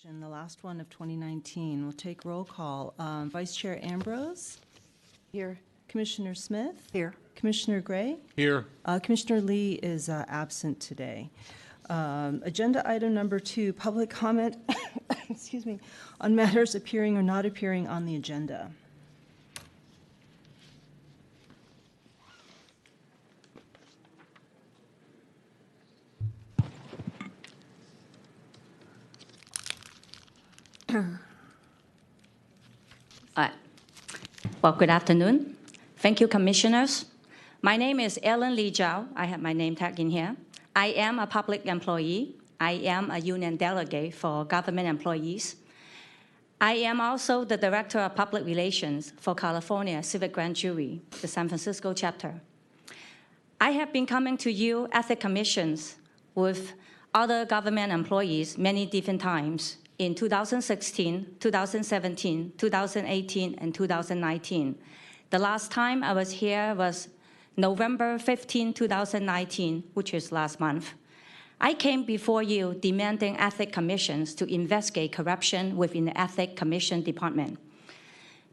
The last one of 2019. We'll take roll call. Vice Chair Ambrose? Here. Commissioner Smith? Here. Commissioner Gray? Here. Commissioner Lee is absent today. Agenda item number 2, public comment excuse me, on matters appearing or not appearing on the agenda. Well, good afternoon. Thank you, Commissioners. My name is Ellen Lee Zhao. I have my name tag in here. I am a public employee. I am a union delegate for government employees. I am also the Director of Public Relations for California Civic Grand Jury, the San Francisco chapter. I have been coming to you ethics commissions with other government employees many different times in 2016, 2017, 2018, and 2019. The last time I was here was November 15, 2019, which is last month. I came before you demanding ethics commissions to investigate corruption within the Ethics Commission Department.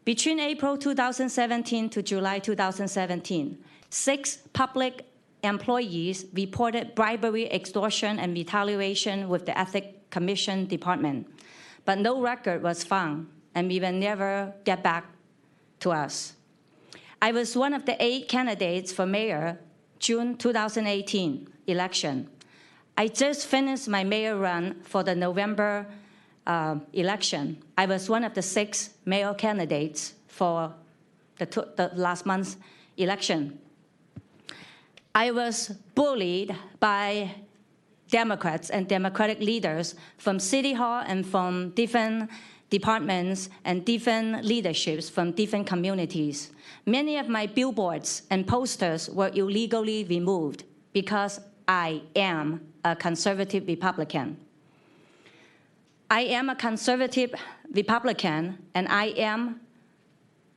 Between April 2017 to July 2017, 6 public employees reported bribery, extortion, and retaliation with the Ethics Commission Department, but no record was found, and we will never get back to us. I was one of the 8 candidates for mayor June 2018 election. I just finished my mayor run for the November election. I was one of the 6 mayor candidates for the last month's election. I was bullied by Democrats and Democratic leaders from City Hall and from different departments and different leaderships from different communities. Many of my billboards and posters were illegally removed because I am a conservative Republican. I am a conservative Republican, and I am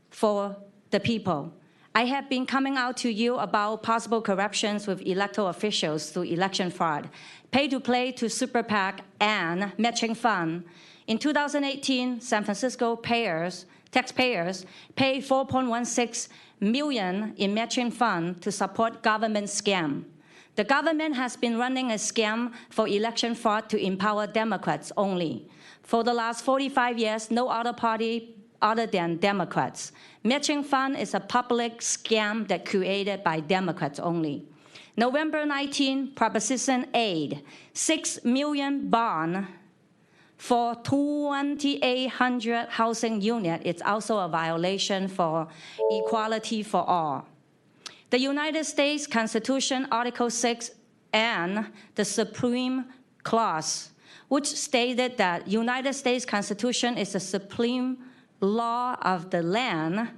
for the people. I have been coming out to you about possible corruptions with electoral officials through election fraud, pay-to-play to super PAC, and matching fund. In 2018, San Francisco taxpayers paid $4.16 million in matching fund to support government scam. The government has been running a scam for election fraud to empower Democrats only. For the last 45 years, no other party other than Democrats. Matching fund is a public scam that created by Democrats only. November 19, Proposition 8, $6 million bond for 2,800 housing units. It's also a violation for equality for all. The United States Constitution, Article 6, and the Supreme Clause, which stated that United States Constitution is the supreme law of the land,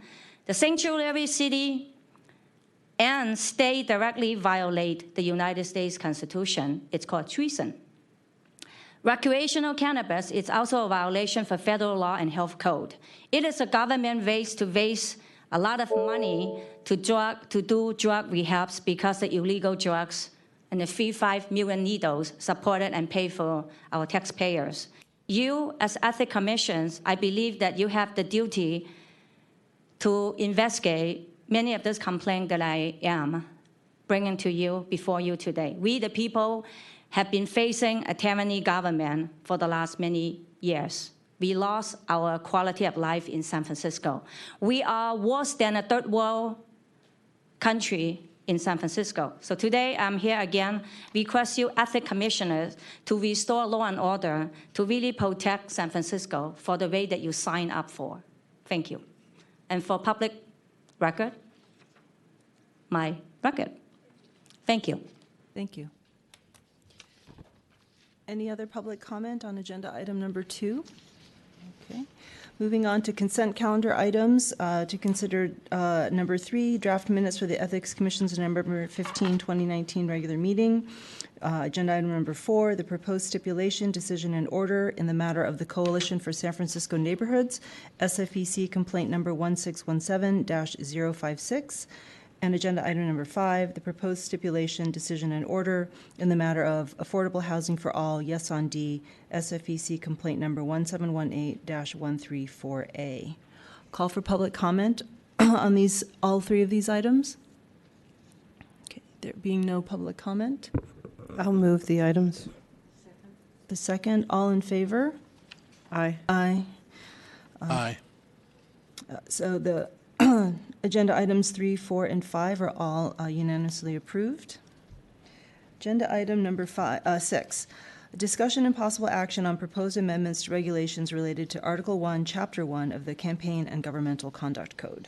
the sanctuary city and state directly violate the United States Constitution. It's called treason. Recreational cannabis is also a violation for federal law and health code. It is a government ways to waste a lot of money to do drug rehabs because the illegal drugs and the 5 million needles supported and paid for our taxpayers. You, as ethics commissions, I believe that you have the duty to investigate many of those complaints that I am bringing to you before you today. We, the people, have been facing a tyranny government for the last many years. We lost our quality of life in San Francisco. We are worse than a third world country in San Francisco. So today I'm here again, request you ethics commissioners to restore law and order, to really protect San Francisco for the way that you sign up for. Thank you. And for public record, my record. Thank you. Thank you. Any other public comment on agenda item number 2? Okay. Moving on to consent calendar items, to consider number 3, draft minutes for the Ethics Commission's November 15, 2019 regular meeting. Agenda item number 4, the proposed stipulation, decision, and order in the matter of the Coalition for San Francisco Neighborhoods, SFEC complaint number 1617-056. And agenda item number 5, the proposed stipulation, decision, and order in the matter of affordable housing for all, yes on D, SFEC complaint number 1718-134A. Call for public comment on all 3 of these items. Okay, there being no public comment. I'll move the items. The second, all in favor? Aye. Aye. Aye. So the agenda items 3, 4, and 5 are all unanimously approved. Agenda item number 6, discussion and possible action on proposed amendments to regulations related to Article 1, Chapter 1 of the Campaign and Governmental Conduct Code.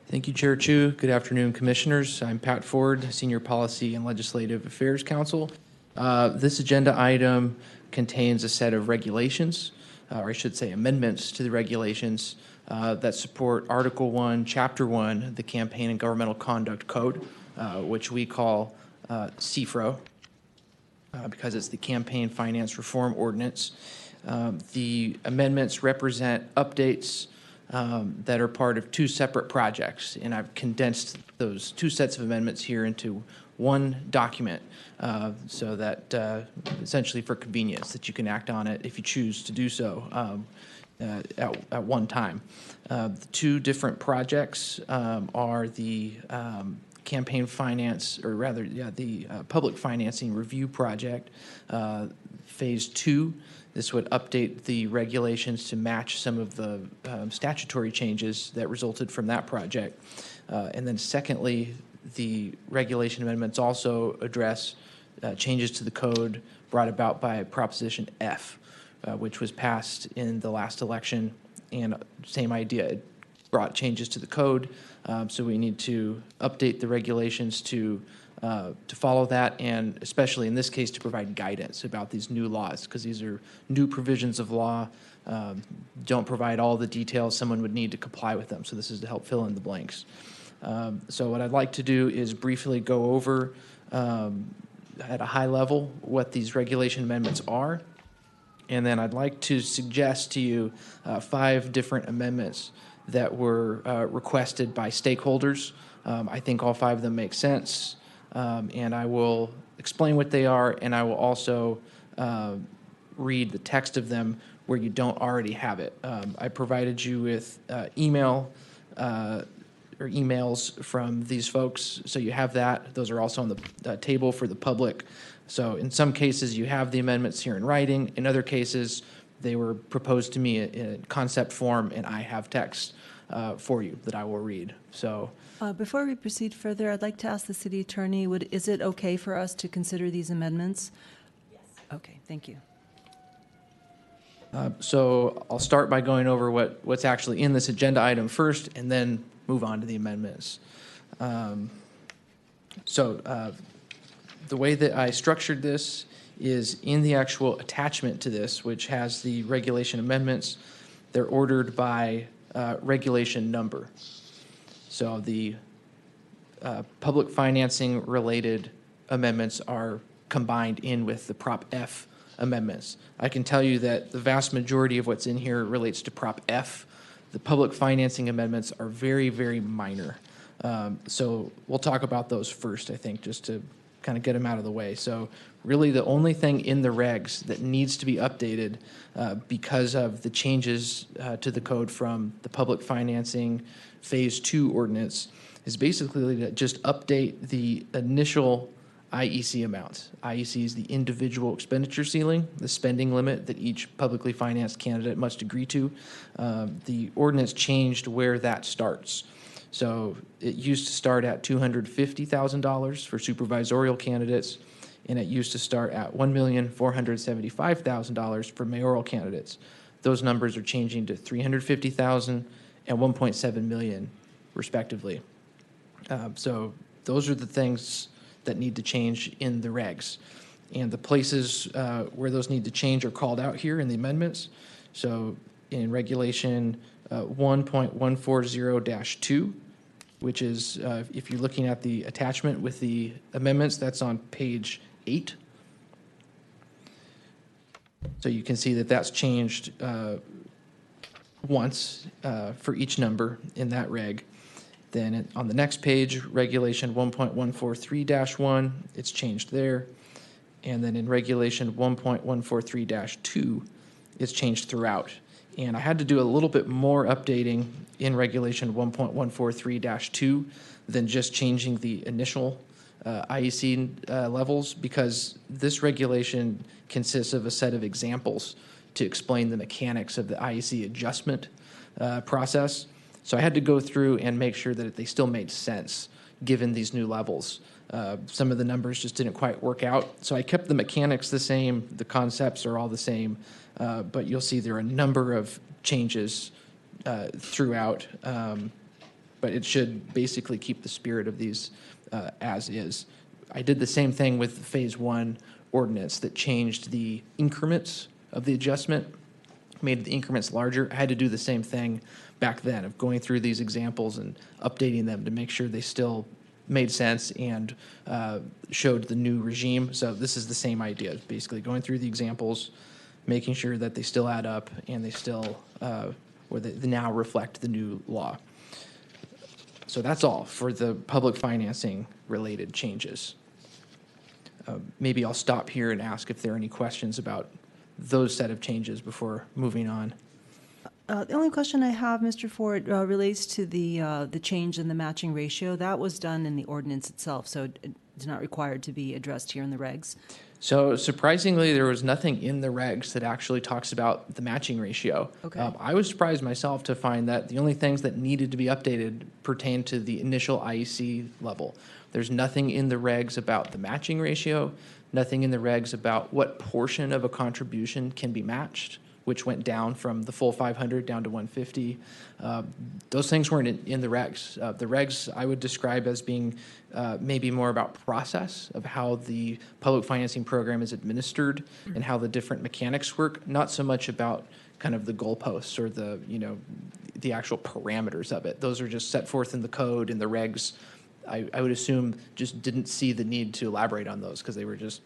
Thank you, Chair Chu. Good afternoon, Commissioners. I'm Pat Ford, Senior Policy and Legislative Affairs Counsel. This agenda item contains a set of regulations, or I should say amendments to the regulations that support Article 1, Chapter 1 of the Campaign and Governmental Conduct Code, which we call CFRO, because it's the Campaign Finance Reform Ordinance. The amendments represent updates that are part of 2 separate projects, and I've condensed those 2 sets of amendments here into one document so that essentially for convenience that you can act on it if you choose to do so at one time. The 2 different projects are the campaign finance, or rather, the public financing review project, phase 2. This would update the regulations to match some of the statutory changes that resulted from that project. And then secondly, the regulation amendments also address changes to the code brought about by Proposition F, which was passed in the last election. And same idea, it brought changes to the code. So we need to update the regulations to follow that, and especially in this case to provide guidance about these new laws, because these are new provisions of law, don't provide all the details someone would need to comply with them. So this is to help fill in the blanks. So what I'd like to do is briefly go over at a high level what these regulation amendments are, and then I'd like to suggest to you 5 different amendments that were requested by stakeholders. I think all 5 of them make sense, and I will explain what they are, and I will also read the text of them where you don't already have it. I provided you with emails from these folks, so you have that. Those are also on the table for the public. So in some cases, you have the amendments here in writing. In other cases, they were proposed to me in concept form, and I have text for you that I will read. So Before we proceed further, I'd like to ask the city attorney, is it okay for us to consider these amendments? Yes. Okay, thank you. So I'll start by going over what's actually in this agenda item first, and then move on to the amendments. The way that I structured this is in the actual attachment to this, which has the regulation amendments. They're ordered by regulation number. So the public financing related amendments are combined in with the Prop F amendments. I can tell you that the vast majority of what's in here relates to Prop F. The public financing amendments are very, very minor. So we'll talk about those first, I think, just to kind of get them out of the way. So really the only thing in the regs that needs to be updated because of the changes to the code from the public financing phase 2 ordinance is basically to just update the initial IEC amounts. IEC is the individual expenditure ceiling, the spending limit that each publicly financed candidate must agree to. The ordinance changed where that starts. So it used to start at $250,000 for supervisorial candidates, and it used to start at $1,475,000 for mayoral candidates. Those numbers are changing to $350,000 and $1.7 million, respectively. So those are the things that need to change in the regs. And the places where those need to change are called out here in the amendments. So in regulation 1.140-2, which is, if you're looking at the attachment with the amendments, that's on page 8. So you can see that that's changed once for each number in that reg. Then on the next page, Regulation 1.143-1, it's changed there. And then in Regulation 1.143-2, it's changed throughout. And I had to do a little bit more updating in Regulation 1.143-2 than just changing the initial IEC levels, because this regulation consists of a set of examples to explain the mechanics of the IEC adjustment process. So I had to go through and make sure that they still made sense given these new levels. Some of the numbers just didn't quite work out. So I kept the mechanics the same, the concepts are all the same, but you'll see there are a number of changes throughout, but it should basically keep the spirit of these as is. I did the same thing with the Phase 1 ordinance that changed the increments of the adjustment, made the increments larger. I had to do the same thing back then of going through these examples and updating them to make sure they still made sense and showed the new regime. So this is the same idea, basically going through the examples, making sure that they still add up and they still, or they now reflect the new law. So that's all for the public financing related changes. Maybe I'll stop here and ask if there are any questions about those set of changes before moving on. The only question I have, Mr. Ford, relates to the change in the matching ratio. That was done in the ordinance itself, so it's not required to be addressed here in the regs. So surprisingly, there was nothing in the regs that actually talks about the matching ratio. Okay. I was surprised myself to find that the only things that needed to be updated pertain to the initial IEC level. There's nothing in the regs about the matching ratio, nothing in the regs about what portion of a contribution can be matched, which went down from the full 500 down to 150. Those things weren't in the regs. The regs I would describe as being maybe more about process of how the public financing program is administered and how the different mechanics work, not so much about kind of the goalposts or the, the actual parameters of it. Those are just set forth in the code, and the regs, I would assume, just didn't see the need to elaborate on those because they were just,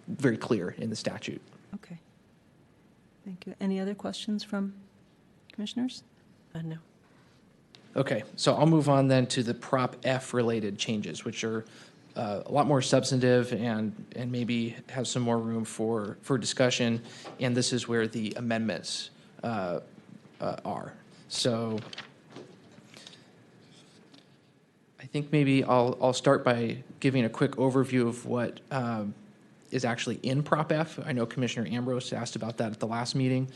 very clear in the statute. Okay. Thank you. Any other questions from commissioners? No. Okay, so I'll move on then to the Prop F related changes, which are a lot more substantive and maybe have some more room for discussion. And this is where the amendments are. So I think maybe I'll start by giving a quick overview of what is actually in Prop F. I know Commissioner Ambrose asked about that at the last meeting.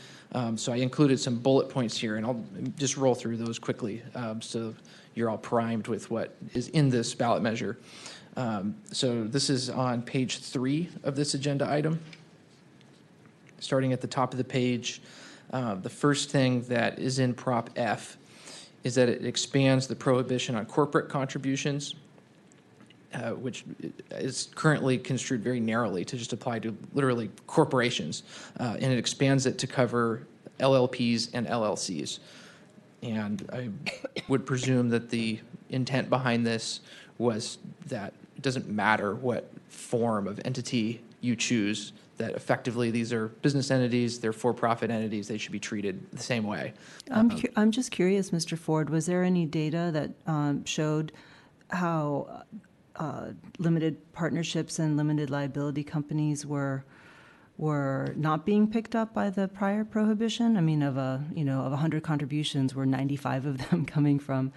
So I included some bullet points here, and I'll just roll through those quickly so you're all primed with what is in this ballot measure. So this is on page 3 of this agenda item. Starting at the top of the page, the first thing that is in Prop F is that it expands the prohibition on corporate contributions, which is currently construed very narrowly to just apply to literally corporations, and it expands it to cover LLPs and LLCs. And I would presume that the intent behind this was that it doesn't matter what form of entity you choose, that effectively these are business entities, they're for-profit entities, they should be treated the same way. I'm just curious, Mr. Ford, was there any data that showed how limited partnerships and limited liability companies were not being picked up by the prior prohibition? I mean, of 100 contributions, were 95 of them coming from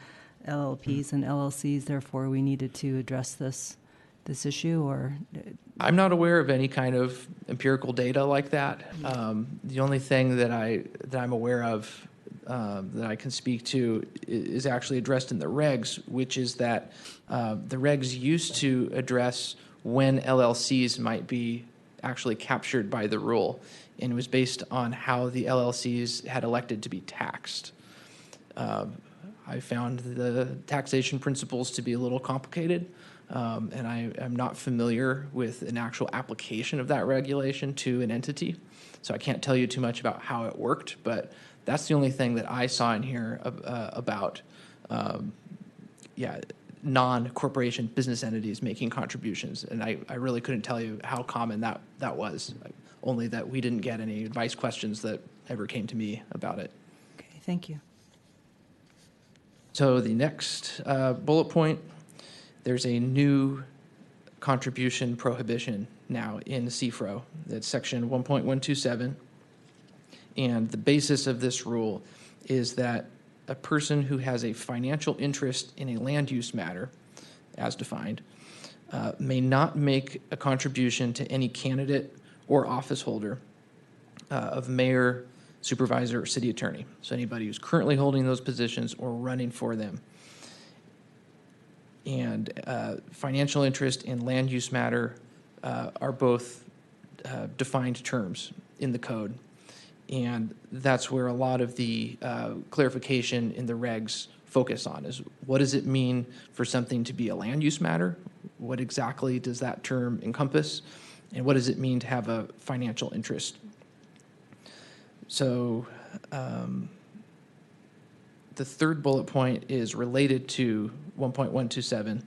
LLPs and LLCs? Therefore, we needed to address this issue, or I'm not aware of any kind of empirical data like that. The only thing that I'm aware of that I can speak to is actually addressed in the regs, which is that the regs used to address when LLCs might be actually captured by the rule, and it was based on how the LLCs had elected to be taxed. I found the taxation principles to be a little complicated, and I am not familiar with an actual application of that regulation to an entity, so I can't tell you too much about how it worked, but that's the only thing that I saw in here about, non-corporation business entities making contributions, and I really couldn't tell you how common that was. only that we didn't get any advice questions that ever came to me about it. Okay, thank you. So the next bullet point, there's a new contribution prohibition now in CFRO. That's section 1.127. And the basis of this rule is that a person who has a financial interest in a land use matter, as defined, may not make a contribution to any candidate or office holder of mayor, supervisor, or city attorney. So anybody who's currently holding those positions or running for them. And financial interest and land use matter are both defined terms in the code. And that's where a lot of the clarification in the regs focus on is what does it mean for something to be a land use matter? What exactly does that term encompass? And what does it mean to have a financial interest? So the third bullet point is related to 1.127,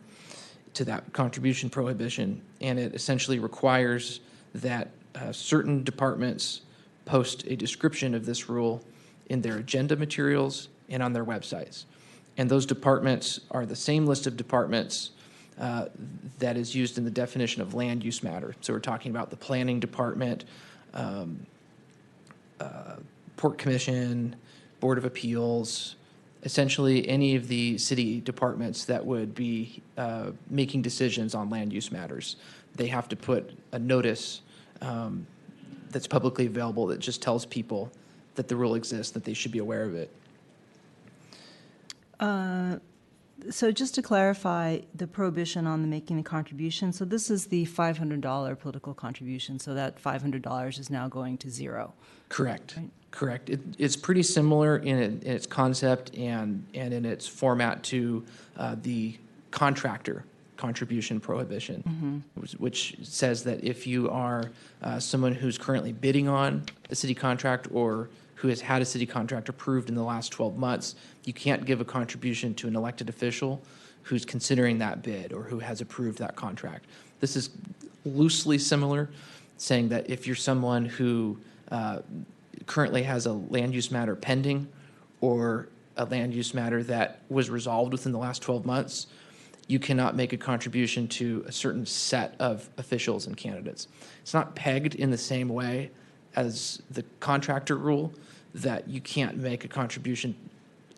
to that contribution prohibition, and it essentially requires that certain departments post a description of this rule in their agenda materials and on their websites. And those departments are the same list of departments that is used in the definition of land use matter. So we're talking about the planning department, Port Commission, Board of Appeals, essentially any of the city departments that would be making decisions on land use matters. They have to put a notice that's publicly available that just tells people that the rule exists, that they should be aware of it. So just to clarify, the prohibition on the making the contribution, so this is the $500 political contribution, so that $500 is now going to zero. Correct. Right. Correct. It's pretty similar in its concept and in its format to the contractor contribution prohibition, which says that if you are someone who's currently bidding on a city contract or who has had a city contract approved in the last 12 months, you can't give a contribution to an elected official who's considering that bid or who has approved that contract. This is loosely similar, saying that if you're someone who currently has a land use matter pending or a land use matter that was resolved within the last 12 months, you cannot make a contribution to a certain set of officials and candidates. It's not pegged in the same way as the contractor rule that you can't make a contribution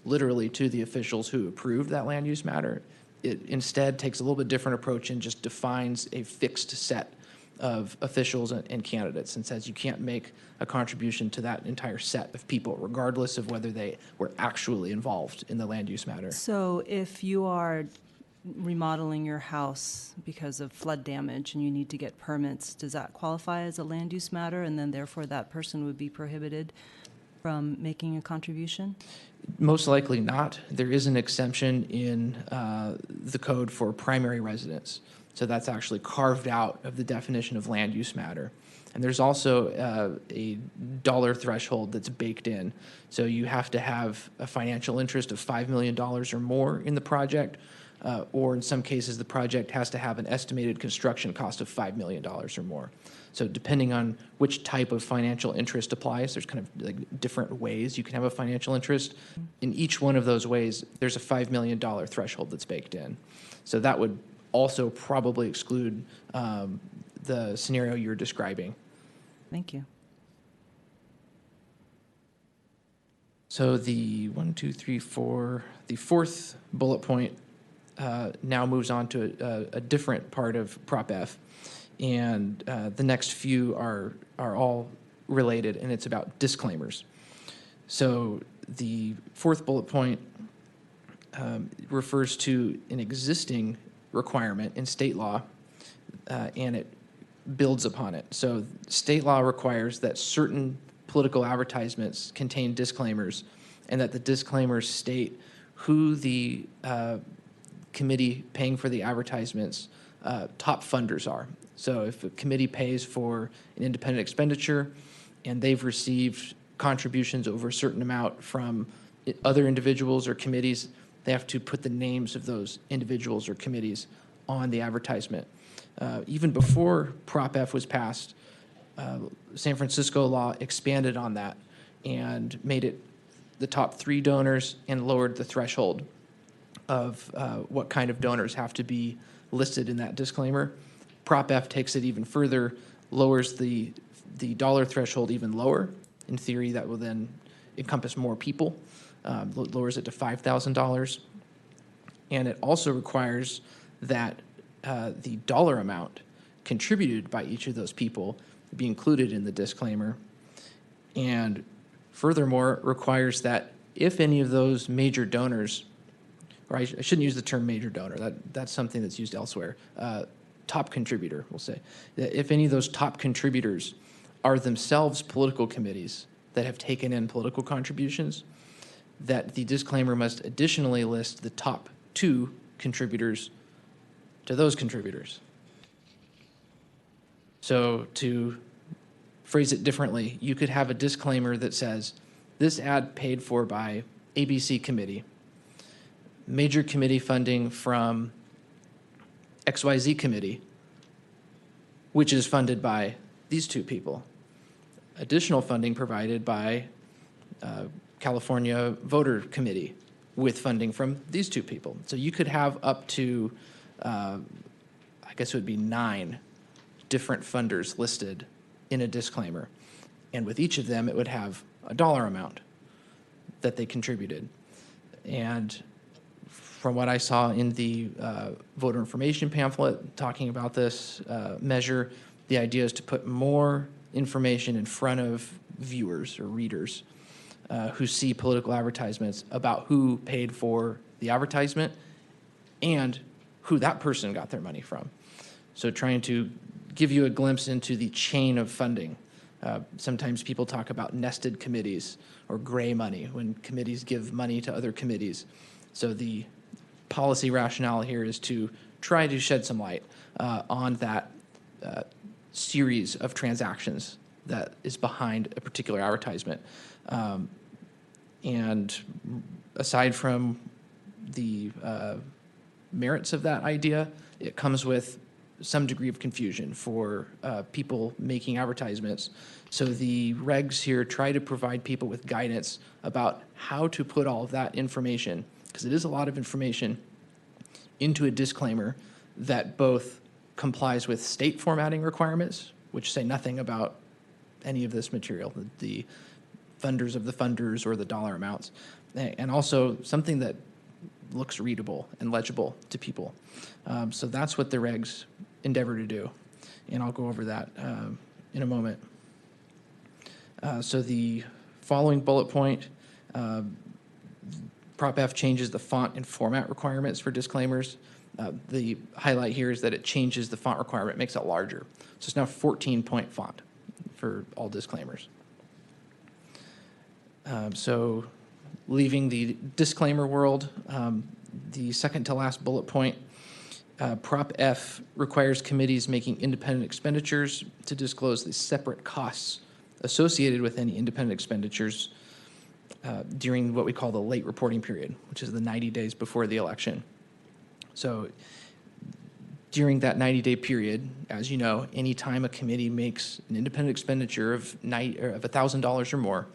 literally to the officials who approved that land use matter. It instead takes a little bit different approach and just defines a fixed set of officials and candidates and says you can't make a contribution to that entire set of people, regardless of whether they were actually involved in the land use matter. So if you are remodeling your house because of flood damage and you need to get permits, does that qualify as a land use matter, and then therefore that person would be prohibited from making a contribution? Most likely not. There is an exemption in the code for primary residence. So that's actually carved out of the definition of land use matter. And there's also a dollar threshold that's baked in. So you have to have a financial interest of $5 million or more in the project, or in some cases, the project has to have an estimated construction cost of $5 million or more. So depending on which type of financial interest applies, there's kind of like different ways you can have a financial interest. In each one of those ways, there's a $5 million threshold that's baked in. So that would also probably exclude the scenario you're describing. Thank you. So the the fourth bullet point now moves on to a different part of Prop F. And the next few are all related, and it's about disclaimers. So the fourth bullet point refers to an existing requirement in state law, and it builds upon it. So state law requires that certain political advertisements contain disclaimers, and that the disclaimers state who the committee paying for the advertisements top funders are. So if a committee pays for an independent expenditure and they've received contributions over a certain amount from other individuals or committees, they have to put the names of those individuals or committees on the advertisement. Even before Prop F was passed, San Francisco law expanded on that and made it the top 3 donors and lowered the threshold of what kind of donors have to be listed in that disclaimer. Prop F takes it even further, lowers the dollar threshold even lower. In theory, that will then encompass more people, lowers it to $5,000. And it also requires that the dollar amount contributed by each of those people be included in the disclaimer. And furthermore, requires that if any of those major donors, or I shouldn't use the term major donor, that's something that's used elsewhere, top contributor, we'll say, that if any of those top contributors are themselves political committees that have taken in political contributions, that the disclaimer must additionally list the top 2 contributors to those contributors. So to phrase it differently, you could have a disclaimer that says, this ad paid for by ABC committee, major committee funding from XYZ committee, which is funded by these 2 people. Additional funding provided by California Voter Committee with funding from these 2 people. So you could have up to, I guess it would be 9 different funders listed in a disclaimer. And with each of them, it would have a dollar amount that they contributed. And from what I saw in the voter information pamphlet talking about this measure, the idea is to put more information in front of viewers or readers who see political advertisements about who paid for the advertisement and who that person got their money from. So trying to give you a glimpse into the chain of funding. Sometimes people talk about nested committees or gray money when committees give money to other committees. So the policy rationale here is to try to shed some light on that series of transactions that is behind a particular advertisement. And aside from the merits of that idea, it comes with some degree of confusion for people making advertisements. So the regs here try to provide people with guidance about how to put all of that information, because it is a lot of information, into a disclaimer that both complies with state formatting requirements, which say nothing about any of this material, the funders of the funders or the dollar amounts, and also something that looks readable and legible to people. So that's what the regs endeavor to do, and I'll go over that in a moment. So the following bullet point, Prop F changes the font and format requirements for disclaimers. The highlight here is that it changes the font requirement, makes it larger. So it's now 14-point font for all disclaimers. So leaving the disclaimer world, the second to last bullet point, Prop F requires committees making independent expenditures to disclose the separate costs associated with any independent expenditures during what we call the late reporting period, which is the 90 days before the election. So during that 90-day period, as you know, anytime a committee makes an independent expenditure of $1,000 or more,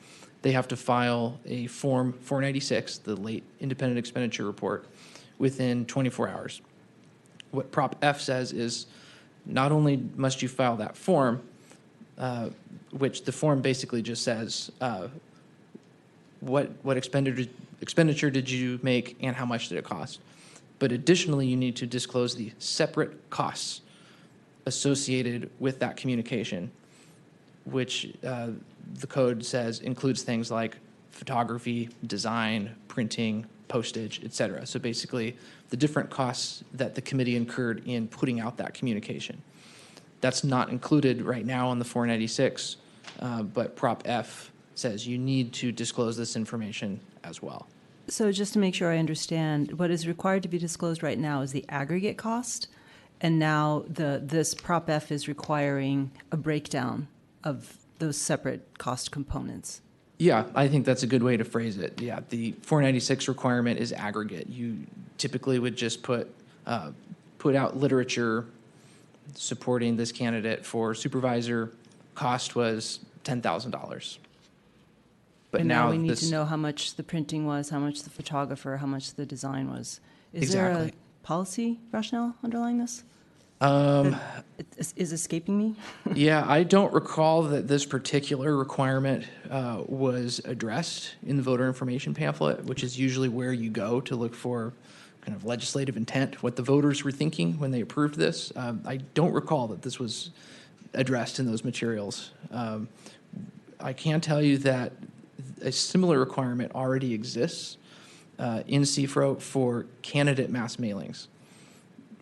they have to file a Form 496, the late independent expenditure report, within 24 hours. What Prop F says is not only must you file that form, which the form basically just says what expenditure did you make and how much did it cost, but additionally you need to disclose the separate costs associated with that communication, which the code says includes things like photography, design, printing, postage, et cetera. So basically the different costs that the committee incurred in putting out that communication. That's not included right now on the 496, but Prop F says you need to disclose this information as well. So just to make sure I understand, what is required to be disclosed right now is the aggregate cost, and now this Prop F is requiring a breakdown of those separate cost components. Yeah, I think that's a good way to phrase it. Yeah, the 496 requirement is aggregate. You typically would just put out literature supporting this candidate for supervisor, cost was $10,000. But And now we need this- to know how much the printing was, how much the photographer, how much the design was. Is there a Exactly. policy rationale underlying this? Um, It is escaping me? Yeah, I don't recall that this particular requirement was addressed in the voter information pamphlet, which is usually where you go to look for kind of legislative intent, what the voters were thinking when they approved this. I don't recall that this was addressed in those materials. I can tell you that a similar requirement already exists in CFRO for candidate mass mailings.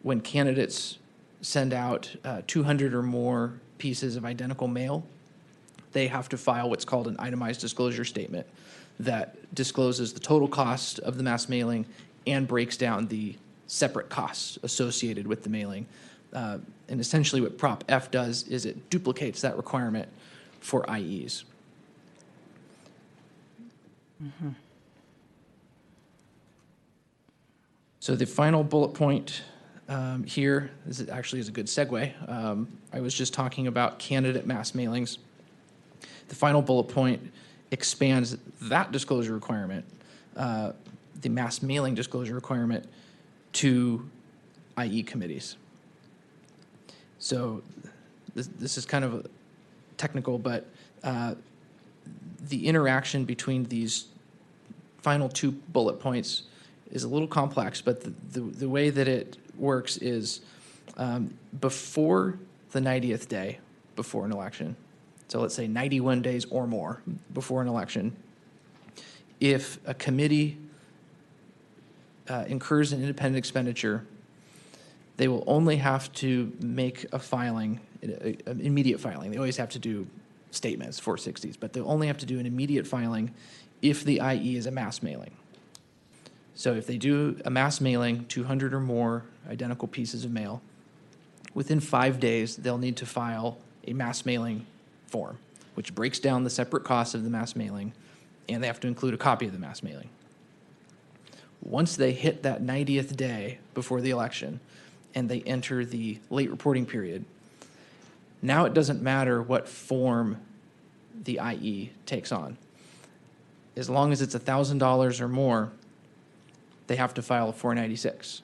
When candidates send out 200 or more pieces of identical mail, they have to file what's called an itemized disclosure statement that discloses the total cost of the mass mailing and breaks down the separate costs associated with the mailing. And essentially what Prop F does is it duplicates that requirement for IEs. So the final bullet point here actually is a good segue. I was just talking about candidate mass mailings. The final bullet point expands that disclosure requirement, the mass mailing disclosure requirement, to IE committees. So this is kind of technical, but the interaction between these final two bullet points is a little complex, but the way that it works is before the 90th day before an election, so let's say 91 days or more before an election, if a committee incurs an independent expenditure, they will only have to make a filing, an immediate filing. They always have to do statements, 460s, but they'll only have to do an immediate filing if the IE is a mass mailing. So if they do a mass mailing, 200 or more identical pieces of mail, within 5 days, they'll need to file a mass mailing form, which breaks down the separate costs of the mass mailing, and they have to include a copy of the mass mailing. Once they hit that 90th day before the election and they enter the late reporting period, now it doesn't matter what form the IE takes on. As long as it's $1,000 or more, they have to file a 496.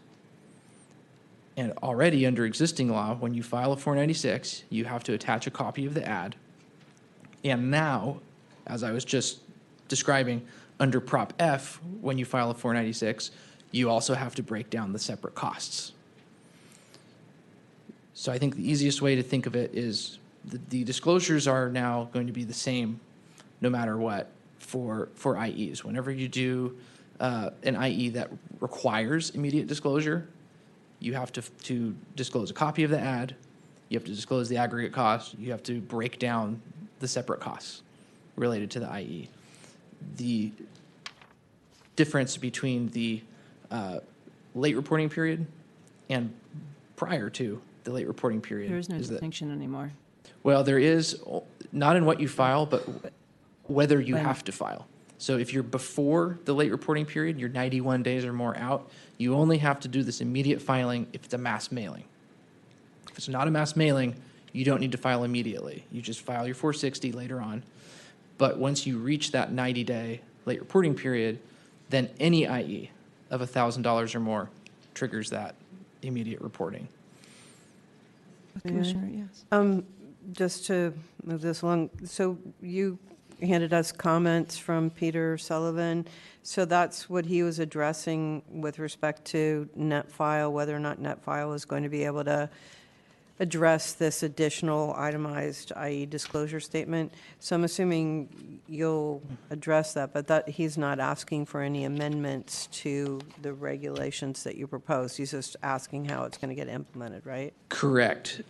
And already under existing law, when you file a 496, you have to attach a copy of the ad. And now, as I was just describing, under Prop F, when you file a 496, you also have to break down the separate costs. So I think the easiest way to think of it is the disclosures are now going to be the same no matter what for IEs. Whenever you do an IE that requires immediate disclosure, you have to disclose a copy of the ad, you have to disclose the aggregate cost, you have to break down the separate costs related to the IE. The difference between the late reporting period and prior to the late reporting period There is no is that, distinction anymore. well, there is, not in what you file, but whether you When- have to file. So if you're before the late reporting period, you're 91 days or more out, you only have to do this immediate filing if it's a mass mailing. If it's not a mass mailing, you don't need to file immediately. You just file your 460 later on. But once you reach that 90-day late reporting period, then any IE of $1,000 or more triggers that immediate reporting. Commissioner, yes. Just to move this along, so you handed us comments from Peter Sullivan. So that's what he was addressing with respect to NetFile, whether or not NetFile is going to be able to address this additional itemized, i.e. disclosure statement. So I'm assuming you'll address that, but that he's not asking for any amendments to the regulations that you propose. He's just asking how it's going to get implemented, right? Correct.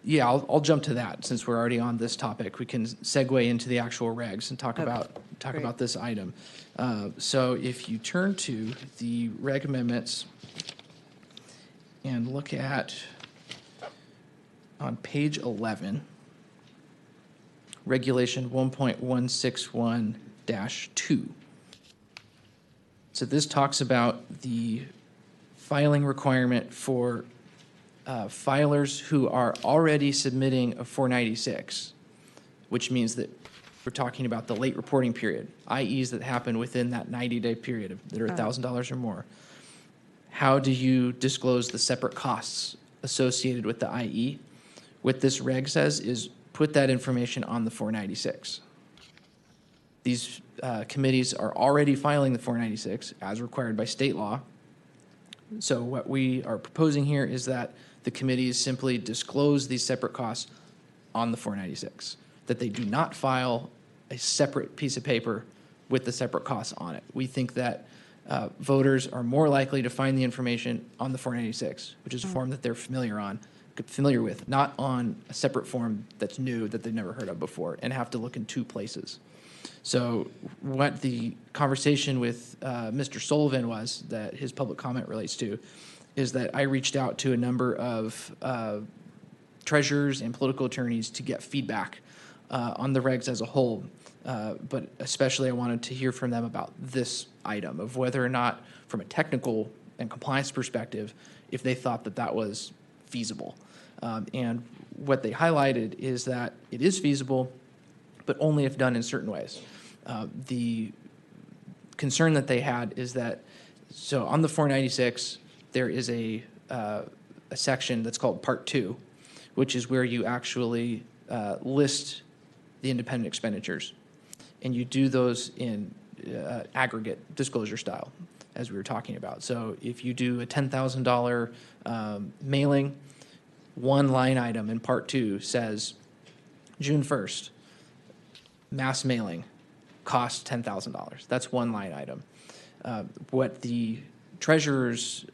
Yeah, I'll jump to that since we're already on this topic. We can segue into the actual regs and talk Okay, about great. this item. So if you turn to the reg amendments and look at on page 11, Regulation 1.161-2. So this talks about the filing requirement for filers who are already submitting a 496 which means that we're talking about the late reporting period, IEs that happen within that 90-day period that are $1,000 or more. How do you disclose the separate costs associated with the IE? What this reg says is put that information on the 496. These committees are already filing the 496 as required by state law. So what we are proposing here is that the committees simply disclose these separate costs on the 496, that they do not file a separate piece of paper with the separate costs on it. We think that voters are more likely to find the information on the 496, which is a form that they're familiar with, not on a separate form that's new that they've never heard of before and have to look in two places. So what the conversation with Mr. Sullivan was, that his public comment relates to, is that I reached out to a number of treasurers and political attorneys to get feedback on the regs as a whole, but especially I wanted to hear from them about this item of whether or not, from a technical and compliance perspective, if they thought that that was feasible. And what they highlighted is that it is feasible, but only if done in certain ways. The concern that they had is that, so on the 496, there is a section that's called Part 2, which is where you actually list the independent expenditures. And you do those in aggregate disclosure style, as we were talking about. So if you do a $10,000 mailing, one line item in Part 2 says June 1st, mass mailing cost $10,000. That's one line item. What the treasurers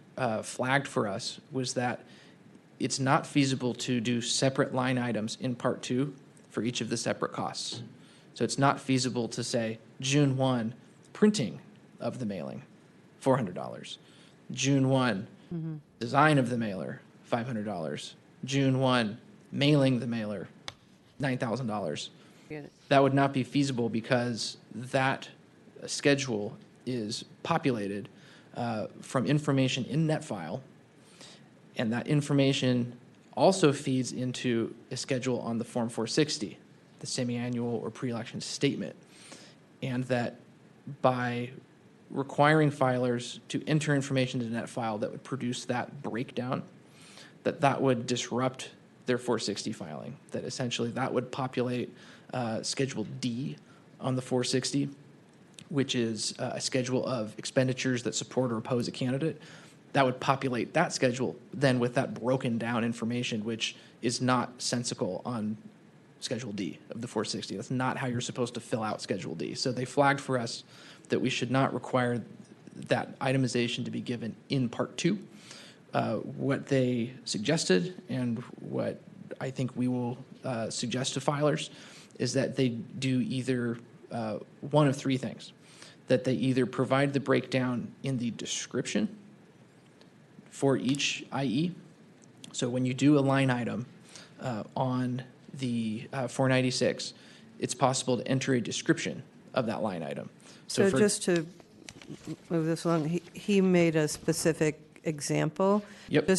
flagged for us was that it's not feasible to do separate line items in Part 2 for each of the separate costs. So it's not feasible to say June 1, printing of the mailing, $400. June 1, design of the mailer, $500. June 1, mailing the mailer, $9,000. Get it. That would not be feasible because that schedule is populated from information in NetFile, and that information also feeds into a schedule on the Form 460, the semi-annual or pre-election statement, and that by requiring filers to enter information to NetFile that would produce that breakdown, that would disrupt their 460 filing, that essentially that would populate Schedule D on the 460, which is a schedule of expenditures that support or oppose a candidate. That would populate that schedule then with that broken down information, which is not sensical on Schedule D of the 460. That's not how you're supposed to fill out Schedule D. So they flagged for us that we should not require that itemization to be given in Part 2. What they suggested, and what I think we will suggest to filers, is that they do either one of three things. That they either provide the breakdown in the description for each IE. So when you do a line item on the 496, it's possible to enter a description of that line item. So for- just to move this along, he made a specific example. Yep.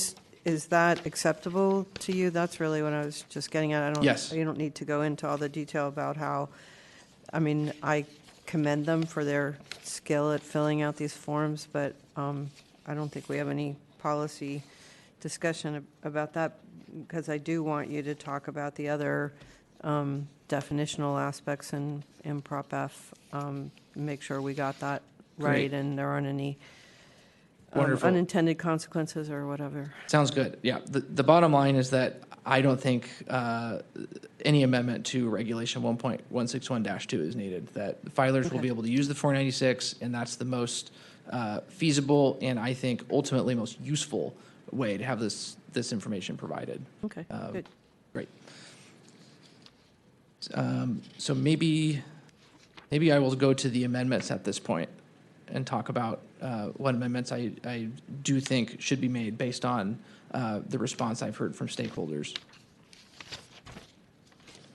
Is that acceptable to you? That's really what I was just getting at. Yes. You don't need to go into all the detail about how, I mean, I commend them for their skill at filling out these forms, but I don't think we have any policy discussion about that, because I do want you to talk about the other definitional aspects in Prop F, make sure we got that right Great. and there aren't any Wonderful. unintended consequences or whatever. Sounds good. Yeah. The bottom line is that I don't think any amendment to Regulation 1.161-2 is needed. That filers will be able to use the 496, and that's the most feasible and I think ultimately most useful way to have this information provided. Okay, good. Great. So maybe I will go to the amendments at this point and talk about what amendments I do think should be made based on the response I've heard from stakeholders.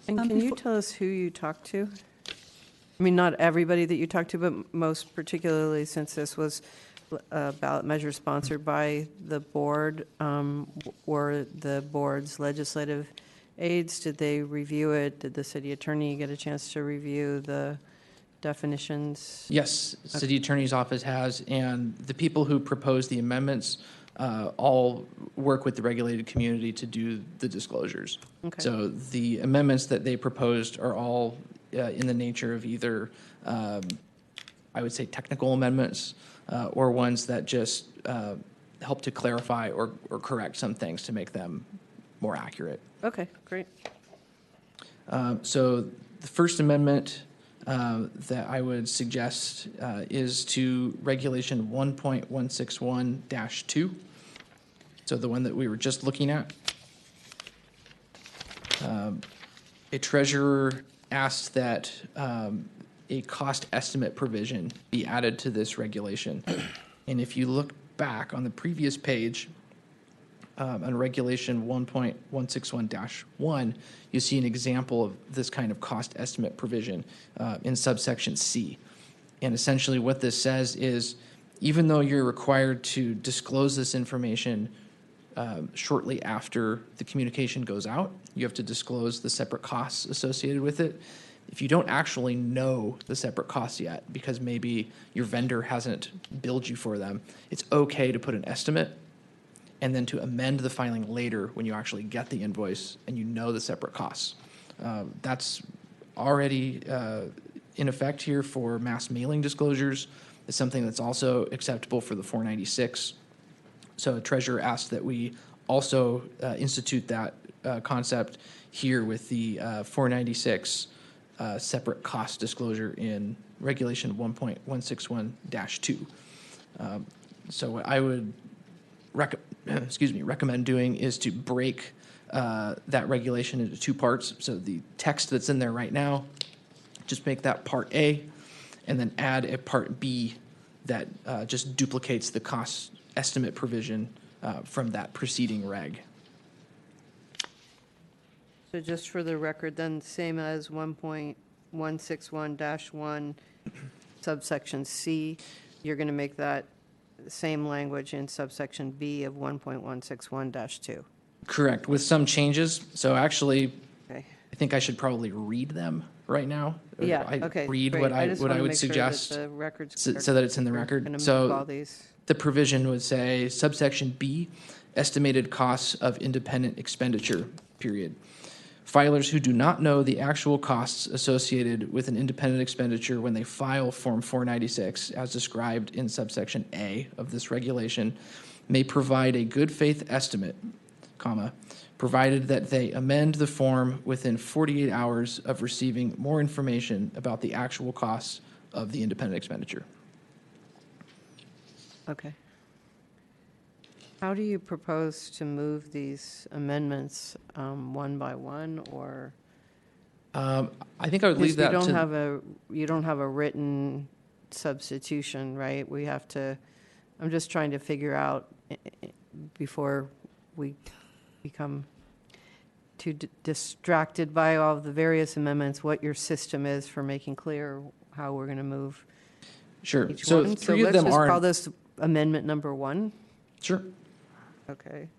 And can you tell us who you talked to? I mean, not everybody that you talked to, but most particularly since this was a ballot measure sponsored by the board, were the board's legislative aides? Did they review it? Did the city attorney get a chance to review the definitions? Yes, city attorney's office has, and the people who propose the amendments all work with the regulated community to do the disclosures. Okay. So the amendments that they proposed are all in the nature of either, I would say, technical amendments or ones that just help to clarify or correct some things to make them more accurate. Okay, great. So the First Amendment that I would suggest is to Regulation 1.161-2. So the one that we were just looking at. A treasurer asked that a cost estimate provision be added to this regulation. And if you look back on the previous page, on Regulation 1.161-1, you see an example of this kind of cost estimate provision in subsection C. And essentially what this says is, even though you're required to disclose this information shortly after the communication goes out, you have to disclose the separate costs associated with it. If you don't actually know the separate costs yet, because maybe your vendor hasn't billed you for them, it's okay to put an estimate and then to amend the filing later when you actually get the invoice and you know the separate costs. That's already in effect here for mass mailing disclosures. It's something that's also acceptable for the 496. So Treasurer asked that we also institute that concept here with the 496 separate cost disclosure in Regulation 1.161-2. So what I would recommend doing is to break that regulation into two parts. So the text that's in there right now, just make that Part A, and then add a Part B that just duplicates the cost estimate provision from that preceding reg. So just for the record, then, same as 1.161-1 subsection C, you're going to make that same language in subsection B of 1.161-2. Correct, with some changes. So actually, Okay. I think I should probably read them right now. Yeah, I okay. read great. what I just would wanna make sure that suggest the record's so clear. that it's in the We're record. gonna So move all these. the provision would say subsection B, estimated costs of independent expenditure, period. Filers who do not know the actual costs associated with an independent expenditure when they file Form 496, as described in subsection A of this regulation, may provide a good faith estimate, comma, provided that they amend the form within 48 hours of receiving more information about the actual costs of the independent expenditure. Okay. How do you propose to move these amendments one by one, or? I think I would leave that You to. don't have a written substitution, right? We have to, I'm just trying to figure out before we become too distracted by all the various amendments, what your system is for making clear how we're going to move Sure. each So one. three of let's them just are. call this amendment number 1. Sure. Okay.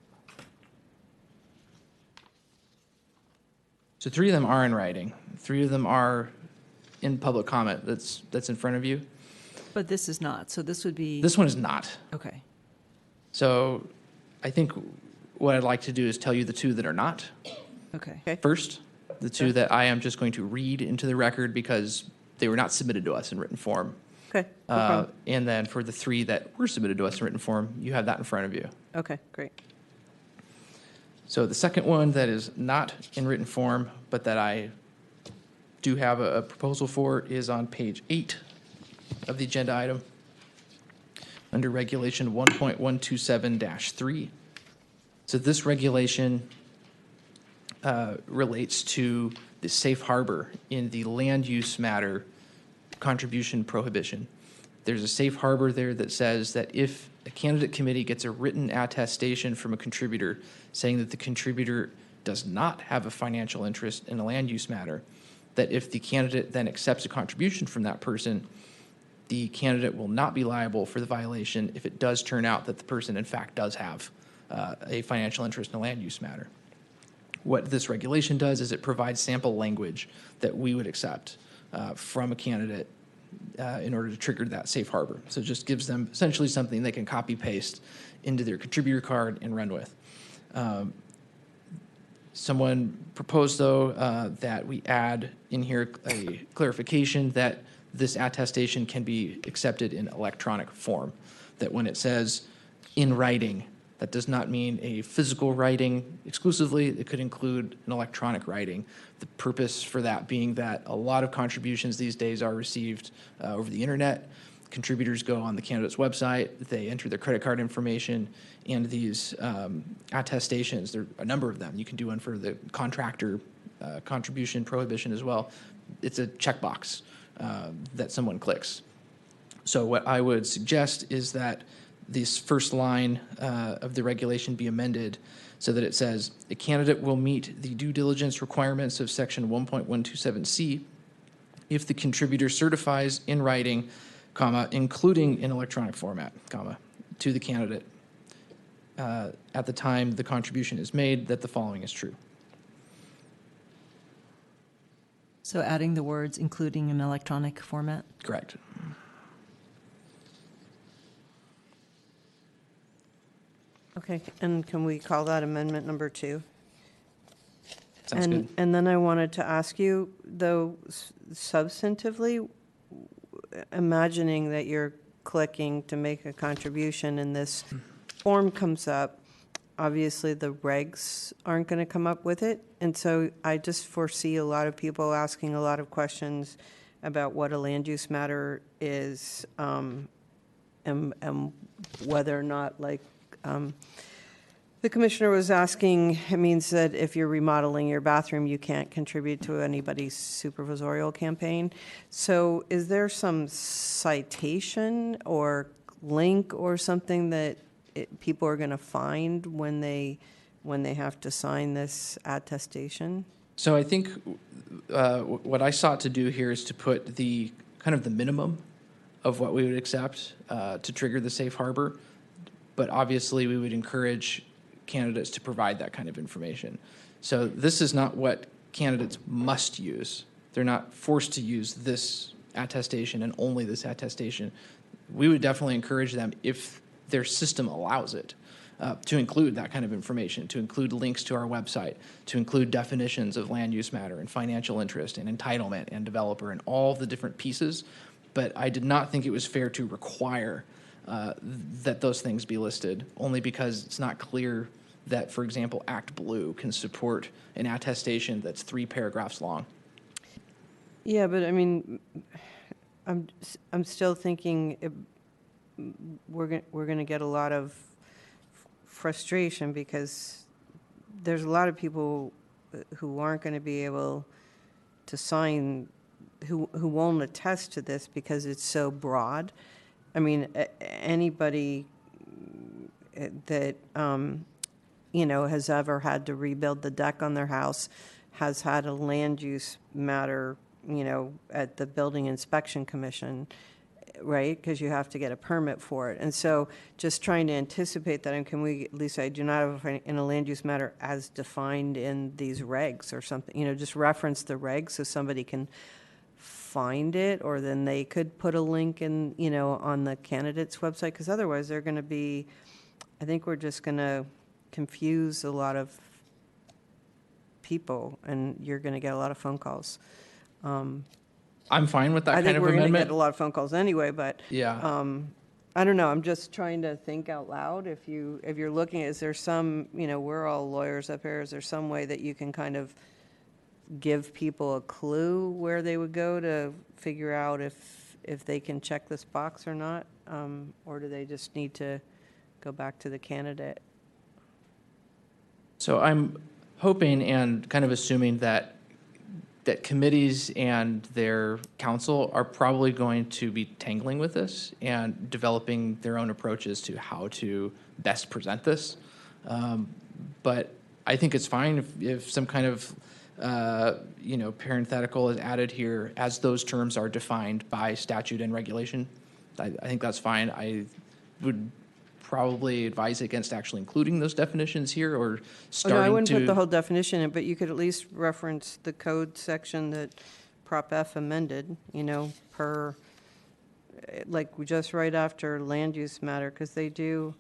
So 3 of them are in writing. 3 of them are in public comment that's in front of you. But this is not, so this would be, This one is not. okay. So I think what I'd like to do is tell you the 2 that are not Okay. first. The 2 that I am just going to read into the record because they were not submitted to us in written form. Okay. No problem. And then for the 3 that were submitted to us in written form, you have that in front of you. Okay, great. So the second one that is not in written form, but that I do have a proposal for is on page 8 of the agenda item under Regulation 1.127-3. So this regulation relates to the safe harbor in the land use matter contribution prohibition. There's a safe harbor there that says that if a candidate committee gets a written attestation from a contributor saying that the contributor does not have a financial interest in a land use matter, that if the candidate then accepts a contribution from that person, the candidate will not be liable for the violation if it does turn out that the person in fact does have a financial interest in a land use matter. what this regulation does is it provides sample language that we would accept from a candidate in order to trigger that safe harbor. So it just gives them essentially something they can copy paste into their contributor card and run with. Someone proposed, though, that we add in here a clarification that this attestation can be accepted in electronic form, that when it says in writing, that does not mean a physical writing exclusively. It could include an electronic writing. The purpose for that being that a lot of contributions these days are received over the internet. Contributors go on the candidate's website, they enter their credit card information, and these attestations, there are a number of them. You can do one for the contractor contribution prohibition as well. It's a checkbox that someone clicks. So what I would suggest is that this first line of the regulation be amended so that it says, a candidate will meet the due diligence requirements of section 1.127C if the contributor certifies in writing, comma, including in electronic format, comma, to the candidate at the time the contribution is made that the following is true. So adding the words including in electronic format? Correct. Okay, and can we call that amendment number 2? Sounds good. And then I wanted to ask you, though, substantively, imagining that you're clicking to make a contribution and this form comes up, obviously the regs aren't going to come up with it. And so I just foresee a lot of people asking a lot of questions about what a land use matter is, and whether or not, like, the commissioner was asking, it means that if you're remodeling your bathroom, you can't contribute to anybody's supervisorial campaign. So is there some citation or link or something that people are going to find when they have to sign this attestation? So I think what I sought to do here is to put the kind of the minimum of what we would accept to trigger the safe harbor. But obviously, we would encourage candidates to provide that kind of information. So this is not what candidates must use. They're not forced to use this attestation and only this attestation. We would definitely encourage them, if their system allows it, to include that kind of information, to include links to our website, to include definitions of land use matter and financial interest and entitlement and developer and all the different pieces. But I did not think it was fair to require that those things be listed, only because it's not clear that, for example, Act Blue can support an attestation that's 3 paragraphs long. Yeah, but I mean, I'm still thinking we're going to get a lot of frustration because there's a lot of people who aren't going to be able to sign, who won't attest to this because it's so broad. I mean, anybody that, has ever had to rebuild the deck on their house has had a land use matter, at the Building Inspection Commission, right? Because you have to get a permit for it. And so just trying to anticipate that, and can we, at least I do not have in a land use matter as defined in these regs or something, just reference the regs so somebody can find it, or then they could put a link in, on the candidate's website, because otherwise they're going to be, I think we're just going to confuse a lot of people, and you're going to get a lot of phone calls. I'm fine with that I kind think of we're going to amendment. get a lot of phone calls anyway, but Yeah. I don't know. I'm just trying to think out loud. If you're looking, is there some, we're all lawyers up here. Is there some way that you can kind of give people a clue where they would go to figure out if they can check this box or not? Or do they just need to go back to the candidate? So I'm hoping and kind of assuming that committees and their council are probably going to be tangling with this and developing their own approaches to how to best present this. But I think it's fine if some kind of parenthetical is added here as those terms are defined by statute and regulation. I think that's fine. I would probably advise against actually including those definitions here or Oh, starting no, I wouldn't put the to. whole definition in, but you could at least reference the code section that Prop F amended, per, like, just right after land use matter, because they do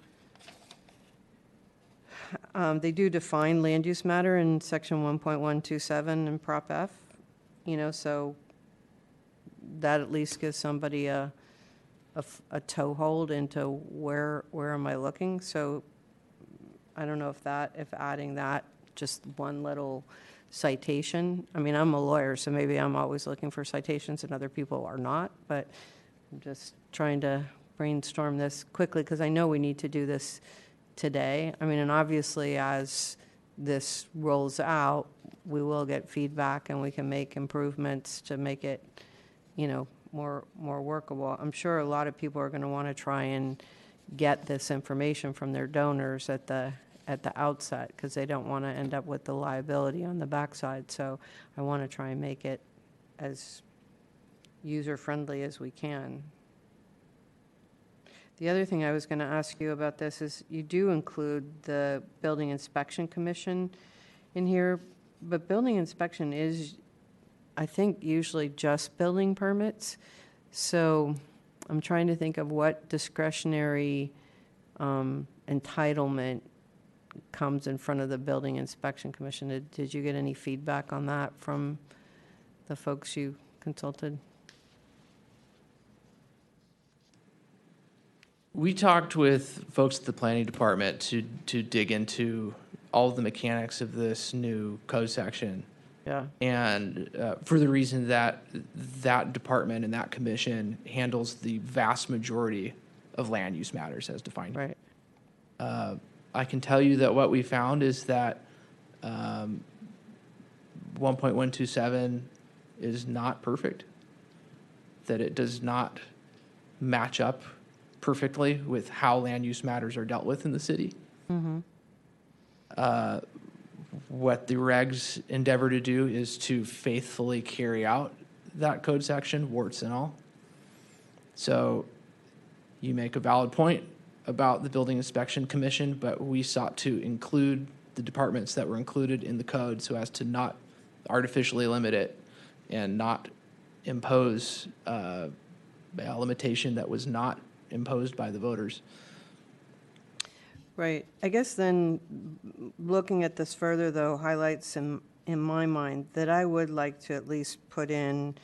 define land use matter in section 1.127 in Prop F, so that at least gives somebody a toehold into where am I looking. So I don't know if adding that, just one little citation. I mean, I'm a lawyer, so maybe I'm always looking for citations and other people are not, but I'm just trying to brainstorm this quickly because I know we need to do this today. I mean, and obviously as this rolls out, we will get feedback and we can make improvements to make it, more workable. I'm sure a lot of people are going to want to try and get this information from their donors at the outset because they don't want to end up with the liability on the backside. So I want to try and make it as user-friendly as we can. The other thing I was going to ask you about this is you do include the Building Inspection Commission in here, but building inspection is, I think, usually just building permits. So I'm trying to think of what discretionary entitlement comes in front of the Building Inspection Commission. Did you get any feedback on that from the folks you consulted? We talked with folks at the planning department to dig into all of the mechanics of this new code section. Yeah. And for the reason that that department and that commission handles the vast majority of land use matters as defined. Right. I can tell you that what we found is that 1.127 is not perfect, that it does not match up perfectly with how land use matters are dealt with in the city. Mm-hmm. What the regs endeavor to do is to faithfully carry out that code section, warts and all. So you make a valid point about the Building Inspection Commission, but we sought to include the departments that were included in the code so as to not artificially limit it and not impose a limitation that was not imposed by the voters. Right. I guess then, looking at this further, though, highlights in my mind that I would like to at least put in,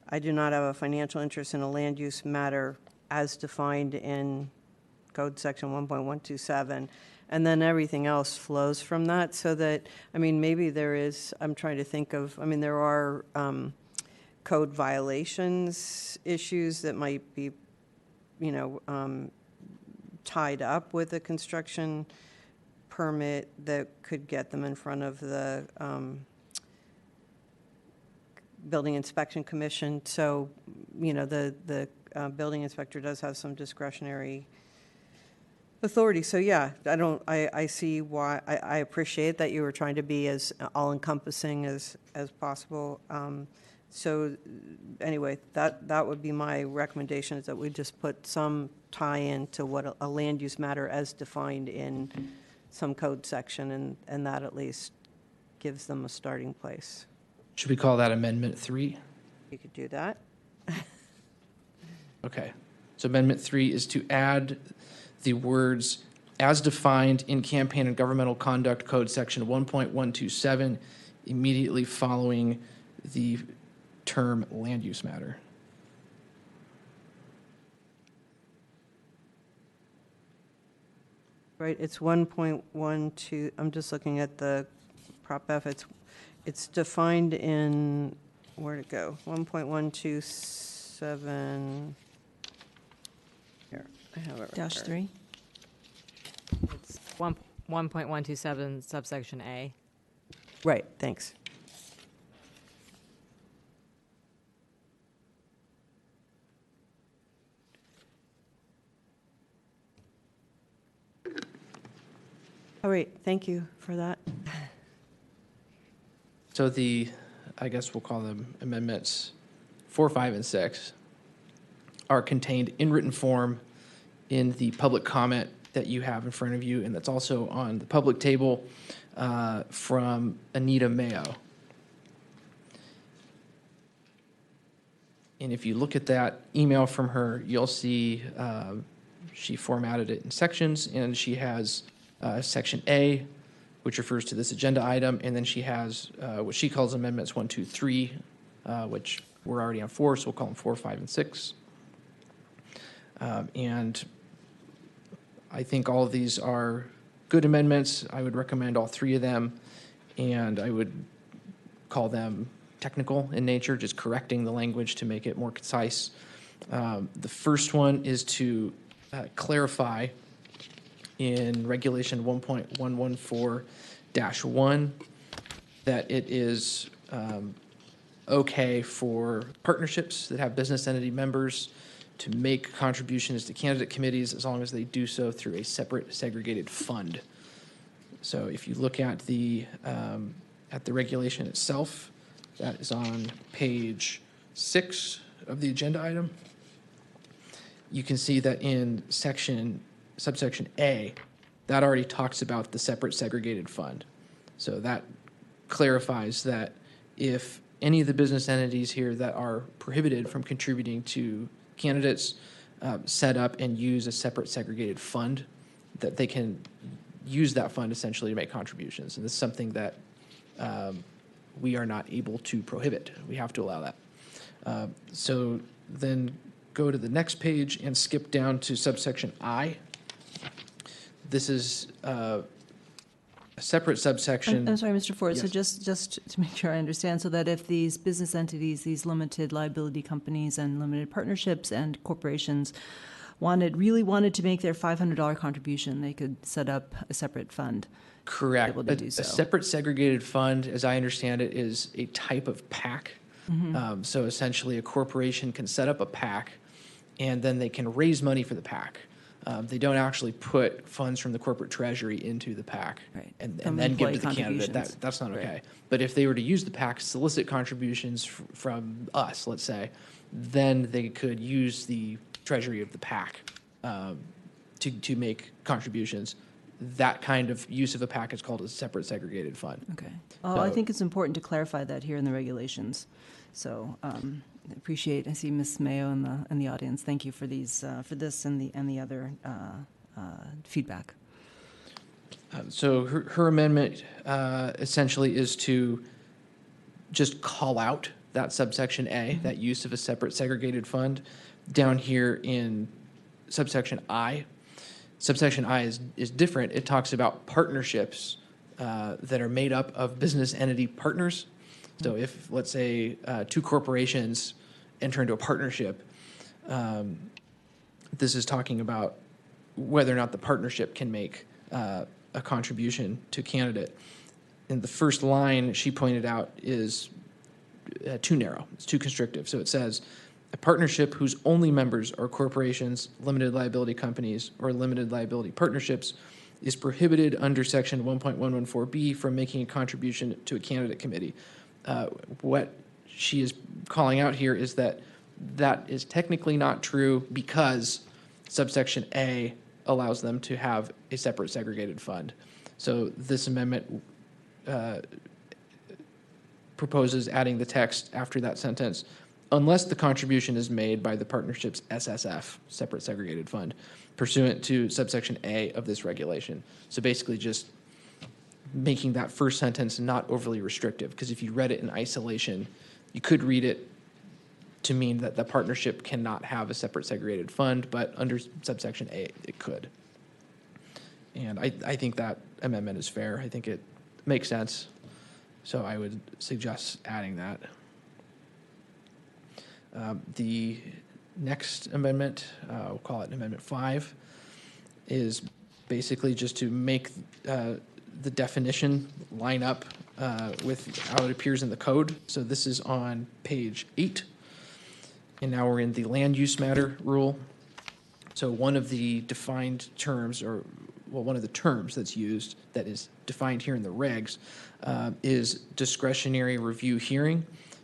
I do not have a financial interest in a land use matter as defined in Code Section 1.127, and then everything else flows from that, so that, I mean, maybe there is, I'm trying to think of, I mean, there are code violations issues that might be, tied up with a construction permit that could get them in front of the Building Inspection Commission. So, the building inspector does have some discretionary authority. So, yeah, I see why, I appreciate that you were trying to be as all-encompassing as possible. So anyway, that would be my recommendation, is that we just put some tie-in to what a land use matter as defined in some code section, and that at least gives them a starting place. Should we call that Amendment 3? You could do that. Okay. So Amendment 3 is to add the words as defined in Campaign and Governmental Conduct Code Section 1.127 immediately following the term land use matter. Right, it's 1.12, I'm just looking at the Prop F, it's defined in, where'd it go? 1.127, here, I have it right Dash there. 3. It's 1.127 subsection A. Right, thanks. All right, thank you for that. So I guess we'll call them amendments 4, 5, and 6 are contained in written form in the public comment that you have in front of you, and that's also on the public table from Anita Mayo. And if you look at that email from her, you'll see she formatted it in sections, and she has Section A, which refers to this agenda item, and then she has what she calls Amendments 1, 2, 3, which we're already on 4, so we'll call them 4, 5, and 6. And I think all of these are good amendments. I would recommend all 3 of them, and I would call them technical in nature, just correcting the language to make it more concise. The first one is to clarify in Regulation 1.114-1 that it is okay for partnerships that have business entity members to make contributions to candidate committees as long as they do so through a separate segregated fund. So if you look at the regulation itself, that is on page 6 of the agenda item. You can see that in subsection A, that already talks about the separate segregated fund. So that clarifies that if any of the business entities here that are prohibited from contributing to candidates set up and use a separate segregated fund, that they can use that fund essentially to make contributions. And this is something that we are not able to prohibit. We have to allow that. So then go to the next page and skip down to subsection I. This is a separate subsection. I'm sorry, Mr. Ford, so Yes. just to make sure I understand, so that if these business entities, these limited liability companies and limited partnerships and corporations really wanted to make their $500 contribution, they could set up a separate fund. Correct. Able to do so. A separate segregated fund, as I understand it, is a type of PAC. So essentially, a corporation can set up a PAC, and then they can raise money for the PAC. They don't actually put funds from the corporate treasury into the PAC Right. and From then give to employee the candidate. contributions. That's not Right. okay. But if they were to use the PAC, solicit contributions from us, let's say, then they could use the treasury of the PAC to make contributions. That kind of use of a PAC is called a separate segregated fund. Okay. Oh, I So- think it's important to clarify that here in the regulations. So appreciate, I see Ms. Mayo in the audience. Thank you for these, for this and the other feedback. So her amendment essentially is to just call out that subsection A, that use of a separate segregated fund, down here in subsection I. Subsection I is different. It talks about partnerships that are made up of business entity partners. So if, let's say, 2 corporations enter into a partnership, this is talking about whether or not the partnership can make a contribution to a candidate. And the first line she pointed out is too narrow. It's too constrictive. So it says, a partnership whose only members are corporations, limited liability companies, or limited liability partnerships is prohibited under section 1.114B from making a contribution to a candidate committee. What she is calling out here is that is technically not true because subsection A allows them to have a separate segregated fund. So this amendment proposes adding the text after that sentence, unless the contribution is made by the partnership's SSF, separate segregated fund, pursuant to subsection A of this regulation. So basically just making that first sentence not overly restrictive, because if you read it in isolation, you could read it to mean that the partnership cannot have a separate segregated fund, but under subsection A, it could. And I think that amendment is fair. I think it makes sense. So I would suggest adding that. The next amendment, we'll call it Amendment 5, is basically just to make the definition line up with how it appears in the code. So this is on page 8, and now we're in the land use matter rule. So one of the defined terms, one of the terms that's used that is defined here in the regs is discretionary review hearing.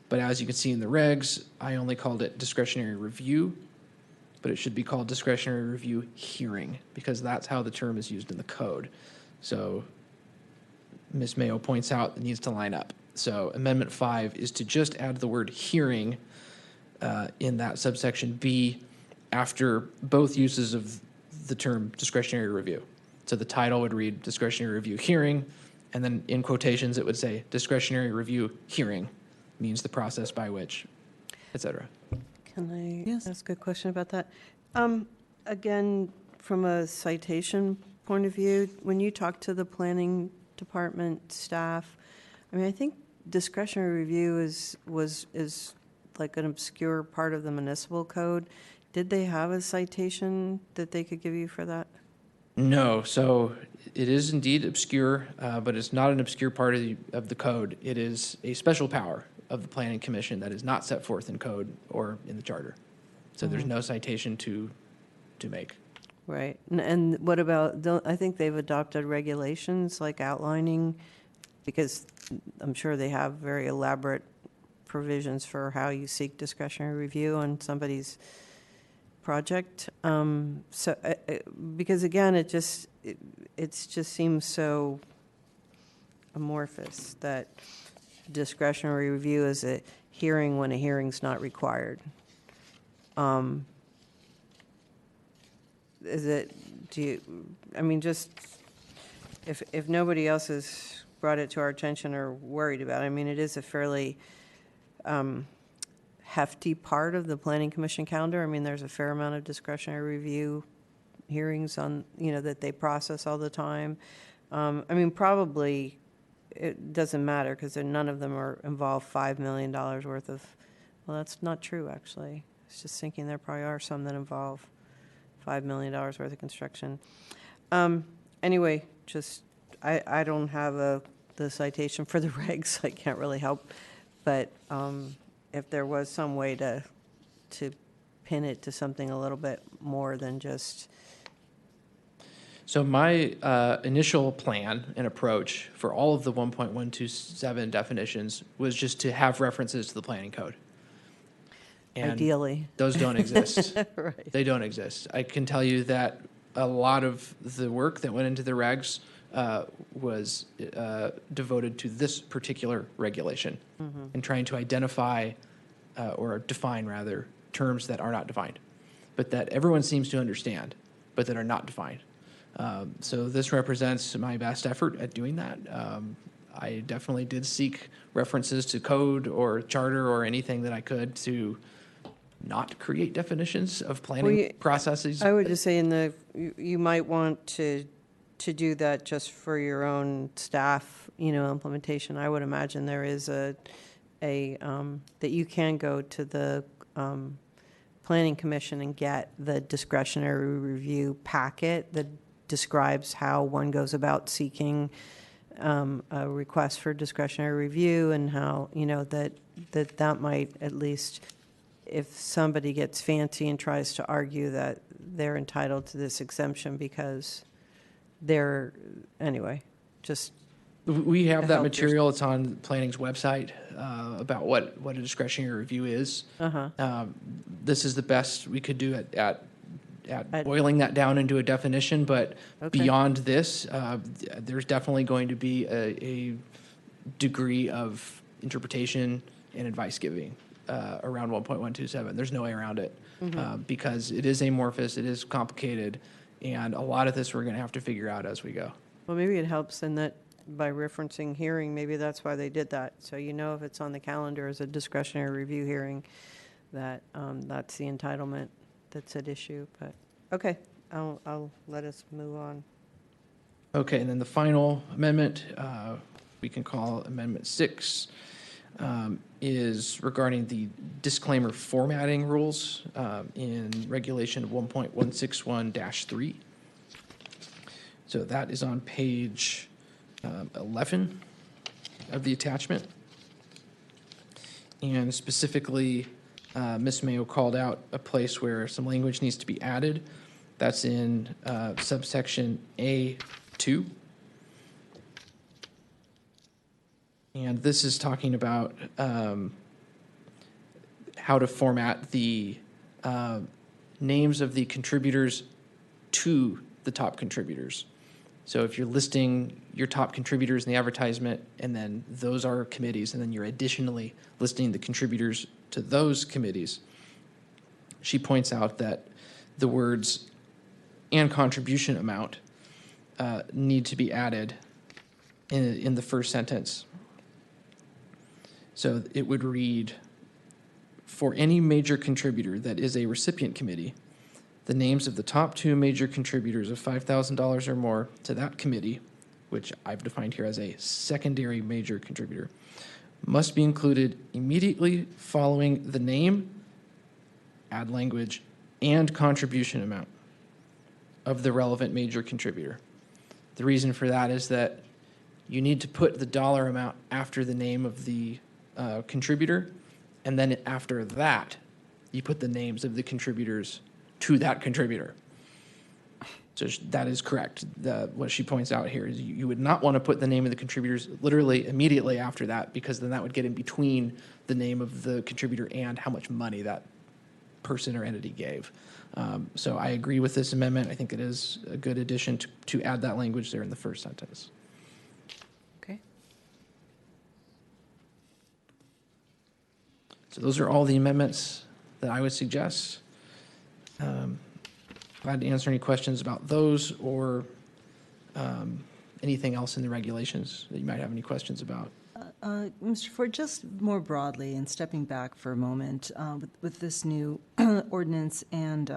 But as you can see in the regs, I only called it discretionary review. but it should be called discretionary review hearing, because that's how the term is used in the code. So Ms. Mayo points out it needs to line up. So Amendment 5 is to just add the word hearing in that subsection B after both uses of the term discretionary review. So the title would read discretionary review hearing, and then in quotations it would say discretionary review hearing means the process by which, et cetera. Can I Yes. ask a question about that? Again, from a citation point of view, when you talk to the planning department staff, I mean, I think discretionary review is like an obscure part of the municipal code. Did they have a citation that they could give you for that? No, so it is indeed obscure, but it's not an obscure part of the code. It is a special power of the Planning Commission that is not set forth in code or in the charter. So there's no citation to make. Right. And what about, I think they've adopted regulations like outlining, because I'm sure they have very elaborate provisions for how you seek discretionary review on somebody's project. Because again, it just seems so amorphous that discretionary review is a hearing when a hearing's not required. Just, if nobody else has brought it to our attention or worried about it, I mean, it is a fairly hefty part of the Planning Commission calendar. I mean, there's a fair amount of discretionary review hearings on, that they process all the time. Probably it doesn't matter because none of them involve $5 million worth of, well, that's not true, actually. It's just thinking there probably are some that involve $5 million worth of construction. Anyway, I don't have the citation for the regs, so I can't really help. But if there was some way to pin it to something a little bit more than just... So my initial plan and approach for all of the 1.127 definitions was just to have references to the planning code. And Ideally. those don't exist. Right. They don't exist. I can tell you that a lot of the work that went into the regs was devoted to this particular regulation and trying to identify or define, rather, terms that are not defined, but that everyone seems to understand, but that are not defined. So this represents my best effort at doing that. I definitely did seek references to code or charter or anything that I could to not create definitions of planning processes. I would just say you might want to do that just for your own staff, implementation. I would imagine there is that you can go to the Planning Commission and get the discretionary review packet that describes how one goes about seeking a request for discretionary review, and how, that might at least, if somebody gets fancy and tries to argue that they're entitled to this exemption because we have that help material. It's on planning's website about what a discretionary review is. This is the best we could do at boiling that down into a definition, but beyond this, there's definitely going to be a degree of interpretation and advice giving around 1.127. There's no way around it because it is amorphous, it is complicated, and a lot of this we're going to have to figure out as we go. Well, maybe it helps in that by referencing hearing, maybe that's why they did that. So if it's on the calendar as a discretionary review hearing, that that's the entitlement that's at issue. But okay, I'll let us move on. Okay, and then the final amendment, we can call Amendment 6, is regarding the disclaimer formatting rules in Regulation 1.161-3. So that is on page 11 of the attachment. And specifically, Ms. Mayo called out a place where some language needs to be added. That's in subsection A2. And this is talking about how to format the names of the contributors to the top contributors. So if you're listing your top contributors in the advertisement, and then those are committees, and then you're additionally listing the contributors to those committees, she points out that the words "and contribution amount" need to be added in the first sentence. So it would read, "For any major contributor that is a recipient committee, the names of the top 2 major contributors of $5,000 or more to that committee," which I've defined here as a secondary major contributor, "must be included immediately following the name," add language, "and contribution amount of the relevant major contributor." The reason for that is that you need to put the dollar amount after the name of the contributor, and then after that, you put the names of the contributors to that contributor. So that is correct. What she points out here is you would not want to put the name of the contributors literally immediately after that, because then that would get in between the name of the contributor and how much money that person or entity gave. So I agree with this amendment. I think it is a good addition to add that language there in the first sentence. Okay. So those are all the amendments that I would suggest. Glad to answer any questions about those or anything else in the regulations that you might have any questions about. Mr. Ford, just more broadly, and stepping back for a moment, with this new ordinance and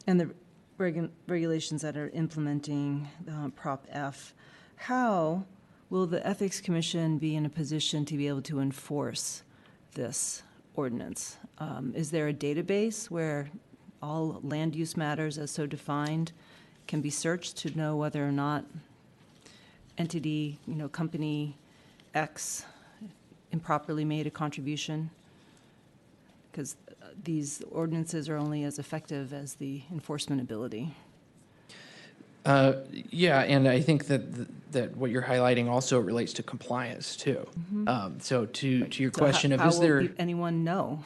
the regulations that are implementing Prop F, how will the Ethics Commission be in a position to be able to enforce this ordinance? Is there a database where all land use matters as so defined can be searched to know whether or not entity, company X improperly made a contribution? Because these ordinances are only as effective as the enforcement ability. Yeah, and I think that what you're highlighting also relates to compliance too. So to your question of how is there will anyone know?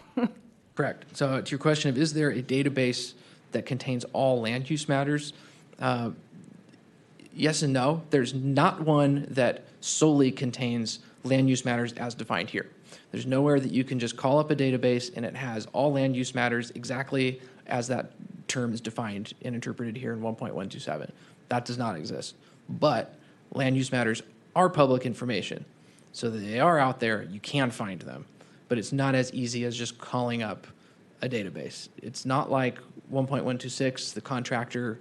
correct. So to your question of is there a database that contains all land use matters? Yes and no. There's not one that solely contains land use matters as defined here. There's nowhere that you can just call up a database and it has all land use matters exactly as that term is defined and interpreted here in 1.127. That does not exist. But land use matters are public information, so that they are out there. You can find them, but it's not as easy as just calling up a database. It's not like 1.126, the contractor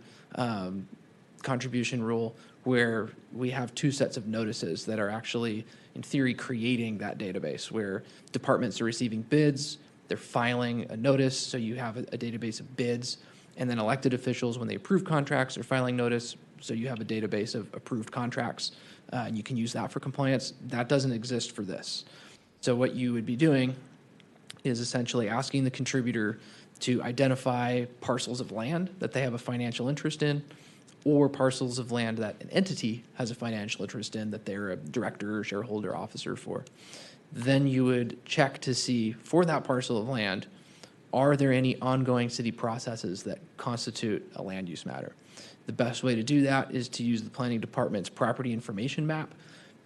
contribution rule, where we have 2 sets of notices that are actually, in theory, creating that database, where departments are receiving bids, they're filing a notice, so you have a database of bids, and then elected officials, when they approve contracts, are filing notice, so you have a database of approved contracts, and you can use that for compliance. That doesn't exist for this. So what you would be doing is essentially asking the contributor to identify parcels of land that they have a financial interest in, or parcels of land that an entity has a financial interest in that they're a director, shareholder, officer for. Then you would check to see, for that parcel of land, are there any ongoing city processes that constitute a land use matter? The best way to do that is to use the planning department's property information map,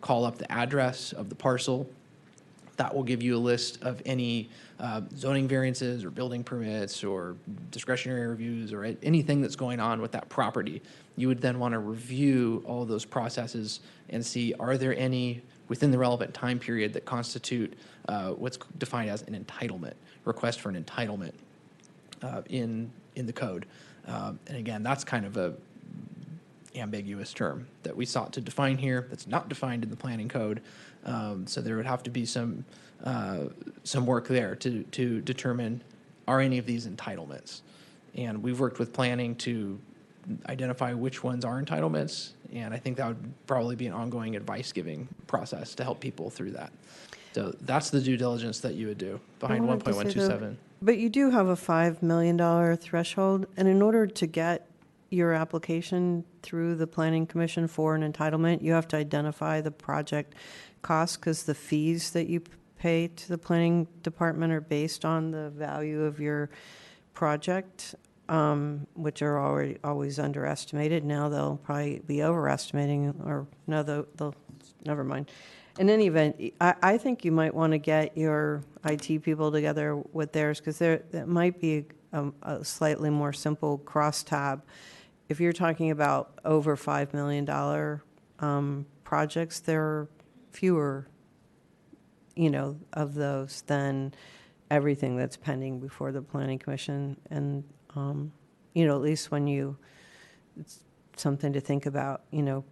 call up the address of the parcel. That will give you a list of any zoning variances or building permits or discretionary reviews or anything that's going on with that property. You would then want to review all of those processes and see, are there any within the relevant time period that constitute what's defined as an entitlement, request for an entitlement in the code. And again, that's kind of a ambiguous term that we sought to define here that's not defined in the planning code. So there would have to be some work there to determine, are any of these entitlements? And we've worked with planning to identify which ones are entitlements, and I think that would probably be an ongoing advice-giving process to help people through that. So that's the due diligence that you would do behind 1.127. But you do have a $5 million threshold, and in order to get your application through the Planning Commission for an entitlement, you have to identify the project costs, because the fees that you pay to the Planning Department are based on the value of your project. which are already always underestimated. Now they'll probably be overestimating, or no, they'll never mind. In any event, I think you might want to get your IT people together with theirs, because that might be a slightly more simple crosstab. If you're talking about over $5 million projects, there are fewer, of those than everything that's pending before the Planning Commission. And, at least when it's something to think about,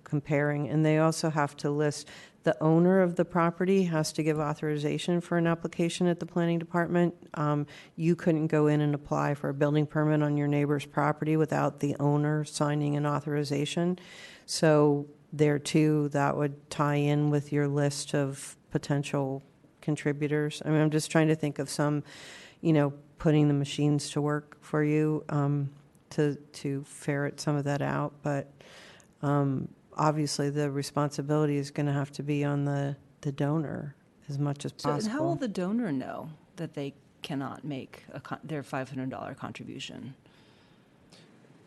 comparing. And they also have to list, the owner of the property has to give authorization for an application at the planning department. You couldn't go in and apply for a building permit on your neighbor's property without the owner signing an authorization. So there too, that would tie in with your list of potential contributors. I mean, I'm just trying to think of some, putting the machines to work for you, to ferret some of that out. But obviously the responsibility is going to have to be on the donor as much as So possible. how will the donor know that they cannot make their $500 contribution?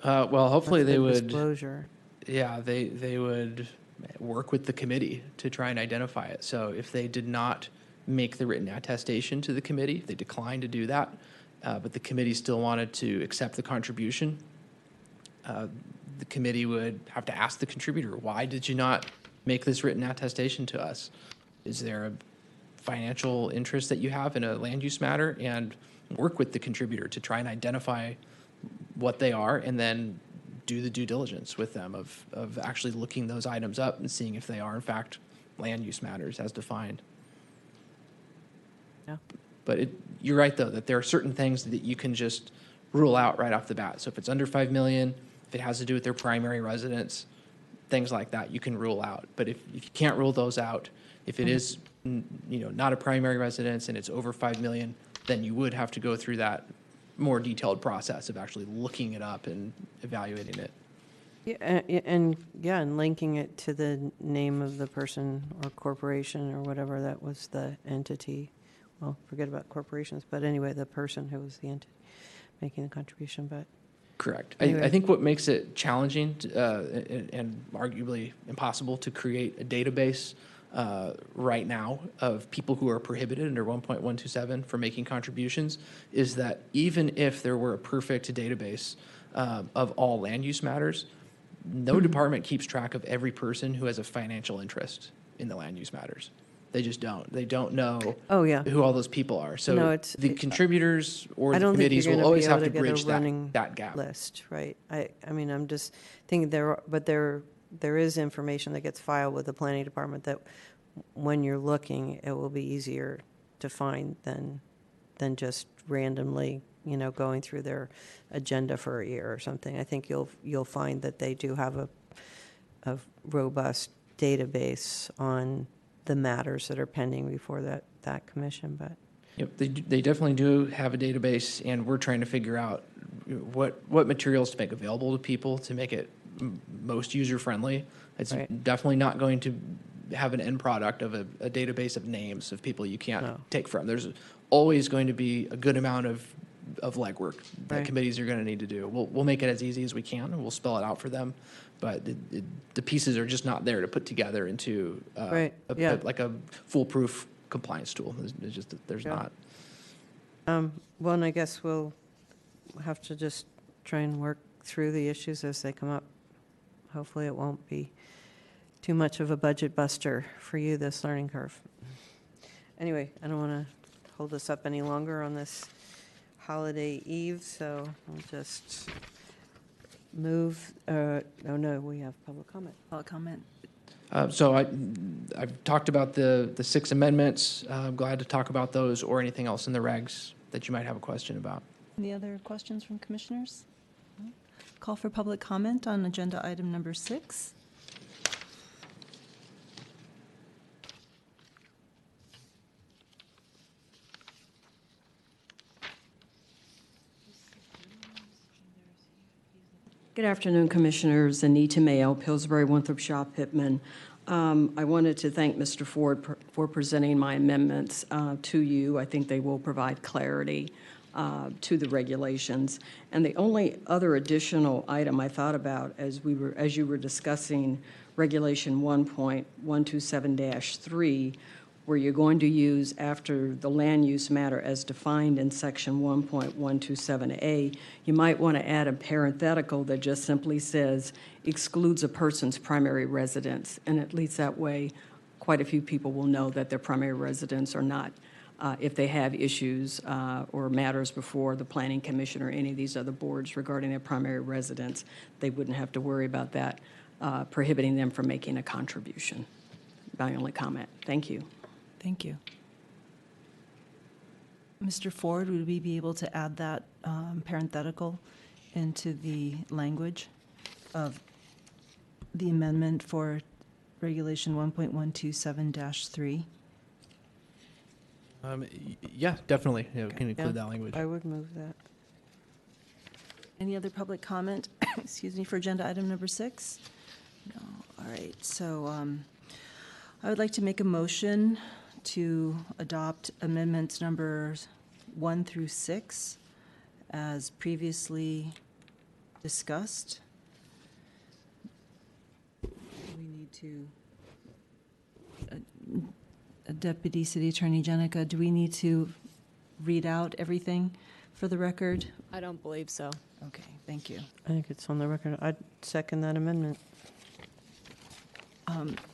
Well, hopefully What's they the would, disclosure? yeah, they would work with the committee to try and identify it. So if they did not make the written attestation to the committee, if they declined to do that, but the committee still wanted to accept the contribution, the committee would have to ask the contributor, why did you not make this written attestation to us? Is there a financial interest that you have in a land use matter? And work with the contributor to try and identify what they are, and then do the due diligence with them of actually looking those items up and seeing if they are in fact land use matters as defined. Yeah. But you're right, though, that there are certain things that you can just rule out right off the bat. So if it's under 5 million, if it has to do with their primary residence, things like that, you can rule out. But if you can't rule those out, if it is, not a primary residence and it's over 5 million, then you would have to go through that more detailed process of actually looking it up and evaluating it. Yeah, and linking it to the name of the person or corporation or whatever that was the entity. Well, forget about corporations, but anyway, the person who was the entity making the contribution. But Correct. Anyway. I think what makes it challenging and arguably impossible to create a database right now of people who are prohibited under 1.127 for making contributions is that even if there were a perfect database of all land use matters, no department keeps track of every person who has a financial interest in the land use matters. They just don't. They don't know Oh, yeah. who all those people are. So No, the contributors or I the don't think you're committees going will to be always able have to to get a bridge running that gap. list, right? I mean, I'm just thinking there is information that gets filed with the planning department that when you're looking, it will be easier to find than just randomly, going through their agenda for a year or something. I think you'll find that they do have a robust database on the matters that are pending before that commission. But Yep, they definitely do have a database, and we're trying to figure out what materials to make available to people to make it most user-friendly. It's Right. definitely not going to have an end product of a database of names of people you can't No. take from. There's always going to be a good amount of legwork that Right. committees are going to need to do. We'll make it as easy as we can, and we'll spell it out for them, but the pieces are just not there to put together into Right, yeah. like a foolproof compliance tool. There's Yeah. not. well, and I guess we'll have to just try and work through the issues as they come up. Hopefully it won't be too much of a budget buster for you, this learning curve. Anyway, I don't want to hold us up any longer on this holiday eve, so we'll just move. No, we have public comment. Public comment. So I've talked about the 6 amendments. I'm glad to talk about those or anything else in the regs that you might have a question about. Any other questions from commissioners? No? Call for public comment on agenda item number 6. Good afternoon, Commissioners. Anita Mayo, Pillsbury, Winthrop, Shaw, Pittman. I wanted to thank Mr. Ford for presenting my amendments to you. I think they will provide clarity to the regulations. And the only other additional item I thought about as you were discussing Regulation 1.127-3, where you're going to use after the land use matter as defined in Section 1.127A, you might want to add a parenthetical that just simply says excludes a person's primary residence. And at least that way, quite a few people will know that their primary residence or not. If they have issues or matters before the Planning Commission or any of these other boards regarding their primary residence, they wouldn't have to worry about that prohibiting them from making a contribution. My only comment. Thank you. Thank you. Mr. Ford, would we be able to add that parenthetical into the language of the amendment for Regulation 1.127-3? Yeah, definitely. Yeah, we can include that language. I would move that. Any other public comment, excuse me, for agenda item number 6? No. All right. So I would like to make a motion to adopt amendments numbers 1 through 6 as previously discussed. We need to, Deputy City Attorney Jenica, do we need to read out everything for the record? I don't believe so. Okay, thank you. I think it's on the record. I'd second that amendment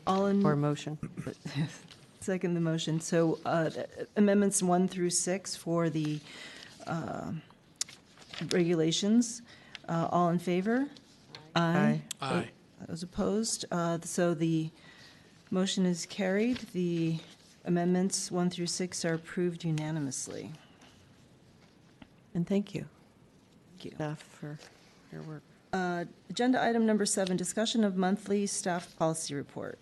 All in. or motion. Second the motion. So amendments 1 through 6 for the regulations. All in favor? Aye. Aye. Those opposed? So the motion is carried. The amendments 1 through 6 are approved unanimously. And thank you, Thank you. staff, for your work. Agenda item number 7, discussion of monthly staff policy report.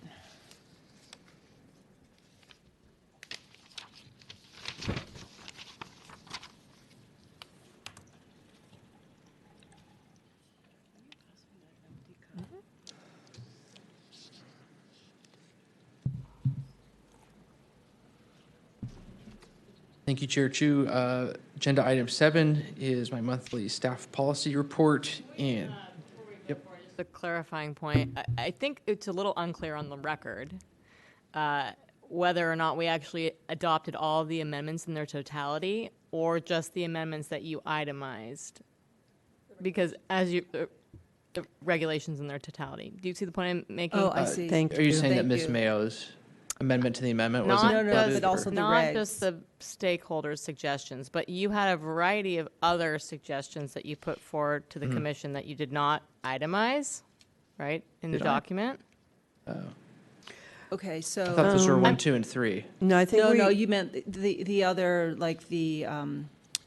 Thank you, Chair Chu. Agenda item 7 is my monthly staff policy report, and Just a clarifying point. I think it's a little unclear on the record whether or not we actually adopted all of the amendments in their totality or just the amendments that you itemized. Because as you, the regulations in their totality. Do you see the point I'm making? Oh, I see. Thank are you you. saying that Thank Ms. you. Mayo's amendment to the amendment Not wasn't No, no, voted, but also or- the Not regs. just the stakeholders' suggestions, but you had a variety of other suggestions that you put forward to the commission that you did not itemize, right, in the Did I? document? Okay, I so. thought those were 1, 2, and 3. No, I think No, you meant the other, like the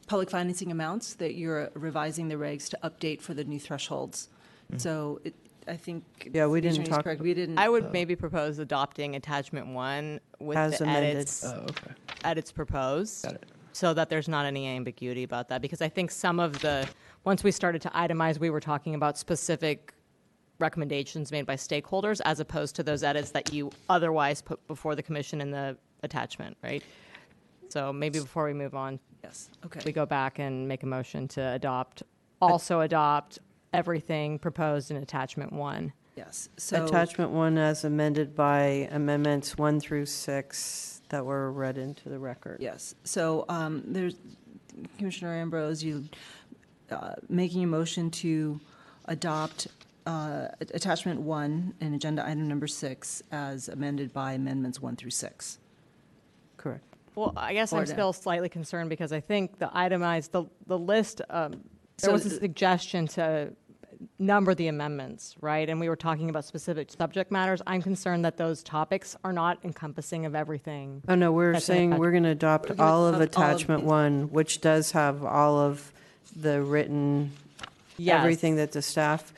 public financing amounts that you're revising the regs to update for the new thresholds. So I think. Yeah, we the didn't attorney's talk- correct, We didn't. I would maybe propose adopting attachment 1 with As the amended. edits, Oh, okay. edits proposed. Got it. So that there's not any ambiguity about that, because I think some of the, once we started to itemize, we were talking about specific recommendations made by stakeholders as opposed to those edits that you otherwise put before the commission in the attachment, right? So maybe before we move on, Yes, okay. we go back and make a motion to adopt, also adopt everything proposed in attachment 1. Yes, so. attachment 1 as amended by amendments 1 through 6 that were read into the record. Yes, so there's, Commissioner Ambrose, you making a motion to adopt attachment 1 in agenda item number 6 as amended by amendments 1 through 6. Correct. Well, I guess I'm Or no. still slightly concerned because I think the itemized, the list, there So was a th- suggestion to number the amendments, right? And we were talking about specific subject matters. I'm concerned that those topics are not encompassing of everything. Oh, no, we're That's an saying we're going to adopt all of adopt all of attachment these. 1, which does have all of the written, Yes. everything that the staff,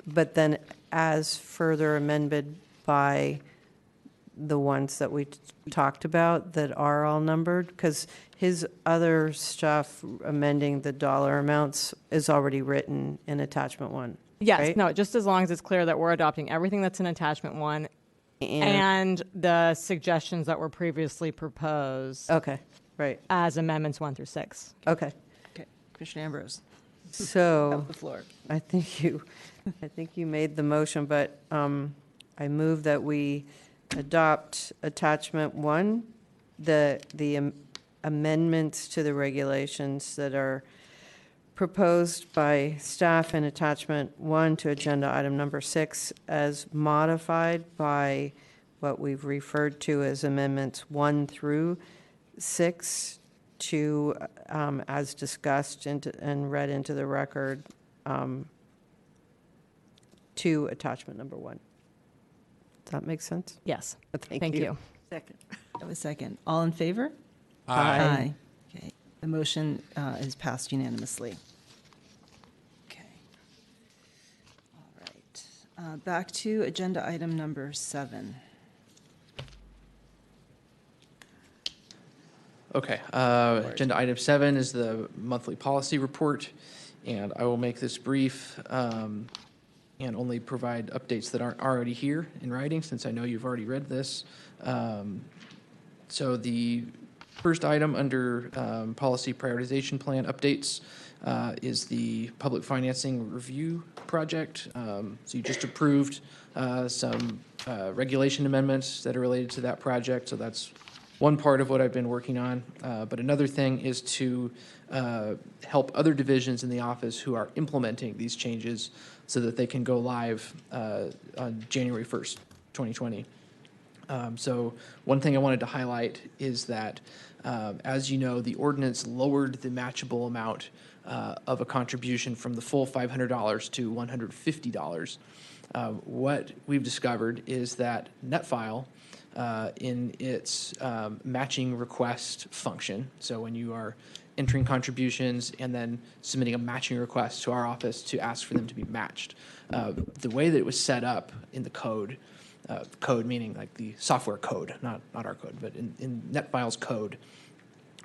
but then as further amended by the ones that we talked about that are all numbered, because his other stuff amending the dollar amounts is already written in attachment 1. Yes, right? no, just as long as it's clear that we're adopting everything that's in attachment 1 And, and the suggestions that were previously proposed okay, right, as amendments 1 through 6. okay. Okay. Commissioner Ambrose, So have the floor. I think you made the motion, but I move that we adopt attachment 1, the amendments to the regulations that are proposed by staff in attachment 1 to agenda item number 6 as modified by what we've referred to as amendments 1 through 6 to, as discussed and read into the record, to attachment number 1. Does that make sense? Yes. Thank you. Second. Have a second. All in favor? Aye. Okay, the motion is passed unanimously. Okay. All right. Back to agenda item number 7. Okay, agenda item 7 is the monthly policy report, and I will make this brief and only provide updates that aren't already here in writing, since I know you've already read this. So the first item under policy prioritization plan updates is the public financing review project. So you just approved some regulation amendments that are related to that project, so that's one part of what I've been working on. But another thing is to help other divisions in the office who are implementing these changes so that they can go live on January 1st, 2020. So one thing I wanted to highlight is that, as you know, the ordinance lowered the matchable amount of a contribution from the full $500 to $150. What we've discovered is that NetFile, in its matching request function, so when you are entering contributions and then submitting a matching request to our office to ask for them to be matched, the way that it was set up in the code, code meaning like the software code, not our code, but in NetFile's code,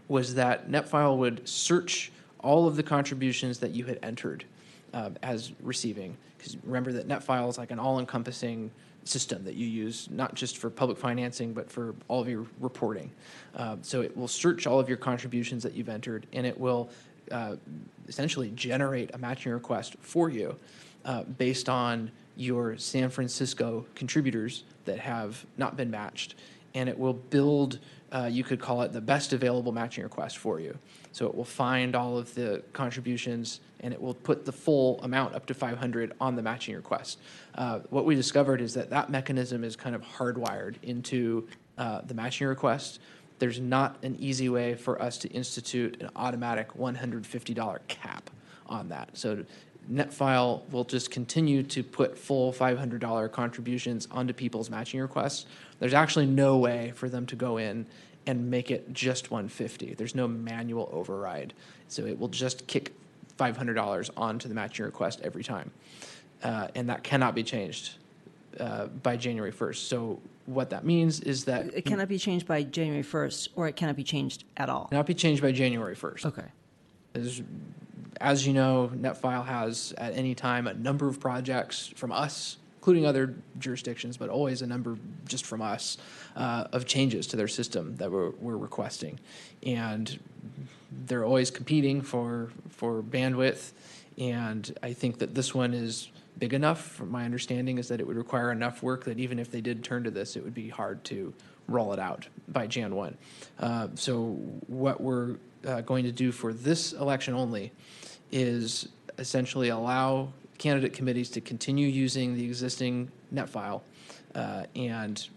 was that NetFile would search all of the contributions that you had entered as receiving. Because remember that NetFile is like an all-encompassing system that you use, not just for public financing, but for all of your reporting. So it will search all of your contributions that you've entered, and it will essentially generate a matching request for you based on your San Francisco contributors that have not been matched. And it will build, you could call it the best available matching request for you. So it will find all of the contributions and it will put the full amount up to 500 on the matching request. What we discovered is that that mechanism is kind of hardwired into the matching request. There's not an easy way for us to institute an automatic $150 cap on that. So NetFile will just continue to put full $500 contributions onto people's matching requests. There's actually no way for them to go in and make it just $150. There's no manual override. So it will just kick $500 onto the matching request every time. And that cannot be changed by January 1st. So what that means is that It cannot be changed by January 1st, or it cannot be changed at all. cannot be changed by January 1st. Okay. As you know, NetFile has at any time a number of projects from us, including other jurisdictions, but always a number just from us of changes to their system that we're requesting. And they're always competing for bandwidth. And I think that this one is big enough. From my understanding is that it would require enough work that even if they did turn to this, it would be hard to roll it out by Jan 1. So what we're going to do for this election only is essentially allow candidate committees to continue using the existing NetFile, and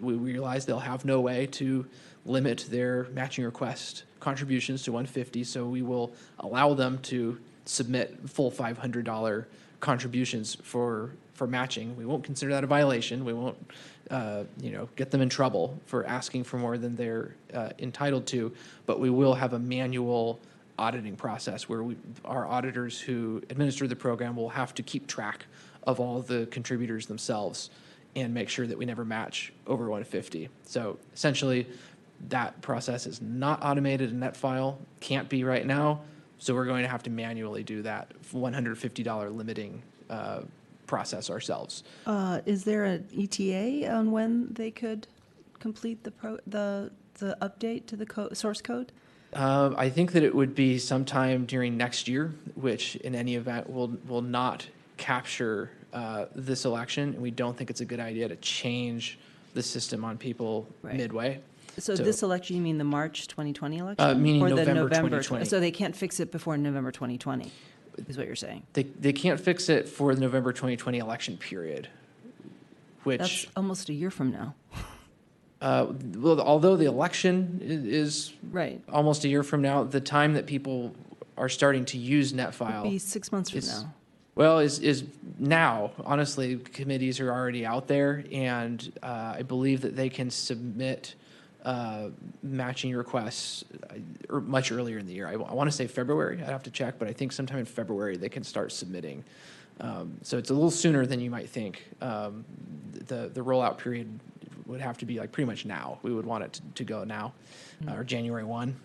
we realize they'll have no way to limit their matching request contributions to $150, so we will allow them to submit full $500 contributions for matching. We won't consider that a violation. We won't get them in trouble for asking for more than they're entitled to, but we will have a manual auditing process where our auditors who administer the program will have to keep track of all the contributors themselves and make sure that we never match over 150. So essentially, that process is not automated in NetFile, can't be right now, so we're going to have to manually do that $150 limiting process ourselves. Is there an ETA on when they could complete the update to the source code? I think that it would be sometime during next year, which in any event will not capture this election. And we don't think it's a good idea to change the system on people Right. midway. So this election, you mean the March 2020 election? Meaning Or the November 2020. So they can't fix it before November 2020, is what you're saying? They can't fix it for the November 2020 election period, which, That's almost a year from now. well, although the election is Right. almost a year from now, the time that people are starting to use NetFile. Be 6 months from is- now. Well, is now. Honestly, committees are already out there, and I believe that they can submit matching requests much earlier in the year. I want to say February. I'd have to check, but I think sometime in February they can start submitting. So it's a little sooner than you might think. The rollout period would have to be like pretty much now. We would want it to go now, or January 1.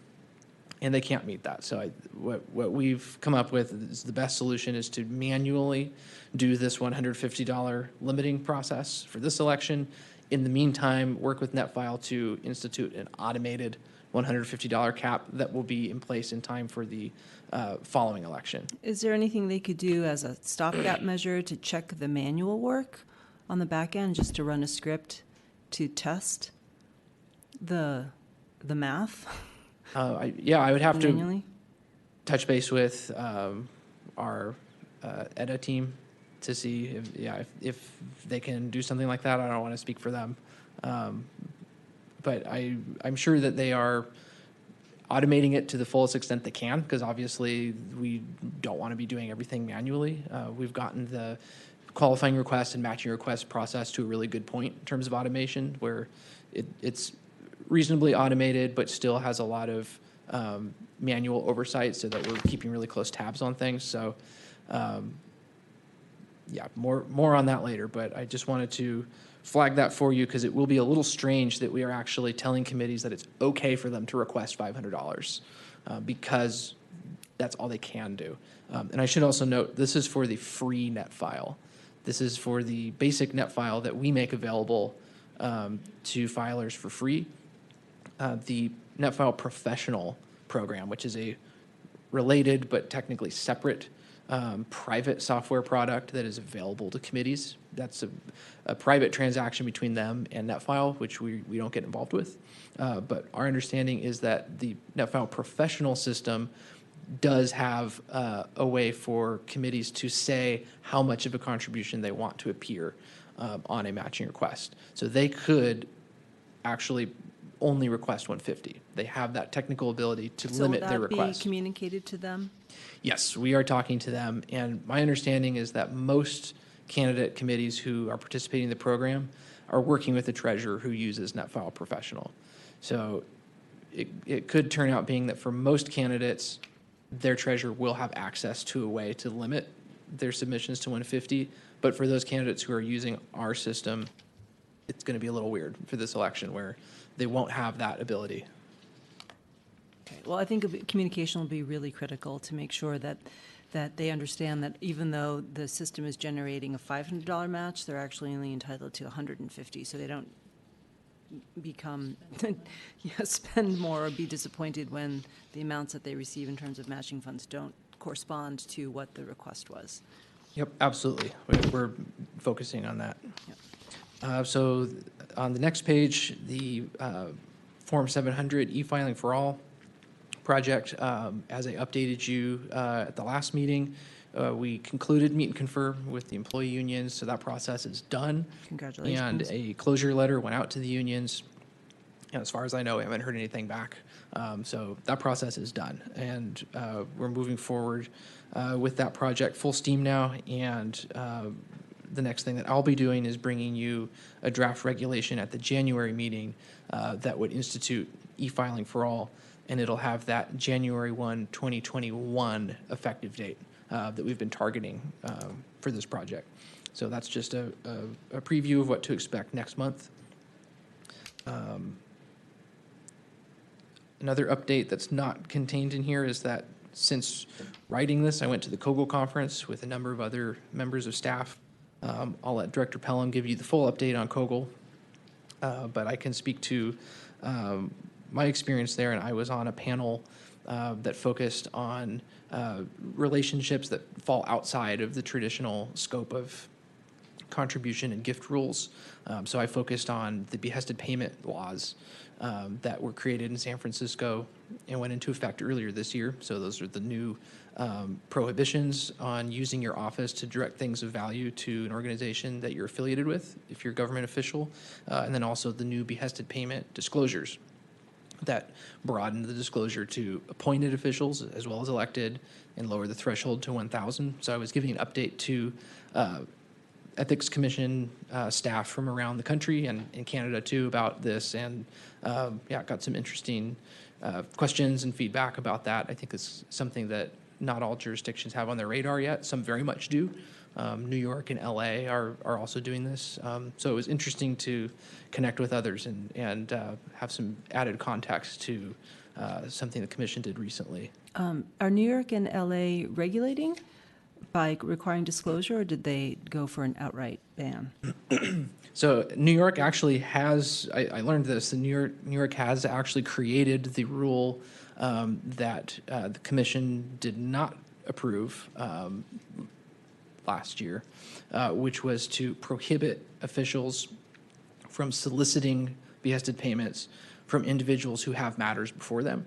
And they can't meet that. So what we've come up with is the best solution is to manually do this $150 limiting process for this election. In the meantime, work with NetFile to institute an automated $150 cap that will be in place in time for the following election. Is there anything they could do as a stopgap measure to check the manual work on the back end, just to run a script to test the math I would have to manually? touch base with our EDA team to see if they can do something like that. I don't want to speak for them. But I'm sure that they are automating it to the fullest extent they can, because obviously we don't want to be doing everything manually. We've gotten the qualifying request and matching request process to a really good point in terms of automation, where it's reasonably automated, but still has a lot of manual oversight, so that we're keeping really close tabs on things. So, more on that later. But I just wanted to flag that for you, because it will be a little strange that we are actually telling committees that it's okay for them to request $500 because that's all they can do. And I should also note, this is for the free net file. This is for the basic net file that we make available to filers for free. The NetFile Professional program, which is a related but technically separate private software product that is available to committees. That's a private transaction between them and NetFile, which we don't get involved with. But our understanding is that the NetFile Professional system does have a way for committees to say how much of a contribution they want to appear on a matching request. So they could actually only request 150. They have that technical ability to limit their So will that request. be communicated to them? Yes, we are talking to them, and my understanding is that most candidate committees who are participating in the program are working with the treasurer who uses NetFile Professional. So it could turn out being that for most candidates, their treasurer will have access to a way to limit their submissions to 150, but for those candidates who are using our system, it's going to be a little weird for this election where they won't have that ability. Okay. Well, I think communication will be really critical to make sure that they understand that even though the system is generating a $500 match, they're actually only entitled to 150, so they don't become, spend more or be disappointed when the amounts that they receive in terms of matching funds don't correspond to what the request was. Yep, absolutely. We're focusing on that. Yep. So on the next page, the Form 700 e-filing for all project, as I updated you at the last meeting, we concluded meet and confer with the employee unions, so that process is done. Congratulations. And a closure letter went out to the unions. And as far as I know, we haven't heard anything back. So that process is done. And we're moving forward with that project full steam now. And the next thing that I'll be doing is bringing you a draft regulation at the January meeting that would institute e-filing for all. And it'll have that January 1, 2021 effective date that we've been targeting for this project. So that's just a preview of what to expect next month. Another update that's not contained in here is that since writing this, I went to the Kogel conference with a number of other members of staff. I'll let Director Pelham give you the full update on Kogel, but I can speak to my experience there, and I was on a panel that focused on relationships that fall outside of the traditional scope of contribution and gift rules. So I focused on the behested payment laws that were created in San Francisco and went into effect earlier this year. So those are the new prohibitions on using your office to direct things of value to an organization that you're affiliated with, if you're a government official, and then also the new behested payment disclosures that broaden the disclosure to appointed officials as well as elected and lower the threshold to 1,000. So I was giving an update to Ethics Commission staff from around the country and in Canada too about this, and got some interesting questions and feedback about that. I think it's something that not all jurisdictions have on their radar yet. Some very much do. New York and LA are also doing this. So it was interesting to connect with others and have some added context to something the commission did recently. Are New York and LA regulating by requiring disclosure, or did they go for an outright ban? So New York actually has, I learned this, the New York has actually created the rule that the commission did not approve last year, which was to prohibit officials from soliciting behested payments from individuals who have matters before them.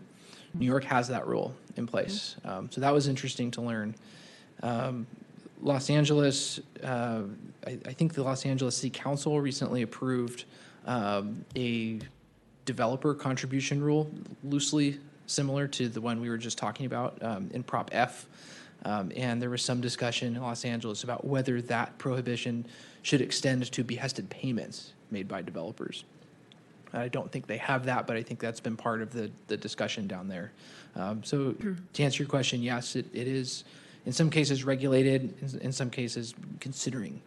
New York has that rule in place. So that was interesting to learn. Los Angeles, I think the Los Angeles City Council recently approved a developer contribution rule, loosely similar to the one we were just talking about in Prop F. And there was some discussion in Los Angeles about whether that prohibition should extend to behested payments made by developers. I don't think they have that, but I think that's been part of the discussion down there. So to answer your question, yes, it is in some cases regulated, in some cases considering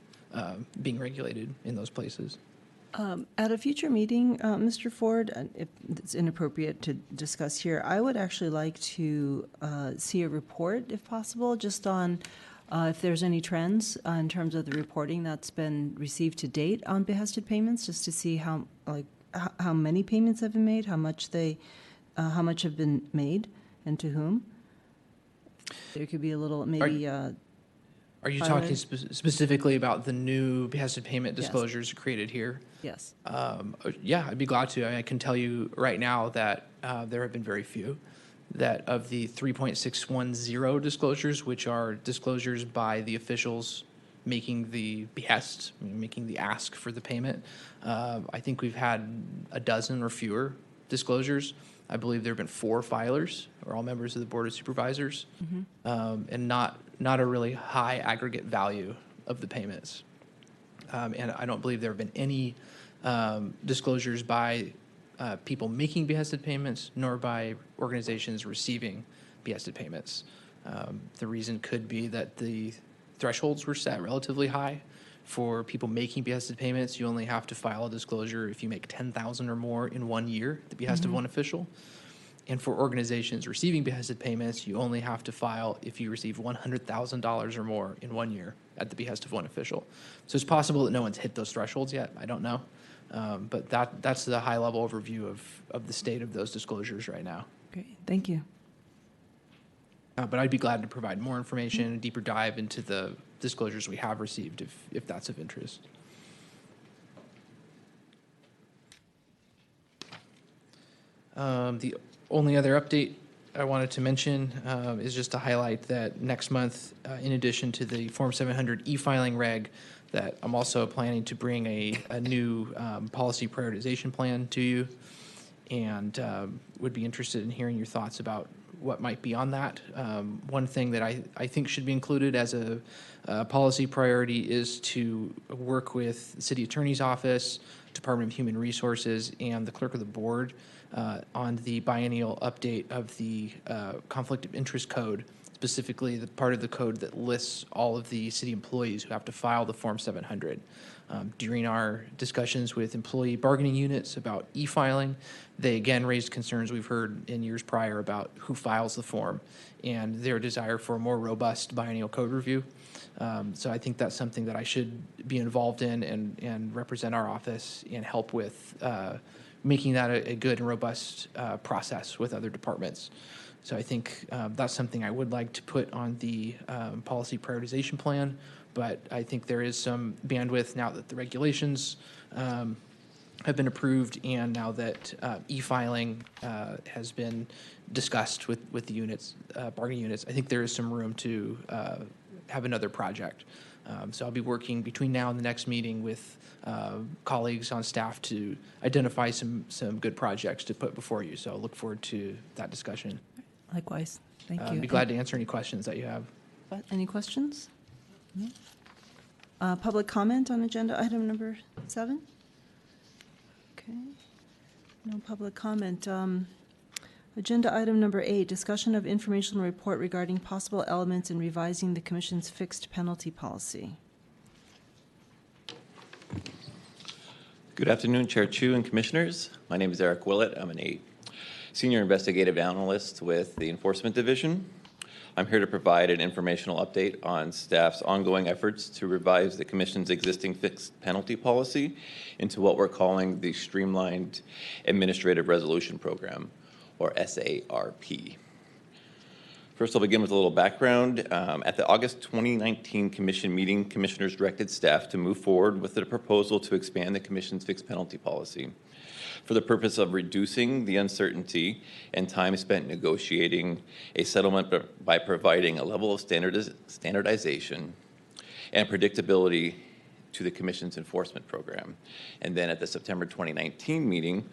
being regulated in those places. At a future meeting, Mr. Ford, if it's inappropriate to discuss here, I would actually like to see a report, if possible, just on if there's any trends in terms of the reporting that's been received to date on behested payments, just to see how many payments have been made, how much have been made, and to whom. There could be a little maybe. Are you talking specifically about the new behested payment disclosures created here? Yes. Yeah, I'd be glad to. I can tell you right now that there have been very few. That of the 3.610 disclosures, which are disclosures by the officials making the behest, making the ask for the payment, I think we've had a dozen or fewer disclosures. I believe there have been 4 filers, or all members of the Board of Supervisors, and not a really high aggregate value of the payments. And I don't believe there have been any disclosures by people making behested payments, nor by organizations receiving behested payments. The reason could be that the thresholds were set relatively high. For people making behested payments, you only have to file a disclosure if you make $10,000 or more in 1 year at the behest of one official. And for organizations receiving behested payments, you only have to file if you receive $100,000 or more in 1 year at the behest of one official. So it's possible that no one's hit those thresholds yet. I don't know. But that's the high-level overview of the state of those disclosures right now. Great, thank you. But I'd be glad to provide more information, a deeper dive into the disclosures we have received if that's of interest. The only other update I wanted to mention is just to highlight that next month, in addition to the Form 700 e-filing reg, that I'm also planning to bring a new policy prioritization plan to you, and would be interested in hearing your thoughts about what might be on that. One thing that I think should be included as a policy priority is to work with the City Attorney's Office, Department of Human Resources, and the Clerk of the Board on the biennial update of the Conflict of Interest Code, specifically the part of the code that lists all of the city employees who have to file the Form 700. During our discussions with employee bargaining units about e-filing, they again raised concerns we've heard in years prior about who files the form and their desire for a more robust biennial code review. So I think that's something that I should be involved in and represent our office and help with making that a good and robust process with other departments. So I think that's something I would like to put on the policy prioritization plan, but I think there is some bandwidth now that the regulations have been approved, and now that e-filing has been discussed with the units, bargaining units. I think there is some room to have another project. So I'll be working between now and the next meeting with colleagues on staff to identify some good projects to put before you. So I'll look forward to that discussion. Likewise. Thank you. I'd be glad to answer any questions that you have. Any questions? No? Public comment on agenda item number 7? Okay. No public comment. Agenda item number 8, discussion of informational report regarding possible elements in revising the Commission's fixed penalty policy. Good afternoon, Chair Chu and Commissioners. My name is Eric Willett. I'm an Senior Investigative Analyst with the Enforcement Division. I'm here to provide an informational update on staff's ongoing efforts to revise the Commission's existing fixed penalty policy into what we're calling the Streamlined Administrative Resolution Program, or SARP. First, I'll begin with a little background. At the August 2019 Commission meeting, Commissioners directed staff to move forward with a proposal to expand the Commission's fixed penalty policy for the purpose of reducing the uncertainty and time spent negotiating a settlement by providing a level of standardization and predictability to the Commission's enforcement program. And then at the September 2019 meeting,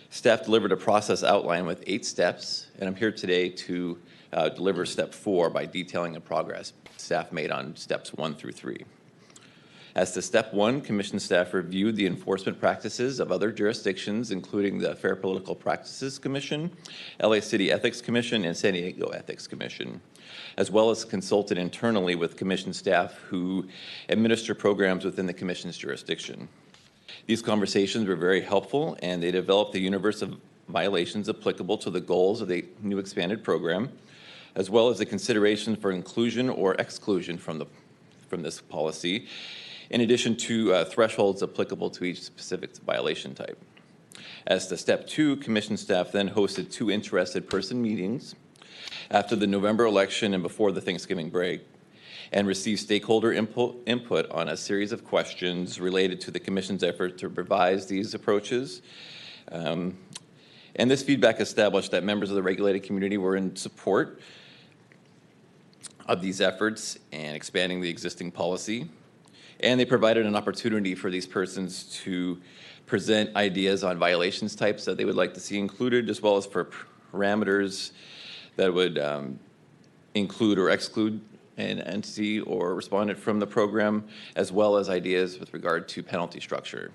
staff delivered a process outline with 8 steps, and I'm here today to deliver step 4 by detailing the progress staff made on steps 1 through 3. As to step 1, Commission staff reviewed the enforcement practices of other jurisdictions, including the Fair Political Practices Commission, LA City Ethics Commission, and San Diego Ethics Commission, as well as consulted internally with Commission staff who administer programs within the Commission's jurisdiction. These conversations were very helpful, and they developed the universe of violations applicable to the goals of the new expanded program, as well as the consideration for inclusion or exclusion from this policy, in addition to thresholds applicable to each specific violation type. As to step 2, Commission staff then hosted 2 interested person meetings after the November election and before the Thanksgiving break, and received stakeholder input on a series of questions related to the Commission's effort to revise these approaches. And this feedback established that members of the regulated community were in support of these efforts and expanding the existing policy. And they provided an opportunity for these persons to present ideas on violations types that they would like to see included, as well as for parameters that would include or exclude an entity or respondent from the program, as well as ideas with regard to penalty structure.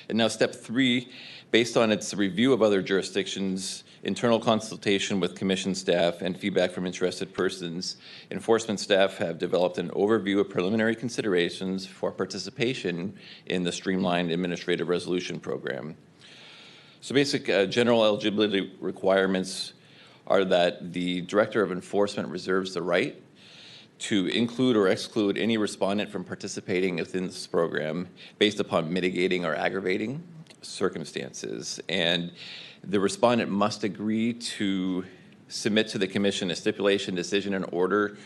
And now step 3, based on its review of other jurisdictions, internal consultation with Commission staff, and feedback from interested persons, enforcement staff have developed an overview of preliminary considerations for participation in the Streamlined Administrative Resolution Program. So basic general eligibility requirements are that the Director of Enforcement reserves the right to include or exclude any respondent from participating within this program based upon mitigating or aggravating circumstances. And the respondent must agree to submit to the Commission a stipulation, decision, and order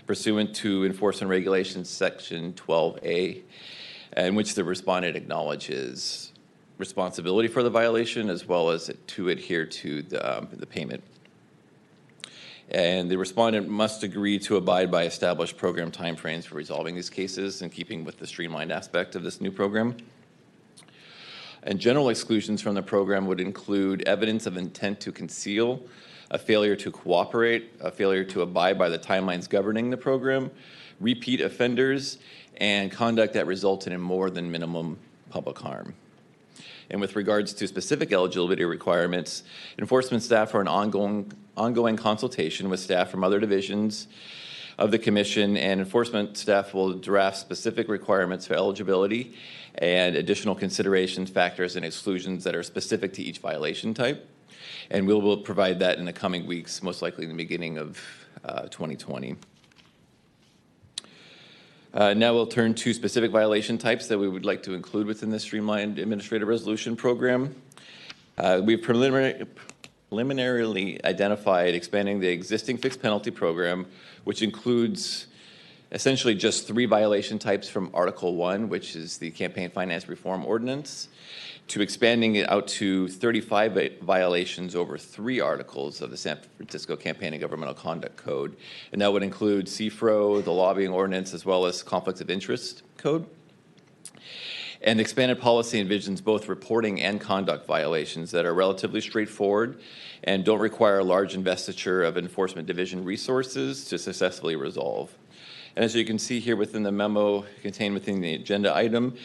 pursuant to Enforcement Regulations Section 12A, in which the respondent acknowledges responsibility for the violation as well as to adhere to the payment. And the respondent must agree to abide by established program timeframes for resolving these cases in keeping with the streamlined aspect of this new program. And general exclusions from the program would include evidence of intent to conceal, a failure to cooperate, a failure to abide by the timelines governing the program, repeat offenders, and conduct that resulted in more than minimum public harm. And with regards to specific eligibility requirements, enforcement staff are in ongoing consultation with staff from other divisions of the Commission, and enforcement staff will draft specific requirements for eligibility and additional considerations, factors, and exclusions that are specific to each violation type. And we will provide that in the coming weeks, most likely in the beginning of 2020. Now we'll turn to specific violation types that we would like to include within the streamlined administrative resolution program. We've preliminarily identified expanding the existing fixed penalty program, which includes essentially just 3 violation types from Article 1, which is the Campaign Finance Reform Ordinance, to expanding it out to 35 violations over 3 articles of the San Francisco Campaign and Governmental Conduct Code. And that would include CFRO, the Lobbying Ordinance, as well as Conflicts of Interest Code. And expanded policy envisions both reporting and conduct violations that are relatively straightforward and don't require a large investiture of Enforcement Division resources to successfully resolve. And as you can see here within the memo contained within the agenda item,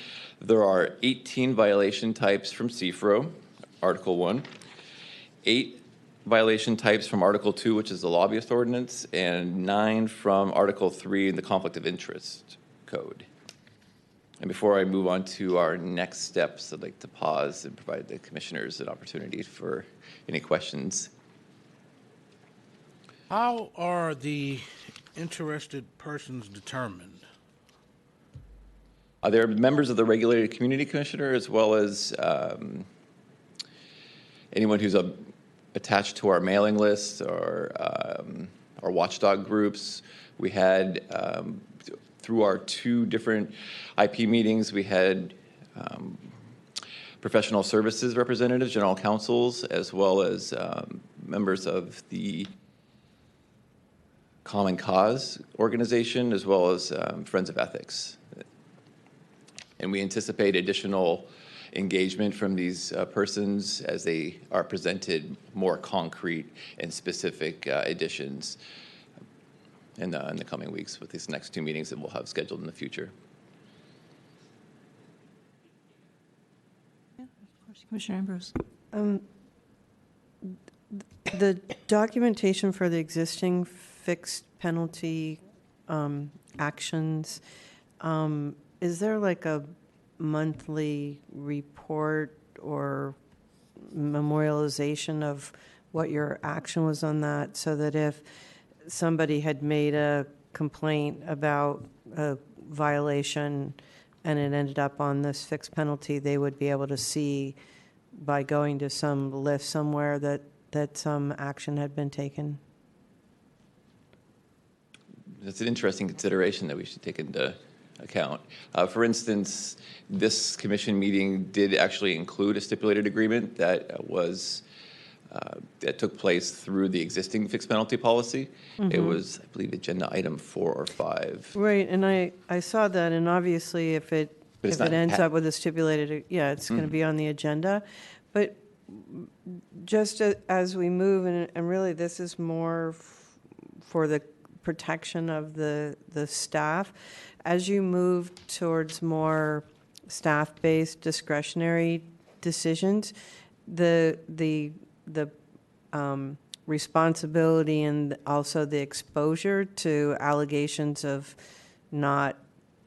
there are 18 violation types from CFRO, Article 1, 8 violation types from Article 2, which is the Lobbyist Ordinance, and 9 from Article 3 in the Conflict of Interest Code. And before I move on to our next steps, I'd like to pause and provide the commissioners an opportunity for any questions. How are the interested persons determined? There are members of the regulated community commissioner, as well as anyone who's attached to our mailing list or our watchdog groups. We had, through our 2 different IP meetings, we had professional services representatives, general counsels, as well as members of the Common Cause organization, as well as Friends of Ethics. And we anticipate additional engagement from these persons as they are presented more concrete and specific additions in the coming weeks with these next 2 meetings that we'll have scheduled in the future. Yeah, of course, Commissioner Ambrose. The documentation for the existing fixed penalty actions, is there like a monthly report or memorialization of what your action was on that, so that if somebody had made a complaint about a violation and it ended up on this fixed penalty, they would be able to see by going to some list somewhere that some action had been taken? That's an interesting consideration that we should take into account. For instance, this commission meeting did actually include a stipulated agreement that was that took place through the existing fixed penalty policy. Mm-hmm. It was, I believe, agenda item 4 or 5. Right, and I saw that, and obviously if it ends up with a stipulated, yeah, it's going to be on the agenda. But just as we move, and really this is more for the protection of the staff, as you move towards more staff-based discretionary decisions, the responsibility and also the exposure to allegations of not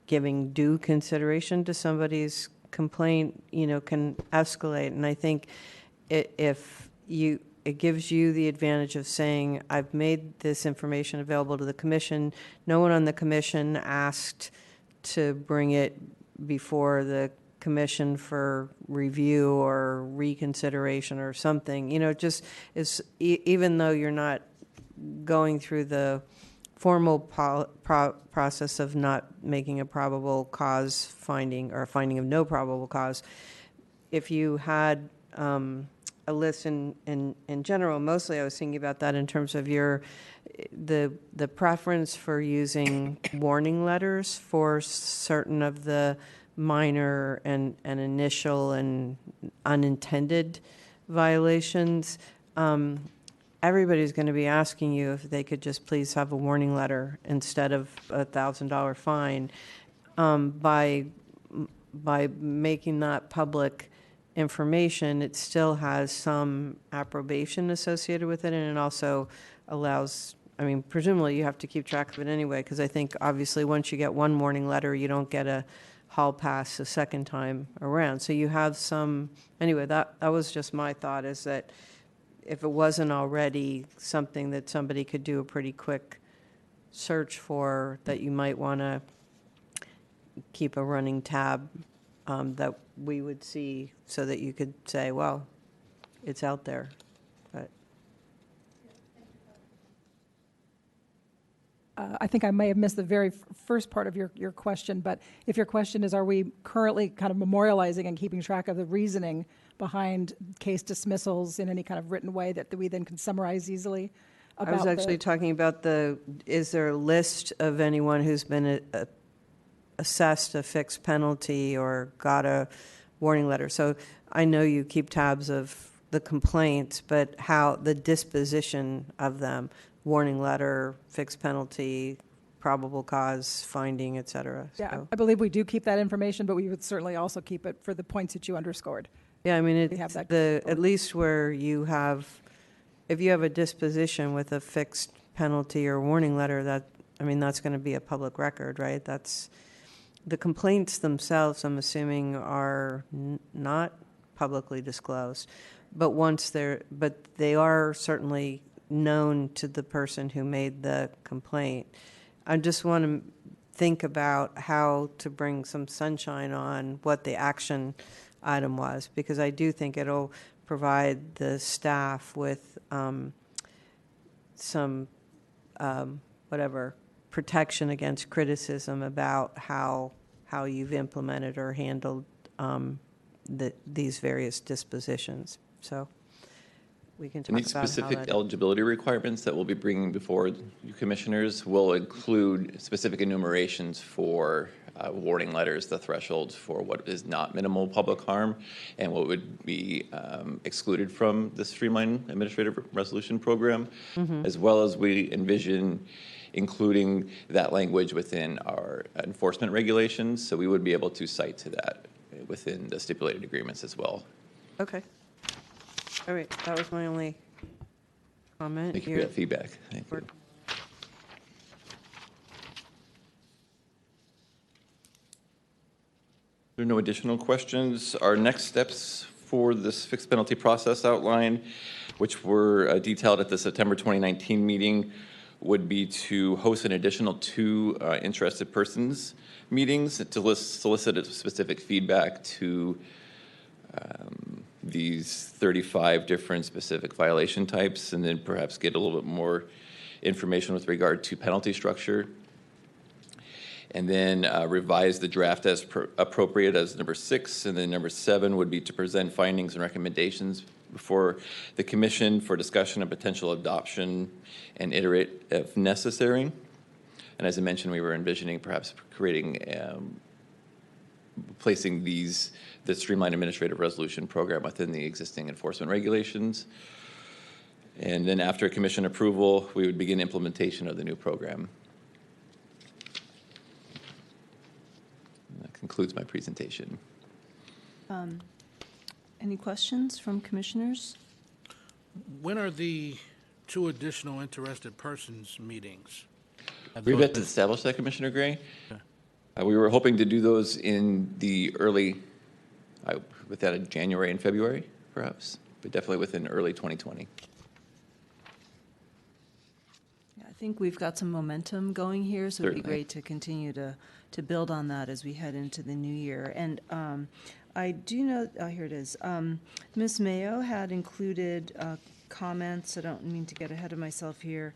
giving due consideration to somebody's complaint, can escalate. And I think it gives you the advantage of saying, I've made this information available to the commission. No one on the commission asked to bring it before the commission for review or reconsideration or something. Just is, even though you're not going through the formal process of not making a probable cause finding or a finding of no probable cause, if you had a list in general, mostly I was thinking about that in terms of the preference for using warning letters for certain of the minor and initial and unintended violations. Everybody's going to be asking you if they could just please have a warning letter instead of a $1,000 fine. By making that public information, it still has some approbation associated with it, and it also allows, presumably you have to keep track of it anyway, because I think obviously once you get one warning letter, you don't get a hall pass a second time around. So you have some, anyway, that was just my thought, is that if it wasn't already something that somebody could do a pretty quick search for, that you might want to keep a running tab that we would see so that you could say, well, it's out there. But I think I may have missed the very first part of your question, but if your question is, are we currently kind of memorializing and keeping track of the reasoning behind case dismissals in any kind of written way that we then can summarize easily? I was actually talking about is there a list of anyone who's been assessed a fixed penalty or got a warning letter? So I know you keep tabs of the complaints, but how the disposition of them, warning letter, fixed penalty, probable cause, finding, et cetera. Yeah, So, I believe we do keep that information, but we would certainly also keep it for the points that you underscored. yeah, I mean, We have that at least where you have, if you have a disposition with a fixed penalty or warning letter, that's going to be a public record, right? The complaints themselves, I'm assuming, are not publicly disclosed, but they are certainly known to the person who made the complaint. I just want to think about how to bring some sunshine on what the action item was, because I do think it'll provide the staff with some protection against criticism about how you've implemented or handled these various dispositions. So we can talk Any about specific eligibility requirements that we'll be bringing before you commissioners will include specific enumerations for warning letters, the thresholds for what is not minimal public harm, and what would be excluded from the streamlined administrative resolution program, as well as we envision including that language within our enforcement regulations, so we would be able to cite to that within the stipulated agreements as well. Okay. All right, that was my only comment. Thank you for that feedback. Thank you. There are no additional questions. Our next steps for this fixed penalty process outline, which were detailed at the September 2019 meeting, would be to host an additional 2 interested persons meetings to solicit specific feedback to these 35 different specific violation types, and then perhaps get a little bit more information with regard to penalty structure. And then revise the draft as appropriate as number 6. And then number 7 would be to present findings and recommendations before the commission for discussion of potential adoption and iterate if necessary. And as I mentioned, we were envisioning perhaps creating, placing the streamlined administrative resolution program within the existing enforcement regulations. And then after commission approval, we would begin implementation of the new program. That concludes my presentation. Any questions from commissioners? When are the 2 additional interested persons meetings? We've got to establish that, Commissioner Gray. We were hoping to do those in the early, within January and February, perhaps, but definitely within early 2020. Yeah, I think we've got some momentum going here, so it'd be Certainly. great to continue to build on that as we head into the new year. And I do know, here it is. Ms. Mayo had included comments, I don't mean to get ahead of myself here,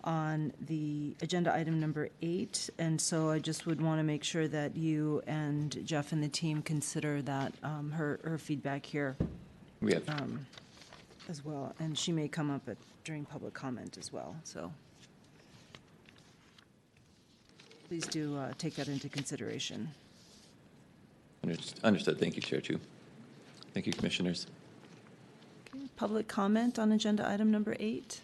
on the agenda item number 8, and so I just would want to make sure that you and Jeff and the team consider that, her feedback here We have as well, and she may come up during public comment as well, so please do take that into consideration. understood. Thank you, Chair Chu. Thank you, Commissioners. Okay, public comment on agenda item number 8.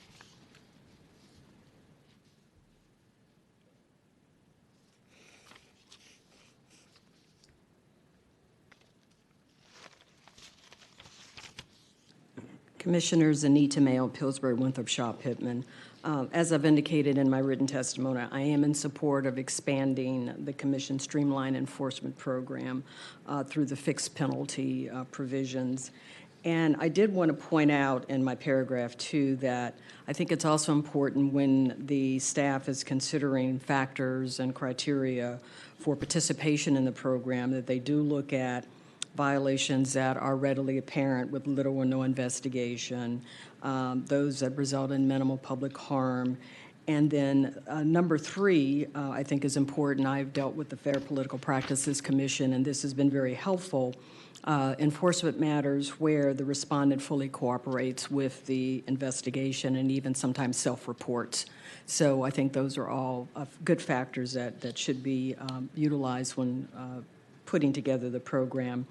Commissioners Anita Mayo, Pillsbury, Winthrop, Shaw, Pittman. As I've indicated in my written testimony, I am in support of expanding the Commission's streamlined enforcement program through the fixed penalty provisions. And I did want to point out in my paragraph, too, that I think it's also important when the staff is considering factors and criteria for participation in the program that they do look at violations that are readily apparent with little or no investigation, those that result in minimal public harm. And then number 3, I think is important. I've dealt with the Fair Political Practices Commission, and this has been very helpful. Enforcement matters where the respondent fully cooperates with the investigation and even sometimes self-reports. So I think those are all good factors that should be utilized when putting together the program.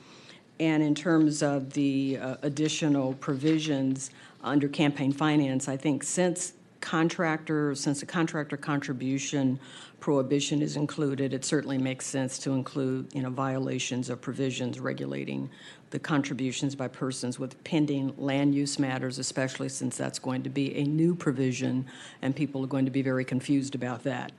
And in terms of the additional provisions under campaign finance, I think since the contractor contribution prohibition is included, it certainly makes sense to include, violations of provisions regulating the contributions by persons with pending land use matters, especially since that's going to be a new provision and people are going to be very confused about that.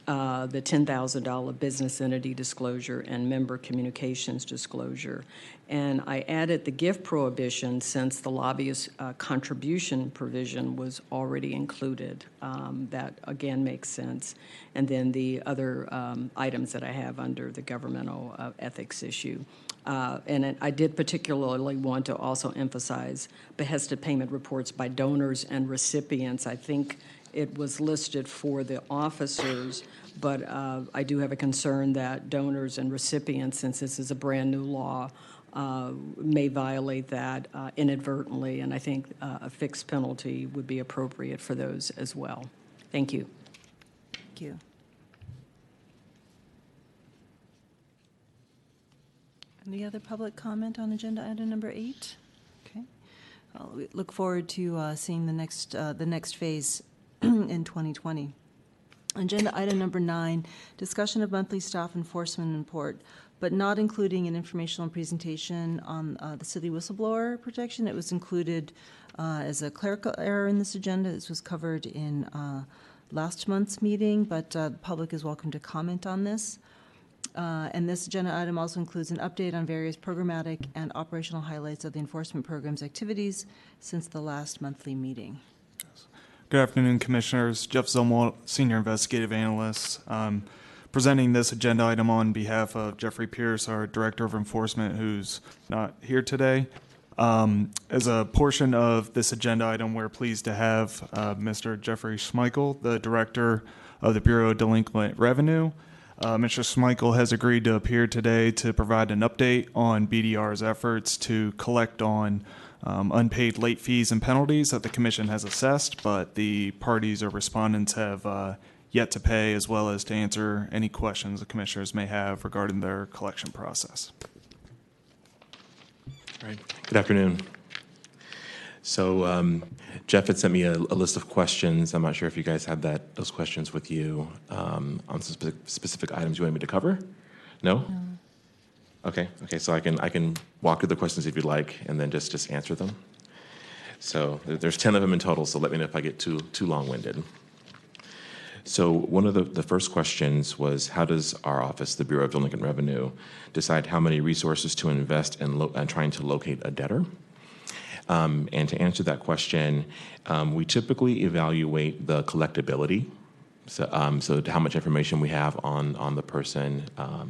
The $10,000 business entity disclosure and member communications disclosure. And I added the gift prohibition since the lobbyist contribution provision was already included. That, again, makes sense. And then the other items that I have under the governmental ethics issue. And I did particularly want to also emphasize behested payment reports by donors and recipients. I think it was listed for the officers, but I do have a concern that donors and recipients, since this is a brand-new law, may violate that inadvertently, and I think a fixed penalty would be appropriate for those as well. Thank you. Thank you. Any other public comment on agenda item number 8? Okay. We look forward to seeing the next phase in 2020. Agenda item number 9, discussion of monthly staff enforcement report, but not including an informational presentation on the city whistleblower protection. It was included as a clerical error in this agenda. This was covered in last month's meeting, but the public is welcome to comment on this. And this agenda item also includes an update on various programmatic and operational highlights of the enforcement program's activities since the last monthly meeting. Good afternoon, Commissioners. Jeff Zumwalt, Senior Investigative Analyst, presenting this agenda item on behalf of Jeffrey Pierce, our Director of Enforcement, who's not here today. As a portion of this agenda item, we're pleased to have Mr. Jeffrey Schmeichel, the Director of the Bureau of Delinquent Revenue. Mr. Schmeichel has agreed to appear today to provide an update on BDR's efforts to collect on unpaid late fees and penalties that the Commission has assessed, but the parties or respondents have yet to pay, as well as to answer any questions the Commissioners may have regarding their collection process. All right. Good afternoon. So Jeff had sent me a list of questions. I'm not sure if you guys had those questions with you on some specific items you wanted me to cover. No? Okay, so I can walk through the questions if you'd like, and then just answer them. So there's 10 of them in total, so let me know if I get too long-winded. So one of the first questions was, how does our office, the Bureau of Delinquent Revenue, decide how many resources to invest in trying to locate a debtor? And to answer that question, we typically evaluate the collectability. So how much information we have on the person,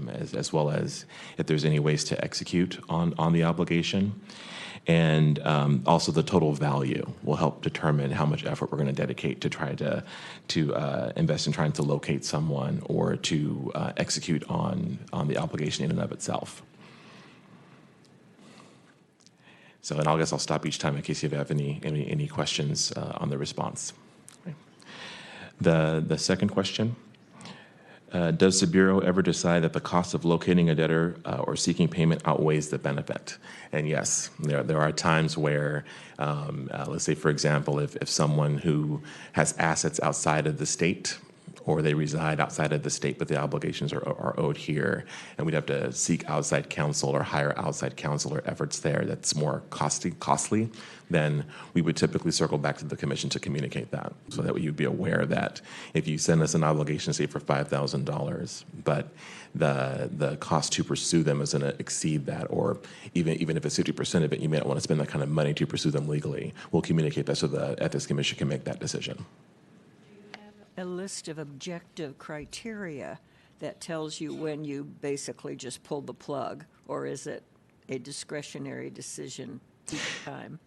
as well as if there's any ways to execute on the obligation. And also the total value will help determine how much effort we're going to dedicate to try to invest in trying to locate someone or to execute on the obligation in and of itself. So, and I guess I'll stop each time in case you have any questions on the response. The second question, does the Bureau ever decide that the cost of locating a debtor or seeking payment outweighs the benefit? And yes, there are times where, let's say, for example, if someone who has assets outside of the state or they reside outside of the state, but the obligations are owed here, and we'd have to seek outside counsel or hire outside counsel or efforts there that's more costly, then we would typically circle back to the commission to communicate that, so that you'd be aware that if you send us an obligation, say for $5,000, but the cost to pursue them is going to exceed that, or even if it's 50% of it, you may not want to spend that kind of money to pursue them legally. We'll communicate that so the Ethics Commission can make that decision. A list of objective criteria that tells you when you basically just pull the plug, or is it a discretionary decision each time?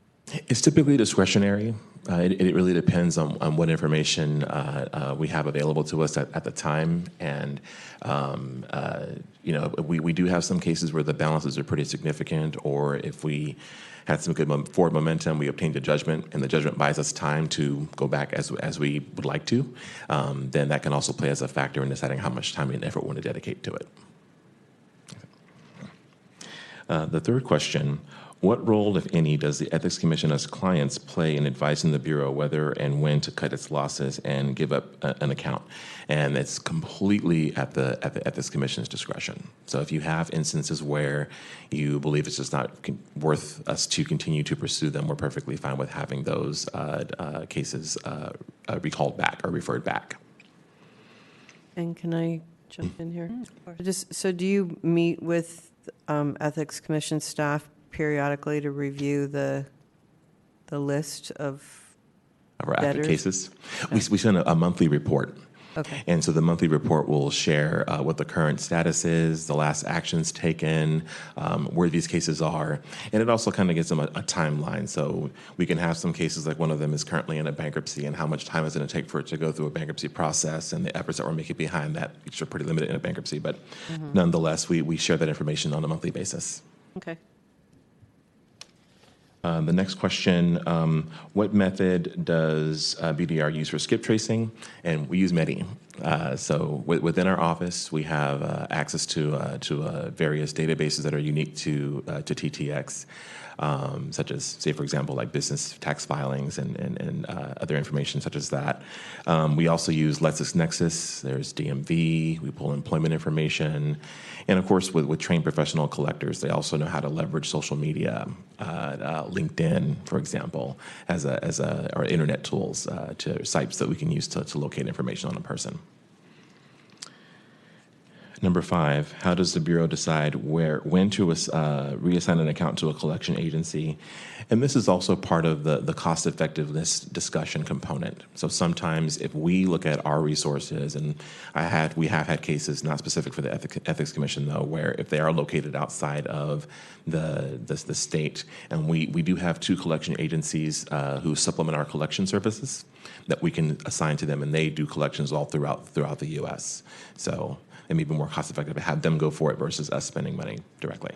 It's typically discretionary. It really depends on what information we have available to us at the time. And, we do have some cases where the balances are pretty significant, or if we had some good forward momentum, we obtained a judgment, and the judgment buys us time to go back as we would like to, then that can also play as a factor in deciding how much time and effort we want to dedicate to it. The third question: what role, if any, does the Ethics Commission as clients play in advising the Bureau whether and when to cut its losses and give up an account? And it's completely at the Ethics Commission's discretion. So if you have instances where you believe it's just not worth us to continue to pursue them, we're perfectly fine with having those cases recalled back or referred back. And can I jump in here? So do you meet with Ethics Commission staff periodically to review the list of our active debtors? cases? We send a monthly report. Okay. And so the monthly report will share what the current status is, the last actions taken, where these cases are, and it also kind of gives them a timeline. So we can have some cases like one of them is currently in a bankruptcy, and how much time is it going to take for it to go through a bankruptcy process, and the efforts that we're making behind that, which are pretty limited in a bankruptcy. But nonetheless, we share that information on a monthly basis. Okay. The next question, what method does BDR use for skip tracing? And we use Medi. So within our office, we have access to various databases that are unique to TTX, such as, say, for example, like business tax filings and other information such as that. We also use LexisNexis. There's DMV. We pull employment information. And of course, with trained professional collectors, they also know how to leverage social media, LinkedIn, for example, as our internet tools to sites that we can use to locate information on a person. Number 5, how does the Bureau decide when to reassign an account to a collection agency? And this is also part of the cost effectiveness discussion component. So sometimes if we look at our resources, and we have had cases, not specific for the Ethics Commission though, where if they are located outside of the state, and we do have 2 collection agencies who supplement our collection services that we can assign to them, and they do collections all throughout the U.S. So it may be more cost effective to have them go for it versus us spending money directly.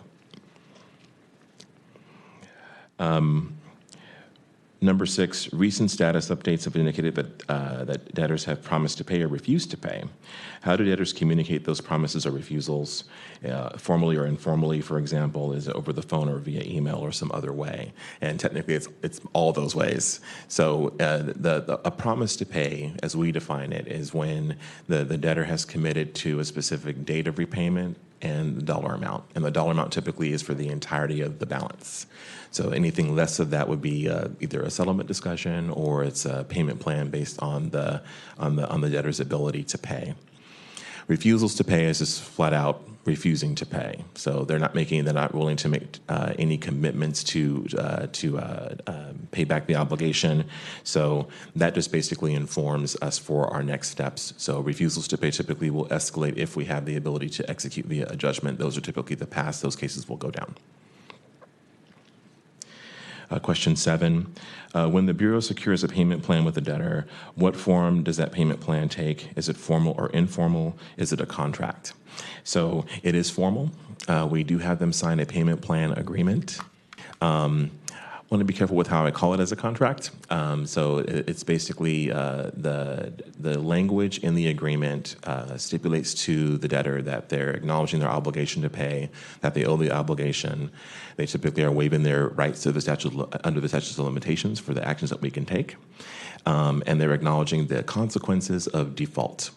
Number 6, recent status updates have indicated that debtors have promised to pay or refused to pay. How do debtors communicate those promises or refusals, formally or informally, for example? Is it over the phone or via email or some other way? And technically, it's all those ways. So a promise to pay, as we define it, is when the debtor has committed to a specific date of repayment and the dollar amount. And the dollar amount typically is for the entirety of the balance. So anything less of that would be either a settlement discussion or it's a payment plan based on the debtor's ability to pay. Refusals to pay is just flat out refusing to pay. So they're not willing to make any commitments to pay back the obligation. So that just basically informs us for our next steps. So refusals to pay typically will escalate if we have the ability to execute via a judgment. Those are typically the past. Those cases will go down. Question 7, when the Bureau secures a payment plan with a debtor, what form does that payment plan take? Is it formal or informal? Is it a contract? So it is formal. We do have them sign a payment plan agreement. I want to be careful with how I call it as a contract. So it's basically the language in the agreement stipulates to the debtor that they're acknowledging their obligation to pay, that they owe the obligation. They typically are waiving their rights to under the statute of limitations for the actions that we can take. And they're acknowledging the consequences of default.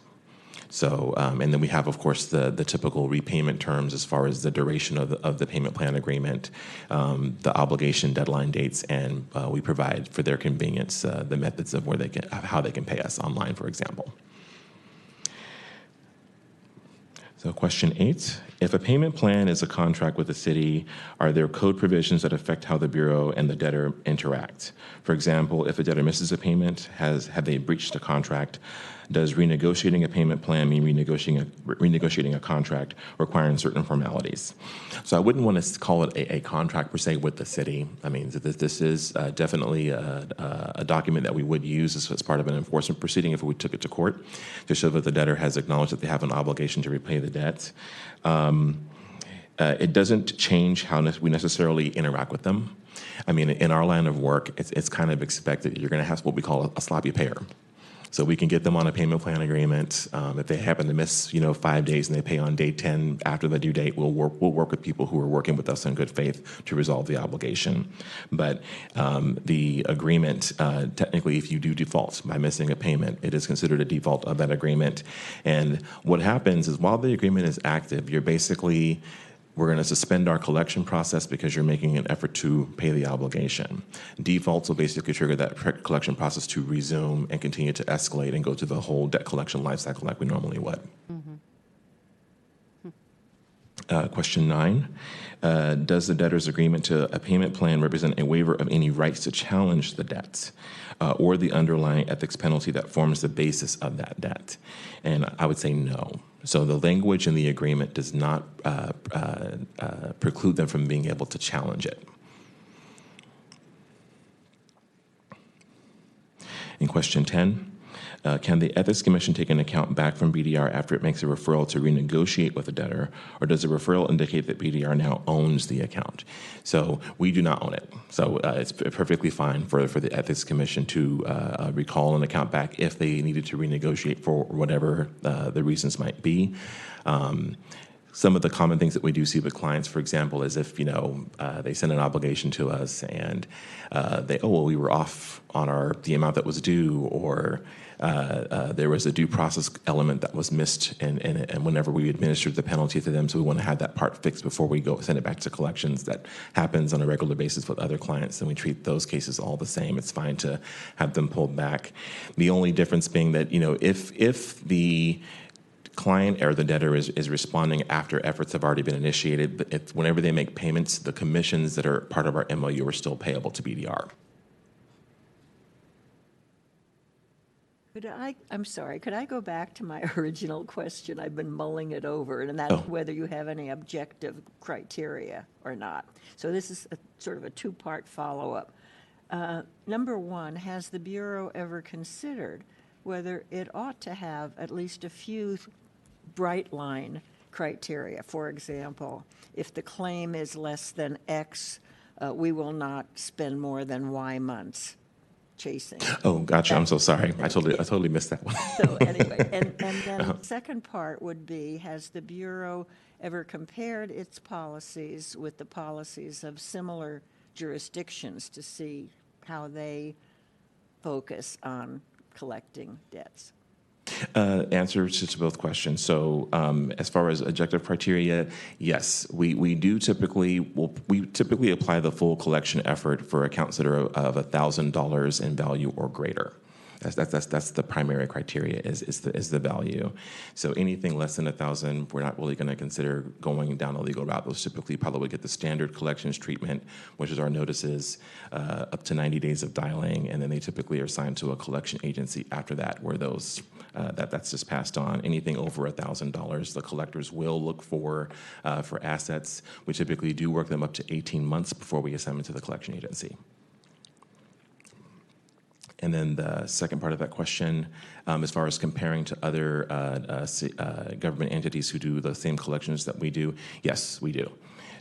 So, and then we have, of course, the typical repayment terms as far as the duration of the payment plan agreement, the obligation deadline dates, and we provide for their convenience the methods of how they can pay us online, for example. So question 8, if a payment plan is a contract with the city, are there code provisions that affect how the Bureau and the debtor interact? For example, if a debtor misses a payment, have they breached a contract? Does renegotiating a payment plan mean renegotiating a contract requiring certain formalities? So I wouldn't want to call it a contract per se with the city. I mean, this is definitely a document that we would use as part of an enforcement proceeding if we took it to court to show that the debtor has acknowledged that they have an obligation to repay the debt. It doesn't change how we necessarily interact with them. I mean, in our line of work, it's kind of expected you're going to have what we call a sloppy payer. So we can get them on a payment plan agreement. If they happen to miss, 5 days and they pay on day 10 after the due date, we'll work with people who are working with us in good faith to resolve the obligation. But the agreement, technically, if you do default by missing a payment, it is considered a default of that agreement. And what happens is while the agreement is active, we're going to suspend our collection process because you're making an effort to pay the obligation. Defaults will basically trigger that collection process to resume and continue to escalate and go through the whole debt collection lifecycle like we normally would. Question 9, does the debtor's agreement to a payment plan represent a waiver of any rights to challenge the debt or the underlying ethics penalty that forms the basis of that debt? And I would say no. So the language in the agreement does not preclude them from being able to challenge it. In question 10, can the Ethics Commission take an account back from BDR after it makes a referral to renegotiate with the debtor, or does the referral indicate that BDR now owns the account? So we do not own it. So it's perfectly fine for the Ethics Commission to recall an account back if they needed to renegotiate for whatever the reasons might be. Some of the common things that we do see with clients, for example, is if, they send an obligation to us and we were off on the amount that was due, or there was a due process element that was missed and whenever we administered the penalty to them, so we want to have that part fixed before we go send it back to collections. That happens on a regular basis with other clients, and we treat those cases all the same. It's fine to have them pulled back. The only difference being that, if the client or the debtor is responding after efforts have already been initiated, but whenever they make payments, the commissions that are part of our MOU are still payable to BDR. I'm sorry, could I go back to my original question? I've been mulling it over, and that's whether you have any objective criteria or not. So this is sort of a two-part follow-up. Number one, has the Bureau ever considered whether it ought to have at least a few bright line criteria? For example, if the claim is less than X, we will not spend more than Y months chasing. Oh, gotcha. I'm so sorry. I totally missed that one. So anyway, and then the second part would be, has the Bureau ever compared its policies with the policies of similar jurisdictions to see how they focus on collecting debts? Answers to both questions. So as far as objective criteria, yes, we typically apply the full collection effort for accounts that are of $1,000 in value or greater. That's the primary criteria is the value. So anything less than 1,000, we're not really going to consider going down a legal route. Those typically probably get the standard collections treatment, which is our notices, up to 90 days of dialing, and then they typically are assigned to a collection agency after that, where that's just passed on. Anything over $1,000, the collectors will look for assets. We typically do work them up to 18 months before we assign them to the collection agency. And then the second part of that question, as far as comparing to other government entities who do the same collections that we do, yes, we do.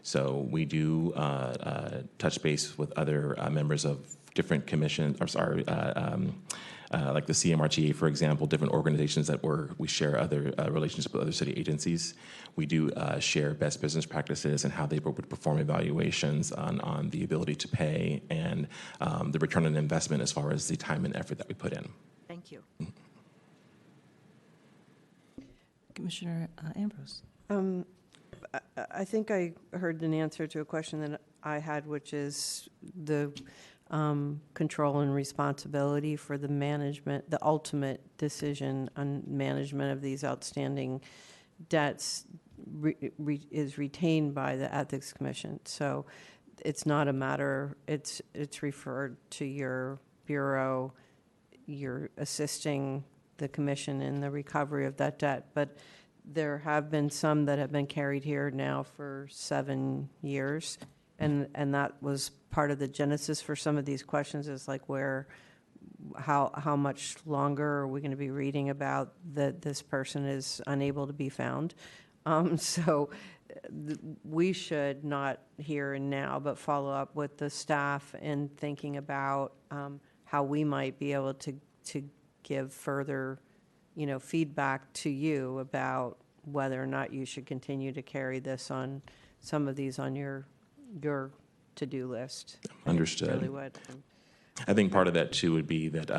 So we do touch base with other members of different commissions, like the CMRTA, for example, different organizations that we share other relationships with other city agencies. We do share best business practices and how they would perform evaluations on the ability to pay and the return on investment as far as the time and effort that we put in. Thank you. Commissioner Ambrose. I think I heard an answer to a question that I had, which is the control and responsibility for the management, the ultimate decision on management of these outstanding debts is retained by the Ethics Commission. So it's not a matter, it's referred to your bureau, you're assisting the commission in the recovery of that debt. But there have been some that have been carried here now for 7 years. And that was part of the genesis for some of these questions, is like how much longer are we going to be reading about that this person is unable to be found? We should not here and now, but follow up with the staff in thinking about how we might be able to give further, feedback to you about whether or not you should continue to carry this on, some of these on your to-do list. Understood. Really what, I think part of that too would be that,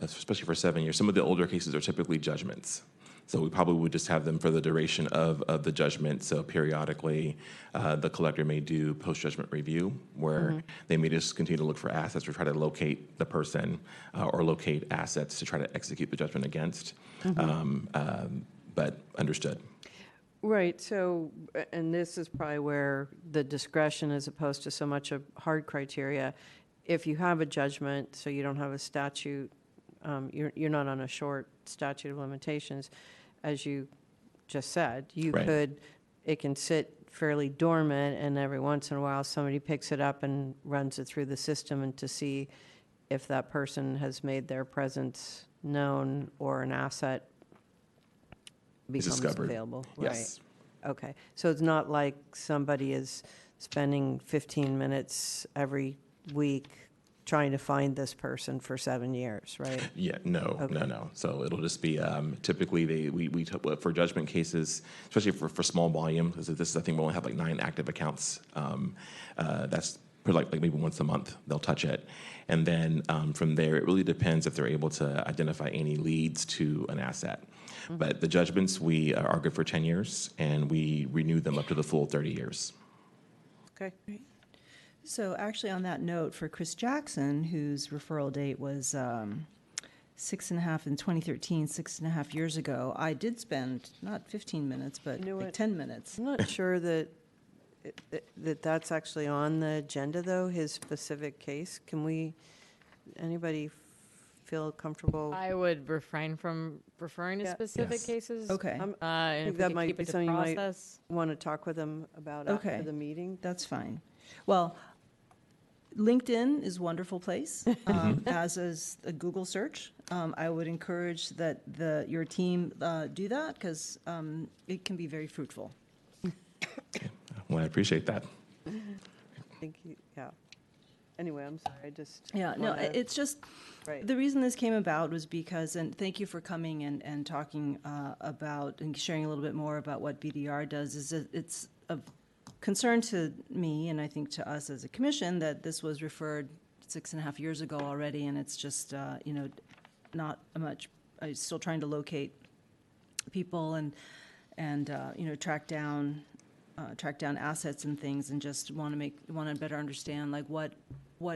especially for 7 years, some of the older cases are typically judgments. So we probably would just have them for the duration of the judgment. So periodically, the collector may do post-judgment review, where they may just continue to look for assets or try to locate the person or locate assets to try to execute the judgment against. But understood. Right. So, and this is probably where the discretion, as opposed to so much a hard criteria, if you have a judgment, so you don't have a statute, you're not on a short statute of limitations, as you just said, you Right. could, it can sit fairly dormant, and every once in a while somebody picks it up and runs it through the system, and to see if that person has made their presence known or an asset becomes discovered. available. Yes. Right. Okay. So it's not like somebody is spending 15 minutes every week trying to find this person for 7 years, right? Yeah, no. So it'll just be typically we for judgment cases, especially for small volume, because this I think we only have like 9 active accounts. That's for like maybe once a month they'll touch it, and then from there it really depends if they're able to identify any leads to an asset. But the judgments we are good for 10 years, and we renew them up to the full 30 years. Okay. So actually, on that note, for Chris Jackson, whose referral date was 6.5 in 2013, 6.5 years ago, I did spend not 15 minutes, but You know like what? 10 minutes. I'm not sure that that's actually on the agenda, though, his specific case. Can we, anybody feel comfortable? I would refrain from referring to Yeah. specific Yes. cases. Okay, And I if think we that could might keep be it to something you might process. want to talk with them about Okay. after the meeting. that's fine. Well, LinkedIn is a wonderful place, as is a Google search. I would encourage that your team do that, because it can be very fruitful. Well, I appreciate that. Thank you. Yeah. Anyway, I'm sorry. I just Yeah, no, wanna- it's just, Right. the reason this came about was because, and thank you for coming and talking about and sharing a little bit more about what BDR does, is that it's of concern to me, and I think to us as a commission, that this was referred 6.5 years ago already, and it's just, not much, I'm still trying to locate people and track down assets and things, and just want to better understand like what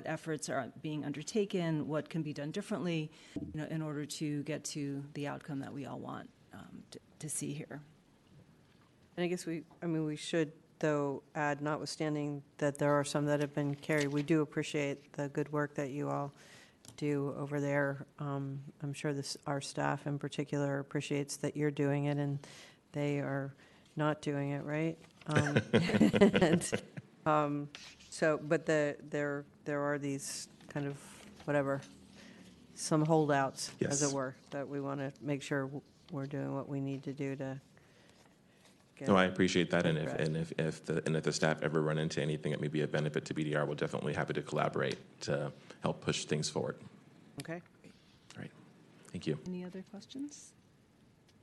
efforts are being undertaken, what can be done differently, in order to get to the outcome that we all want to see here. And I guess we should, though, add, notwithstanding that there are some that have been carried, we do appreciate the good work that you all do over there. I'm sure our staff in particular appreciates that you're doing it, and they are not doing it, right? But there are these kind of, whatever, some holdouts, as Yes. it were, that we want to make sure we're doing what we need to do to get. No, I appreciate that, and Correct. if the staff ever run into anything that may be a benefit to BDR, we'll definitely happy to collaborate to help push things forward. Okay. All right, thank you. Any other questions?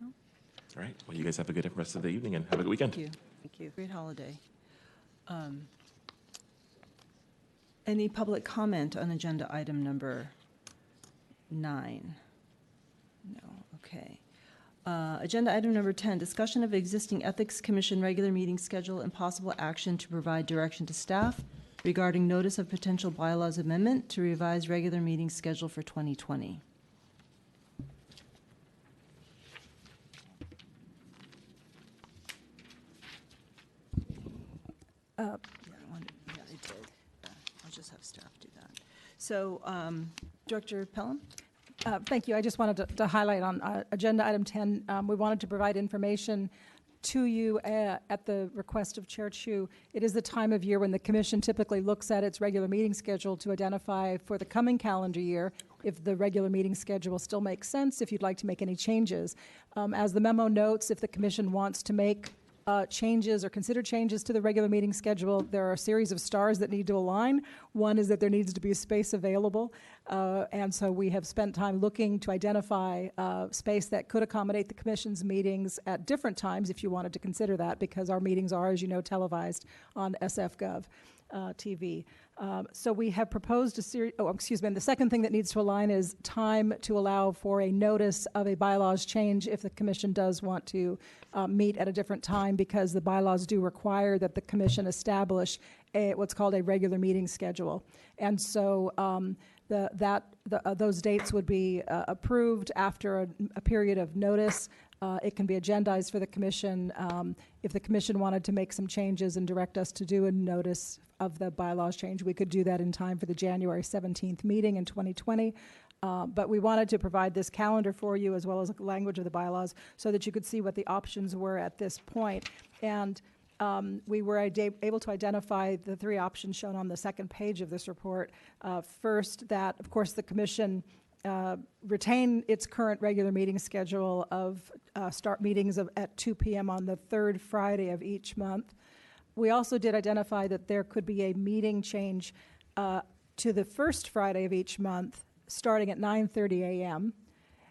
All right, well, you guys have a good rest of the evening and have a good weekend. Thank you. Thank you. Great holiday. Any public comment on agenda item number 9? No, okay. Agenda item number 10, discussion of existing Ethics Commission regular meeting schedule and possible action to provide direction to staff regarding notice of potential bylaws amendment to revise regular meeting schedule for 2020. Yeah, they did. I'll just have staff do that. So, Director Pelham? Thank you. I just wanted to highlight on agenda item 10, we wanted to provide information to you at the request of Chair Chu. It is the time of year when the commission typically looks at its regular meeting schedule to identify for the coming calendar year if the regular meeting schedule still makes sense, if you'd like to make any changes. As the memo notes, if the commission wants to make changes or consider changes to the regular meeting schedule, there are a series of stars that need to align. One is that there needs to be space available, and so we have spent time looking to identify space that could accommodate the commission's meetings at different times if you wanted to consider that, because our meetings are, as you know, televised on SF.gov TV. So we have proposed a series, and the second thing that needs to align is time to allow for a notice of a bylaws change if the commission does want to meet at a different time, because the bylaws do require that the commission establish what's called a regular meeting schedule. And so those dates would be approved after a period of notice. It can be agendized for the commission. If the commission wanted to make some changes and direct us to do a notice of the bylaws change, we could do that in time for the January 17th meeting in 2020. But we wanted to provide this calendar for you as well as the language of the bylaws so that you could see what the options were at this point. And we were able to identify the three options shown on the second page of this report. First, that, of course, the commission retain its current regular meeting schedule of start meetings at 2 p.m. on the third Friday of each month. We also did identify that there could be a meeting change to the first Friday of each month, starting at 9:30 a.m.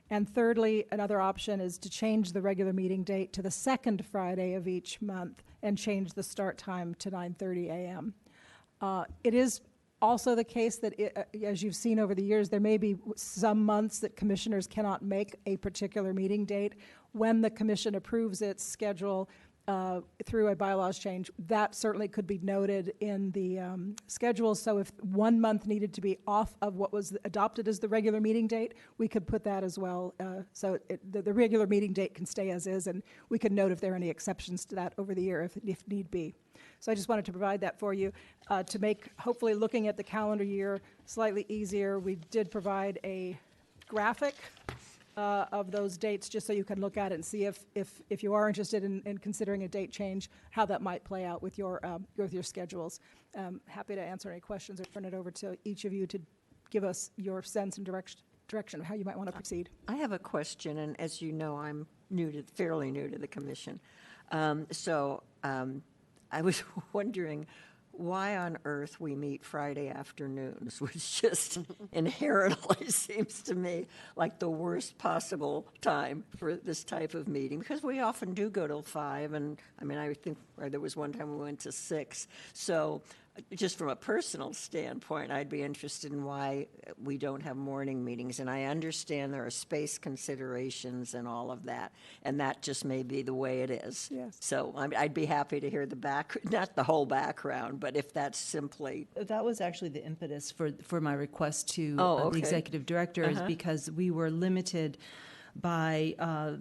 And thirdly, another option is to change the regular meeting date to the second Friday of each month and change the start time to 9:30 a.m. It is also the case that, as you've seen over the years, there may be some months that commissioners cannot make a particular meeting date. When the commission approves its schedule through a bylaws change, that certainly could be noted in the schedule. So if 1 month needed to be off of what was adopted as the regular meeting date, we could put that as well. So the regular meeting date can stay as is, and we could note if there are any exceptions to that over the year if need be. So I just wanted to provide that for you to make, hopefully, looking at the calendar year slightly easier. We did provide a graphic of those dates just so you can look at it and see if you are interested in considering a date change, how that might play out with your schedules. Happy to answer any questions or turn it over to each of you to give us your sense and direction of how you might want to proceed. I have a question, and as you know, I'm fairly new to the commission. I was wondering why on earth we meet Friday afternoons, which just inherently seems to me like the worst possible time for this type of meeting, because we often do go till 5, and I mean, I think there was one time we went to 6. So just from a personal standpoint, I'd be interested in why we don't have morning meetings. And I understand there are space considerations and all of that, and that just may be the way it is. Yes. So I'd be happy to hear not the whole background, but if that's simply. That was actually the impetus for my request to okay. the executive director, is because we were limited by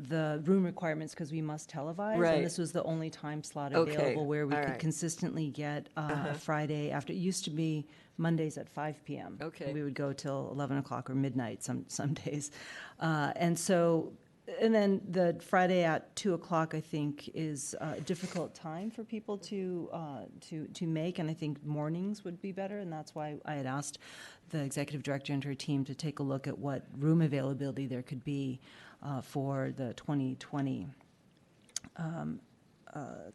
the room requirements because we must televise, Right. and this was the only time slot Okay. available where we All could right. consistently get a Friday after. It used to be Mondays at 5 p.m. Okay. We would go till 11 o'clock or midnight some days. And then the Friday at 2 o'clock, I think, is a difficult time for people to make, and I think mornings would be better, and that's why I had asked the executive director and her team to take a look at what room availability there could be for the 2020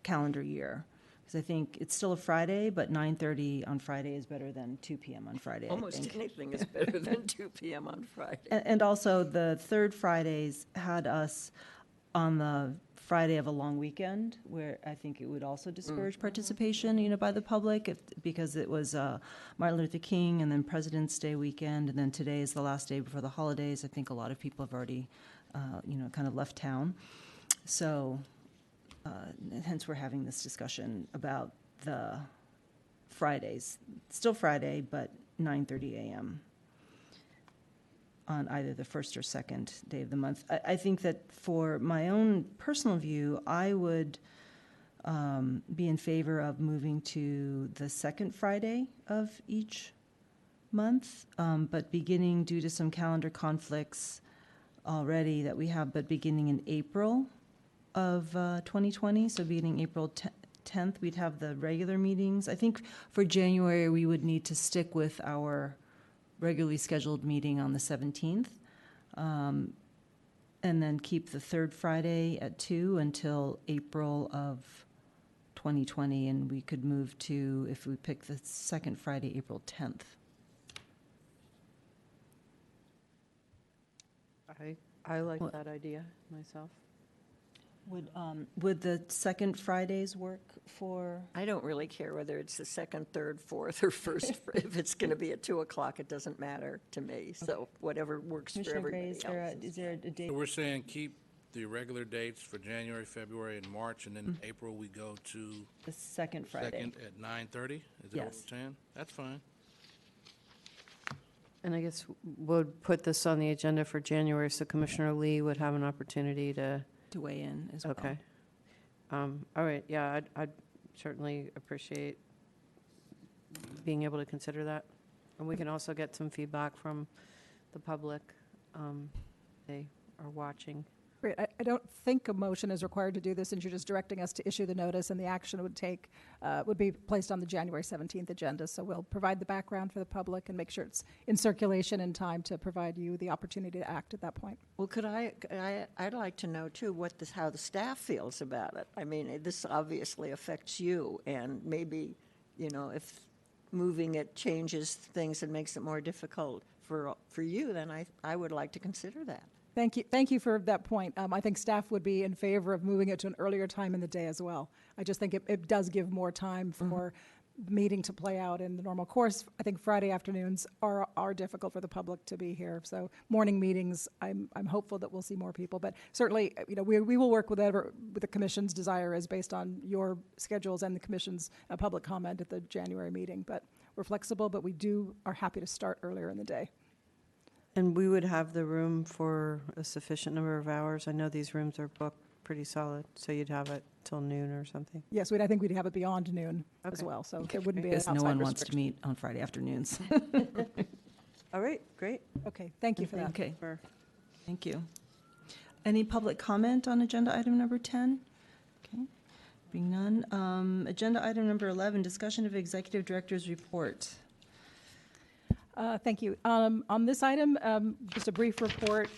calendar year. Because I think it's still a Friday, but 9:30 on Friday is better than 2 p.m. on Friday. Almost anything is better than 2 p.m. on Friday. And also, the third Fridays had us on the Friday of a long weekend, where I think it would also discourage participation, by the public, because it was Martin Luther King and then President's Day weekend, and then today is the last day before the holidays. I think a lot of people have already kind of left town. So hence we're having this discussion about the Fridays. Still Friday, but 9:30 a.m. on either the first or second day of the month. I think that for my own personal view, I would be in favor of moving to the second Friday of each month, but beginning due to some calendar conflicts already that we have, but beginning in April of 2020, so beginning April 10th, we'd have the regular meetings. I think for January, we would need to stick with our regularly scheduled meeting on the 17th, and then keep the third Friday at 2 until April of 2020, and we could move to, if we pick the second Friday, April 10th. I like that idea myself. Would the second Fridays work for? I don't really care whether it's the second, third, fourth, or first. If it's going to be at 2 o'clock, it doesn't matter to me. So whatever works for Commissioner everybody Gray, else. is there a date? So we're saying keep the regular dates for January, February, and March, and then in April we go to The second Friday. second at 9:30? Is that what Yes. we're saying? That's fine. And I guess we'll put this on the agenda for January, so Commissioner Lee would have an opportunity to. To weigh in as well. Okay. All right, yeah, I'd certainly appreciate being able to consider that. And we can also get some feedback from the public. They are watching. Great. I don't think a motion is required to do this, since you're just directing us to issue the notice, and the action would be placed on the January 17th agenda. So we'll provide the background for the public and make sure it's in circulation in time to provide you the opportunity to act at that point. Well, I'd like to know too how the staff feels about it. I mean, this obviously affects you, and maybe, if moving it changes things and makes it more difficult for you, then I would like to consider that. Thank you for that point. I think staff would be in favor of moving it to an earlier time in the day as well. I just think it does give more time for the meeting to play out in the normal course. I think Friday afternoons are difficult for the public to be here. So morning meetings, I'm hopeful that we'll see more people. But certainly, we will work with the commission's desire is based on your schedules and the commission's public comment at the January meeting. But we're flexible, but we are happy to start earlier in the day. And we would have the room for a sufficient number of hours. I know these rooms are booked pretty solid, so you'd have it till noon or something. Yes, I think we'd have it beyond noon as well, so there wouldn't be an Because outside no one wants to restriction. meet on Friday afternoons. All right, great. Okay, thank you for that. Okay, thank you. Any public comment on agenda item number 10? Okay, being none. Agenda item number 11, discussion of executive director's report. Thank you. On this item, just a brief report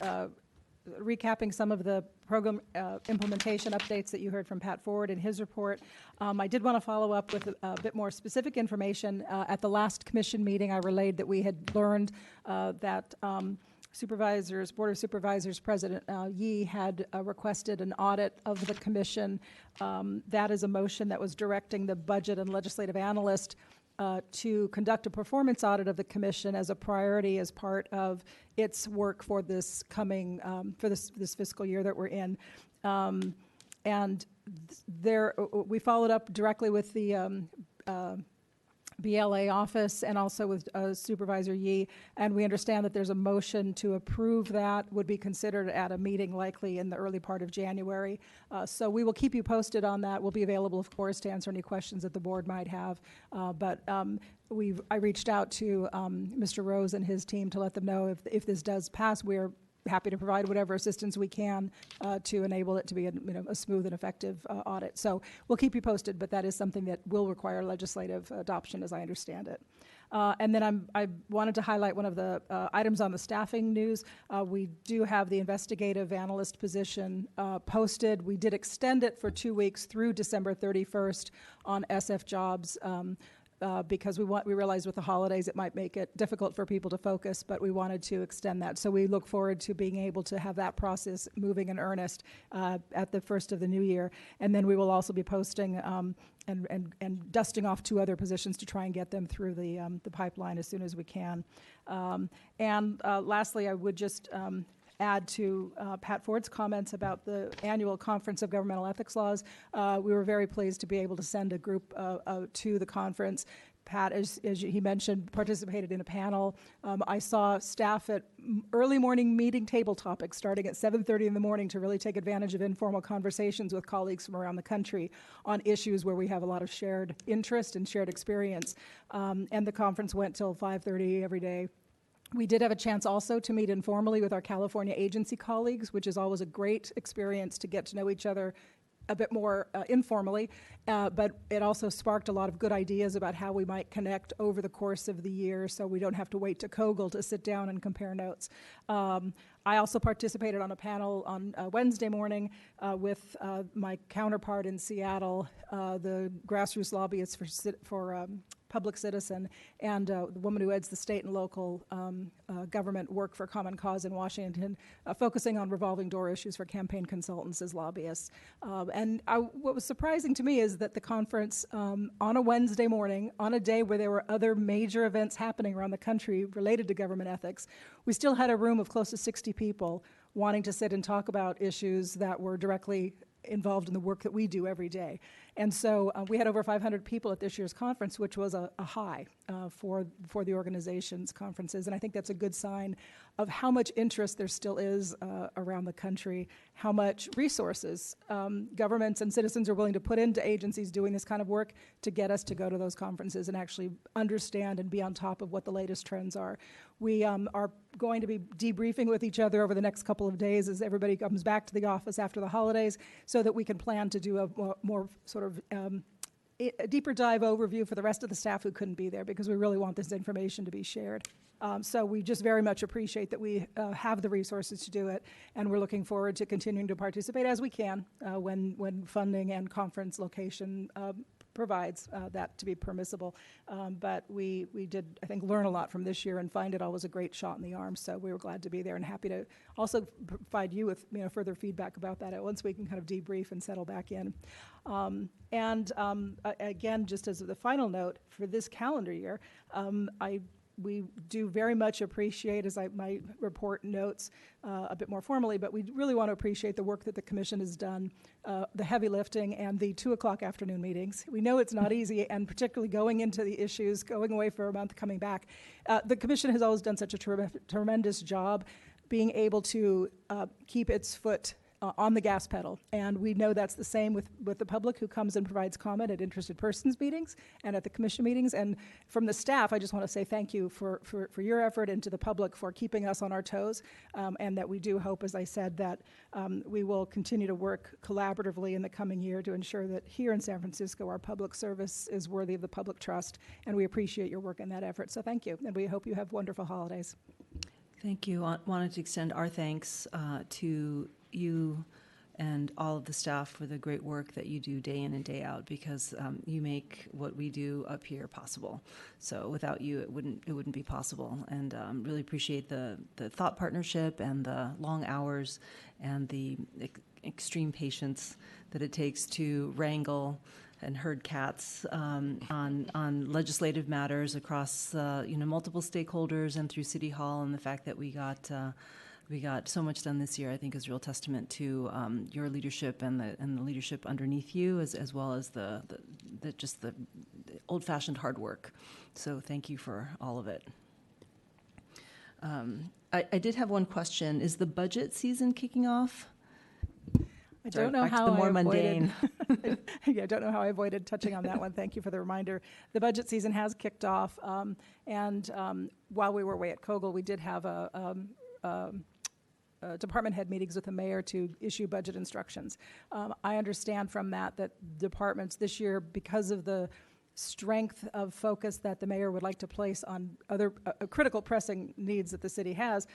recapping some of the program implementation updates that you heard from Pat Ford in his report. I did want to follow up with a bit more specific information. At the last commission meeting, I relayed that we had learned that Board of Supervisors President Yee had requested an audit of the commission. That is a motion that was directing the budget and legislative analyst to conduct a performance audit of the commission as a priority as part of its work for this coming, for this fiscal year that we're in. And there, we followed up directly with the BLA office and also with Supervisor Yee, and we understand that there's a motion to approve that, would be considered at a meeting likely in the early part of January. So we will keep you posted on that. We'll be available, of course, to answer any questions that the board might have. But I reached out to Mr. Rose and his team to let them know if this does pass, we're happy to provide whatever assistance we can to enable it to be a smooth and effective audit. So we'll keep you posted, but that is something that will require legislative adoption, as I understand it. And then I wanted to highlight one of the items on the staffing news. We do have the investigative analyst position posted. We did extend it for 2 weeks through December 31st on SF Jobs. Because we realized with the holidays it might make it difficult for people to focus, but we wanted to extend that. So we look forward to being able to have that process moving in earnest at the first of the new year. And then we will also be posting and dusting off 2 other positions to try and get them through the pipeline as soon as we can. And lastly, I would just add to Pat Ford's comments about the annual Conference of Governmental Ethics Laws. We were very pleased to be able to send a group to the conference. Pat, as he mentioned, participated in a panel. I saw staff at early morning meeting table topics starting at 7:30 in the morning to really take advantage of informal conversations with colleagues from around the country on issues where we have a lot of shared interest and shared experience. And the conference went till 5:30 every day. We did have a chance also to meet informally with our California agency colleagues, which is always a great experience to get to know each other a bit more informally, but it also sparked a lot of good ideas about how we might connect over the course of the year so we don't have to wait to Kogel to sit down and compare notes. I also participated on a panel on Wednesday morning with my counterpart in Seattle, the grassroots lobbyist for Public Citizen, and the woman who heads the state and local government work for Common Cause in Washington, focusing on revolving door issues for campaign consultants as lobbyists. What was surprising to me is that the conference on a Wednesday morning, on a day where there were other major events happening around the country related to government ethics, we still had a room of close to 60 people wanting to sit and talk about issues that were directly involved in the work that we do every day. And so we had over 500 people at this year's conference, which was a high for the organization's conferences. And I think that's a good sign of how much interest there still is around the country, how much resources governments and citizens are willing to put into agencies doing this kind of work to get us to go to those conferences and actually understand and be on top of what the latest trends are. We are going to be debriefing with each other over the next couple of days as everybody comes back to the office after the holidays so that we can plan to do a more sort of a deeper dive overview for the rest of the staff who couldn't be there, because we really want this information to be shared. So we just very much appreciate that we have the resources to do it, and we're looking forward to continuing to participate as we can when funding and conference location provides that to be permissible. But we did, I think, learn a lot from this year and find it always a great shot in the arm. So we were glad to be there and happy to also provide you with further feedback about that once we can kind of debrief and settle back in. Again, just as the final note for this calendar year, we do very much appreciate, as my report notes a bit more formally, but we really want to appreciate the work that the Commission has done, the heavy lifting and the 2:00 afternoon meetings. We know it's not easy, and particularly going into the issues, going away for a month, coming back. The Commission has always done such a tremendous job being able to keep its foot on the gas pedal. And we know that's the same with the public who comes and provides comment at interested persons meetings and at the Commission meetings. And from the staff, I just want to say thank you for your effort, and to the public for keeping us on our toes. And that we do hope, as I said, that we will continue to work collaboratively in the coming year to ensure that here in San Francisco, our public service is worthy of the public trust. And we appreciate your work in that effort. So thank you. And we hope you have wonderful holidays. Thank you. I wanted to extend our thanks to you and all of the staff for the great work that you do day in and day out, because you make what we do up here possible. So without you, it wouldn't be possible. And really appreciate the thought partnership and the long hours and the extreme patience that it takes to wrangle and herd cats on legislative matters across multiple stakeholders and through City Hall. And the fact that we got so much done this year, I think, is a real testament to your leadership and the leadership underneath you, as well as the old-fashioned hard work. So thank you for all of it. I did have one question. Is the budget season kicking off? I don't know how I avoided. Yeah, I don't know how I avoided touching on that one. Thank you for the reminder. The budget season has kicked off, and while we were away at Kogel, we did have department head meetings with the mayor to issue budget instructions. I understand from that departments this year, because of the strength of focus that the mayor would like to place on other critical pressing needs that the city has,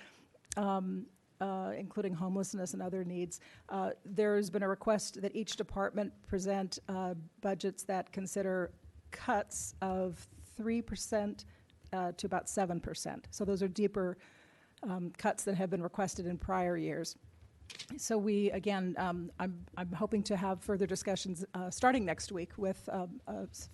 including homelessness and other needs, there's been a request that each department present budgets that consider cuts of 3% to about 7%. So those are deeper cuts that have been requested in prior years. So we, again, I'm hoping to have further discussions starting next week with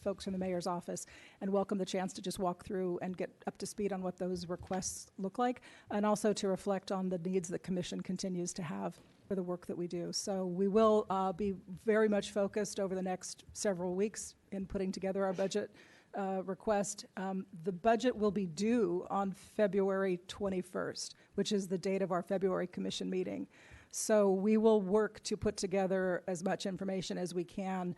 folks from the mayor's office, and welcome the chance to just walk through and get up to speed on what those requests look like, and also to reflect on the needs the commission continues to have for the work that we do. So we will be very much focused over the next several weeks in putting together our budget request. The budget will be due on February 21st, which is the date of our February commission meeting. So we will work to put together as much information as we can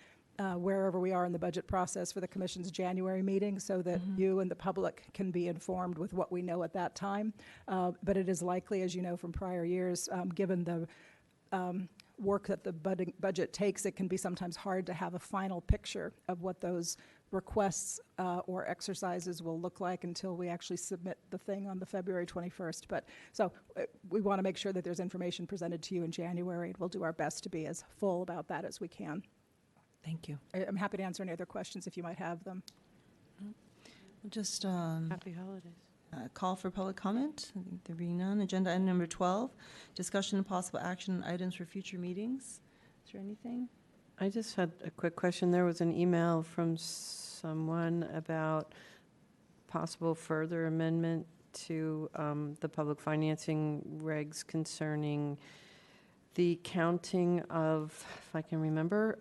wherever we are in the budget process for the commission's January meeting, so that you and the public can be informed with what we know at that time. But it is likely, as you know from prior years, given the work that the budget takes, it can be sometimes hard to have a final picture of what those requests or exercises will look like until we actually submit the thing on the February 21st. But so we want to make sure that there's information presented to you in January, and we'll do our best to be as full about that as we can. Thank you. I'm happy to answer any other questions if you might have them. We'll just Happy holidays. call for public comment. I think there being none. Agenda item number 12, discussion and possible action on items for future meetings. Is there anything? I just had a quick question. There was an email from someone about possible further amendment to the public financing regs concerning the counting of, if I can remember,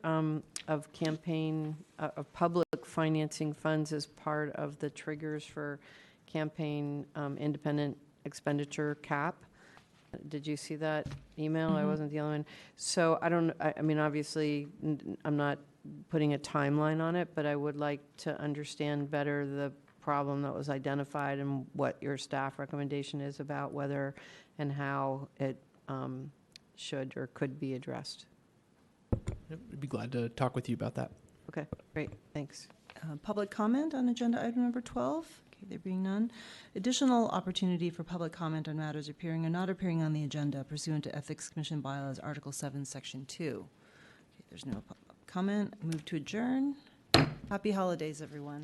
of campaign, of public financing funds as part of the triggers for campaign independent expenditure cap. Did you see that email? I wasn't the only one. So I mean, obviously, I'm not putting a timeline on it, but I would like to understand better the problem that was identified and what your staff recommendation is about whether and how it should or could be addressed. I'd be glad to talk with you about that. Okay, great, thanks. Public comment on agenda item number 12? Okay, there being none. Additional opportunity for public comment on matters appearing or not appearing on the agenda pursuant to Ethics Commission Bylaws, Article 7, Section 2. Okay, there's no public comment. Move to adjourn. Happy holidays, everyone.